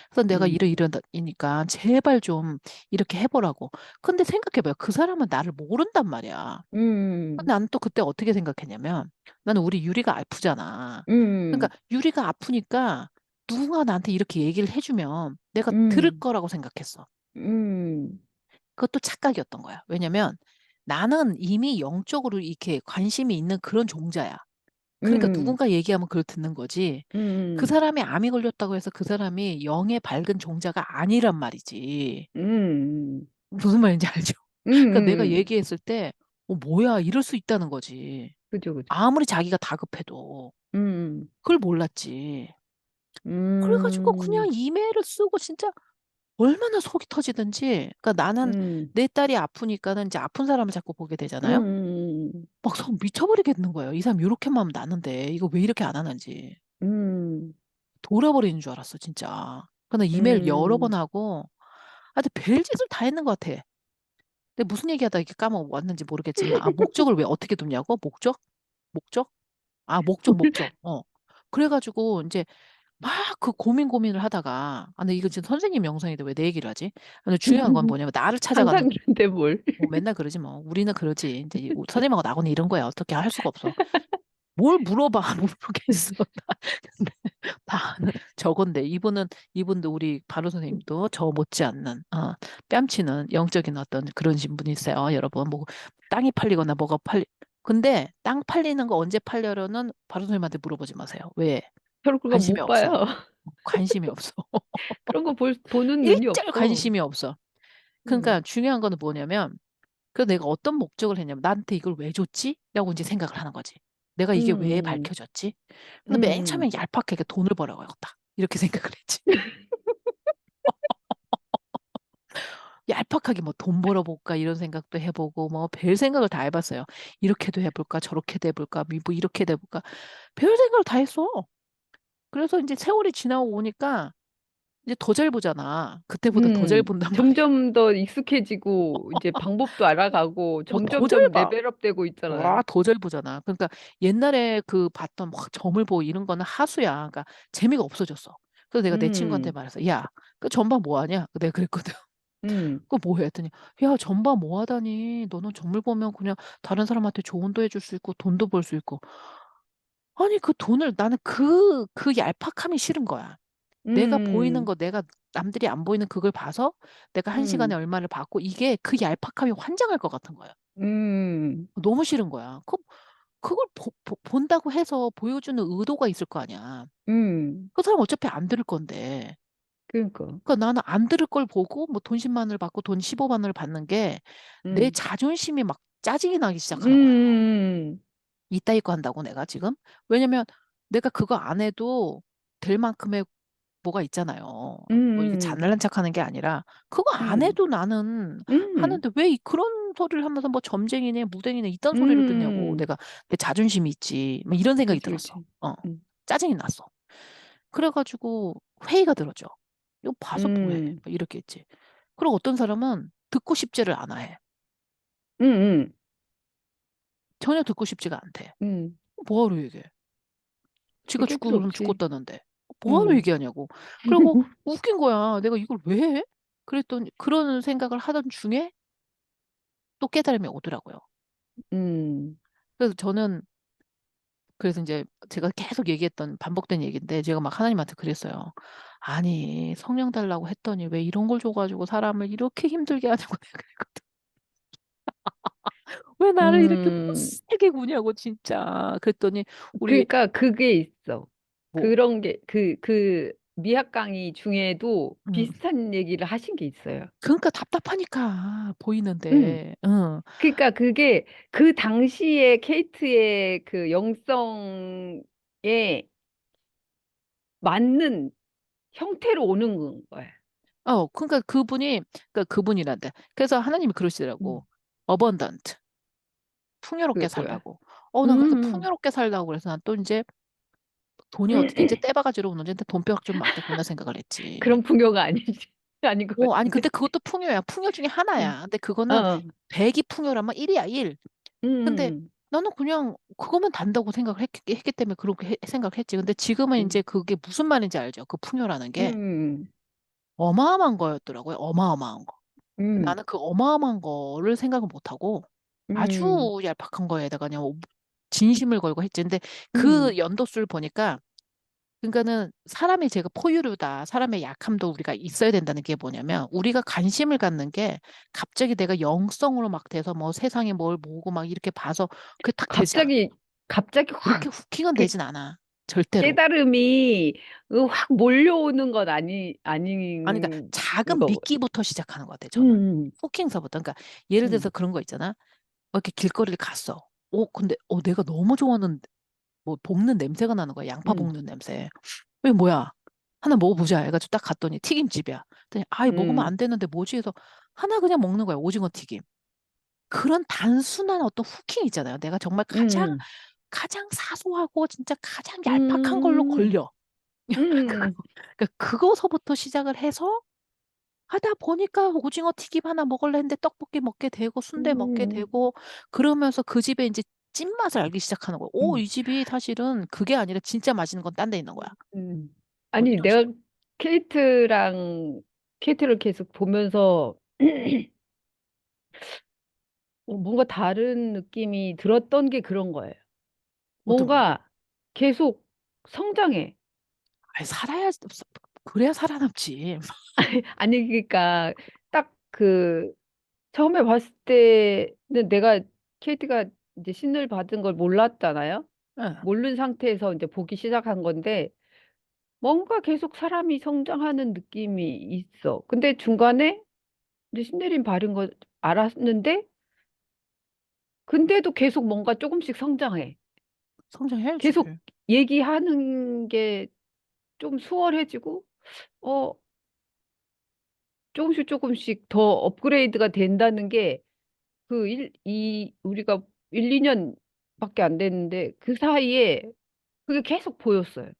그래서 내가 음, 이러니까 제발 좀 이렇게 해보라고. 근데 생각해봐요. 그 사람은 나를 모른단 말이야. 근데 음, 나는 또 그때 어떻게 생각했냐면 나는 우리 유리가 아프잖아. 그러니까 음, 유리가 아프니까 누군가 나한테 이렇게 얘기를 해주면 내가 들을 음, 거라고 생각했어. 음, 그것도 착각이었던 거야. 왜냐면 나는 이미 영적으로 이렇게 관심이 있는 그런 종자야. 그러니까 음, 누군가 얘기하면 그걸 듣는 거지. 그 음, 사람이 암이 걸렸다고 해서 그 사람이 영의 밝은 종자가 아니란 말이지. 음, 무슨 말인지 알죠? 그러니까 내가 음, 얘기했을 때, 뭐야, 이럴 수 있다는 거지. 그죠, 그죠. 아무리 자기가 다급해도. 음, 그걸 몰랐지. 그래가지고 그냥 음, 이메일을 쓰고 진짜 얼마나 속이 터지든지. 그러니까 나는 음, 내 딸이 아프니까는 이제 아픈 사람을 자꾸 보게 되잖아요. 음, 막 속 미쳐버리겠는 거예요. 이 사람 이렇게만 하면 나는데 이거 왜 이렇게 안 하는지. 음, 돌아버리는 줄 알았어, 진짜. 근데 이메일 여러 번 음. 하고, 하여튼 별짓을 다 했는 것 같아. 근데 무슨 얘기하다 이렇게 까먹었는지 모르겠지만, 목적을 왜 어떻게 뒀냐고? 목적? 목적? 목적. 그래가지고, 이제 막 그 고민을 하다가, 근데 이거 지금 선생님 영상인데 왜 내 얘기를 하지? 근데 중요한 건 뭐냐면, 나를 찾아가는, 항상 그런데 뭘. 맨날 그러지 뭐. 우리는 그러지. 이제 선생님하고 나고는 이런 거야. 어떻게 할 수가 없어. 뭘 물어봐, 모르겠어. 근데 다는 저건데 이분도 우리 바로 선생님도 저 못지않는 뺨치는 영적인 어떤 그런 신분이 있어요. 여러분 뭐 땅이 팔리거나 뭐가 팔리 근데 땅 팔리는 거 언제 팔려로는 바로 선생님한테 물어보지 마세요. 왜? 저를 그거 관심이 못 봐요. 없어. 관심이 없어. 그런 거 보는 눈이 일절 없어. 관심이 없어. 음, 그러니까 중요한 거는 뭐냐면 그 내가 어떤 목적을 했냐면 나한테 이걸 왜 줬지? 라고 이제 생각을 하는 거지. 내가 이게 왜 음, 밝혀졌지? 근데 맨 음, 처음에 얄팍하게 돈을 벌어야겠다. 이렇게 생각을 했지. 얄팍하게 뭐 돈 벌어볼까 이런 생각도 해보고 뭐 별 생각을 다 해봤어요. 이렇게도 해볼까 저렇게도 해볼까 뭐 이렇게도 해볼까 별 생각을 다 했어. 그래서 이제 세월이 지나고 오니까 이제 더 잘 보잖아. 그때보다 더 잘 본단 말이야. 점점 더 익숙해지고, 이제 방법도 알아가고, 더 잘 점점점 봐. 레벨업 되고 와, 있잖아요. 더 잘 보잖아. 그러니까 옛날에 그 봤던 막 점을 보고 이런 거는 하수야. 그러니까 재미가 없어졌어. 그래서 내가 내 친구한테 음, 말했어. 야, 그 전방 뭐 하냐? 내가 그랬거든. 음, 그거 뭐 해? 했더니, 야, 전봐 뭐 하다니. 너는 정물 보면 그냥 다른 사람한테 조언도 해줄 수 있고, 돈도 벌 수 있고. 아니, 그 돈을 나는 그 얄팍함이 싫은 거야. 내가 보이는 음, 거, 내가 남들이 안 보이는 그걸 봐서 내가 한 시간에 음, 얼마를 받고 이게 그 얄팍함이 환장할 것 같은 거야. 음, 너무 싫은 거야. 그걸 본다고 해서 보여주는 의도가 있을 거 아니야. 음. 그 사람 어차피 안 들을 건데. 그러니까, 그러니까 나는 안 들을 걸 보고 뭐 돈 10만 원을 받고 돈 15만 원을 받는 게 내 음, 자존심이 막 짜증이 나기 시작하는 거야. 음, 이따위 거 한다고 내가 지금? 왜냐면 내가 그거 안 해도 될 만큼의 뭐가 있잖아요. 뭐 이게 음, 잘난 척하는 게 아니라 그거 안 음, 해도 나는 음, 하는데 왜 그런 소리를 하면서 뭐 점쟁이네 무댕이네 이딴 소리를 듣냐고. 음. 내가 내 자존심이 있지. 뭐 이런 생각이 그치, 들었어. 그치. 어. 음, 짜증이 났어. 그래가지고 회의가 들어져. 이거 봐서 뭐해? 음, 막 이렇게 했지. 그리고 어떤 사람은 듣고 싶지를 않아 해. 음, 전혀 듣고 싶지가 않대. 음. 뭐하러 얘기해? 지가 얘기할 죽고 필요 그러면 없지. 죽었다는데. 뭐하러 음, 얘기하냐고. 그리고 웃긴 거야. 내가 이걸 왜 해? 그랬더니 그런 생각을 하던 중에 또 깨달음이 오더라고요. 음, 그래서 저는 그래서 이제 제가 계속 얘기했던 반복된 얘기인데 제가 막 하나님한테 그랬어요. 아니 성령 달라고 했더니 왜 이런 걸 줘가지고 사람을 이렇게 힘들게 하냐고 내가 그랬거든. 왜 나를 이렇게 음. 못되게 구냐고 진짜. 그랬더니 우리 그러니까 그게 있어. 뭐 그런 게, 그 미학 강의 중에도 음. 비슷한 얘기를 하신 게 있어요. 그러니까 답답하니까 음. 보이는데. 응. 그러니까 그게 그 당시에 케이트의 그 영성에 맞는 형태로 오는 거야. 그러니까 그러니까 그분이란데. 그래서 하나님이 그러시더라고. 음. abundant. 그게 풍요롭게 뭐야? 살라고. 난 그래서 음. 풍요롭게 살라고 그래서 난 또 이제 돈이 어떻게 이제 떼바가지로 오는지 돈벼락 좀 맞겠구나 생각을 했지. 그런 풍요가 아니지. 아닌 것 아니 같은데. 근데 그것도 풍요야. 풍요 중에 음. 하나야. 근데 그거는 어. 100이 풍요라면 1이야, 1. 근데 음. 나는 그냥 그거면 단다고 생각을 했기 때문에 그렇게 생각을 했지. 근데 지금은 이제 음. 그게 무슨 말인지 알죠? 그 풍요라는 게 음. 어마어마한 거였더라고요. 어마어마한 거. 음. 나는 그 어마어마한 거를 생각을 못하고 음. 아주 얄팍한 거에다가 그냥 진심을 걸고 했지. 근데 그 음. 연도수를 보니까 그러니까는 사람이 제가 포유류다. 사람의 약함도 우리가 있어야 된다는 게 뭐냐면 우리가 관심을 갖는 게 갑자기 내가 영성으로 막 돼서 뭐 세상에 뭘 모으고 막 이렇게 봐서 그게 딱 되지 않아. 갑자기 그렇게 확 후킹은 그 되진 않아. 절대로. 깨달음이 확 몰려오는 건 아니, 그러니까 아닌 작은 거. 미끼부터 시작하는 것 같아, 저는. 음. 후킹서부터. 그러니까 예를 들어서 음. 그런 거 있잖아. 이렇게 길거리를 갔어. 근데 내가 너무 좋아하는 뭐 볶는 냄새가 나는 거야. 양파 음. 볶는 냄새. 이게 뭐야? 하나 먹어보자 해가지고 딱 갔더니 튀김집이야. 그랬더니 아이 먹으면 음. 안 되는데 뭐지 해서 하나 그냥 먹는 거야. 오징어 튀김. 그런 단순한 어떤 후킹 있잖아요. 내가 정말 음. 가장 사소하고 진짜 가장 얄팍한 걸로 음. 걸려. 음. 그러니까 그거서부터 시작을 해서 하다 보니까 오징어 튀김 하나 먹을래 했는데 떡볶이 먹게 되고 순대 먹게 음. 되고 그러면서 그 집에 이제 찐맛을 알기 시작하는 거야. 음. 이 집이 사실은 그게 아니라 진짜 맛있는 건 딴 데 있는 거야. 음. 뭐 아니, 이런 식으로. 내가 케이트랑 케이트를 계속 보면서 뭔가 다른 느낌이 들었던 게 그런 거예요. 어떤 거요? 뭔가 계속 성장해. 아니, 그래야 살아남지. 아니, 그러니까 딱 그 처음에 봤을 때는 내가 케이트가 이제 신을 받은 걸 몰랐잖아요. 응. 모르는 상태에서 이제 보기 시작한 건데 뭔가 계속 사람이 성장하는 느낌이 있어. 근데 중간에 이제 신내림 바른 거 알았는데 근데도 계속 뭔가 조금씩 성장해. 성장해야지. 계속 얘기하는 게 좀 수월해지고 어 조금씩 조금씩 더 업그레이드가 된다는 게 그 우리가 1, 2년밖에 안 됐는데 그 사이에 그게 계속 보였어요.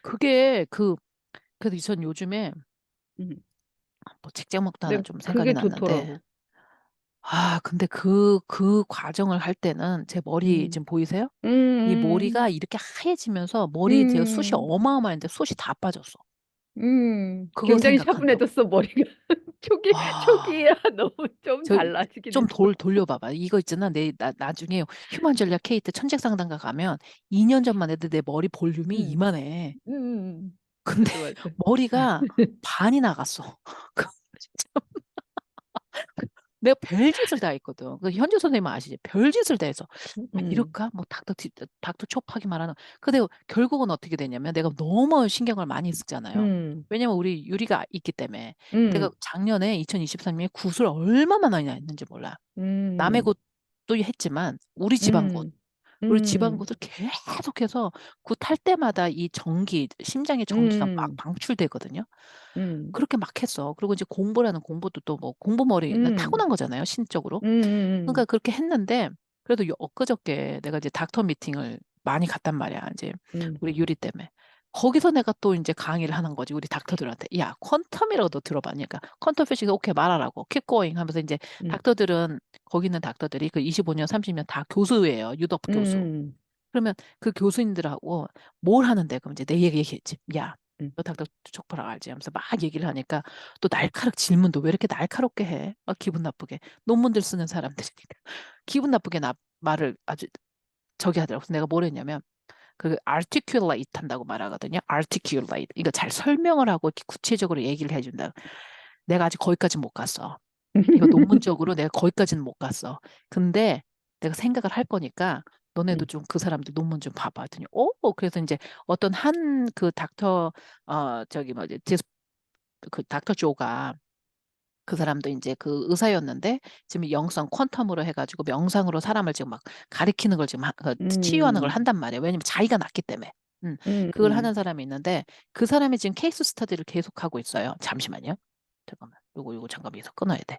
그게 그래서 전 요즘에 음. 뭐 책 제목도 하나 근데 좀 생각이 그게 났는데 좋더라고. 근데 그 과정을 할 때는 제 머리 음. 지금 보이세요? 이 음. 머리가 이렇게 하얘지면서 머리 제가 숱이 음. 어마어마한데 숱이 다 빠졌어. 그거 굉장히 생각한다고. 차분해졌어, 머리가. 초기, 와, 초기야 너무 좀 저 달라지긴 좀 했어. 돌려봐봐. 이거 있잖아. 나중에 휴먼 전략 케이트 천재상담가 가면 2년 전만 해도 내 머리 볼륨이 음, 이만해. 근데 맞아, 맞아. 머리가 반이 나갔어. 그 내가 별짓을 다 했거든. 그 현주 선생님 아시지? 별짓을 다 해서 아, 음, 이럴까? 뭐 닥터 촉하기 말하는. 근데 결국은 어떻게 되냐면 내가 너무 신경을 많이 쓰잖아요. 음, 왜냐면 우리 유리가 있기 때문에. 내가 음, 작년에 2023년에 굿을 얼마나 많이 했는지 몰라. 남의 음, 곳도 했지만 우리 집안 곳. 음, 우리 집안 음, 곳을 계속해서 굿 할 때마다 이 전기, 심장의 전기가 막 음, 방출되거든요. 음, 그렇게 막 했어. 그리고 이제 공부라는 공부도 또 뭐 공부머리는 음, 타고난 거잖아요, 신적으로. 그러니까 음, 그렇게 했는데 그래도 엊그저께 내가 이제 닥터 미팅을 많이 갔단 말이야. 이제 음, 우리 유리 때문에. 거기서 내가 또 이제 강의를 하는 거지. 우리 닥터들한테. 야, 퀀텀이라고 너 들어봤냐니까. 퀀텀 피식스 오케이 말하라고. keep going 하면서 이제 음, 닥터들은 거기 있는 닥터들이 그 25년, 30년 다 교수예요. 유덕 교수. 음, 그러면 그 교수님들하고 뭘 하는데 그럼 이제 내 얘기했지. 야, 음. 너 닥터 촉보라고 알지? 하면서 막 얘기를 하니까 또 날카롭 질문도 왜 이렇게 날카롭게 해? 기분 나쁘게. 논문들 쓰는 사람들이니까. 기분 나쁘게 말을 아주 저기 하더라고. 그래서 내가 뭘 했냐면 그 articulate 한다고 말하거든요. articulate. 이거 잘 설명을 하고 이렇게 구체적으로 얘기를 해준다. 내가 아직 거기까지 못 갔어. 이거 논문적으로 내가 거기까지는 못 갔어. 근데 내가 생각을 할 거니까 너네도 음, 좀 그 사람들 논문 좀 봐봐. 했더니 그래서 이제 어떤 한 그 닥터 저기 뭐지 그 닥터 조가 그 사람도 이제 그 의사였는데 지금 영성 퀀텀으로 해가지고 명상으로 사람을 지금 막 가리키는 걸 지금 치유하는 걸 음, 한단 말이에요. 왜냐면 자기가 낫기 때문에. 그걸 음, 하는 사람이 있는데 그 사람이 지금 케이스 스터디를 계속하고 있어요. 잠시만요. 잠깐만. 요거 잠깐 여기서 끊어야 돼.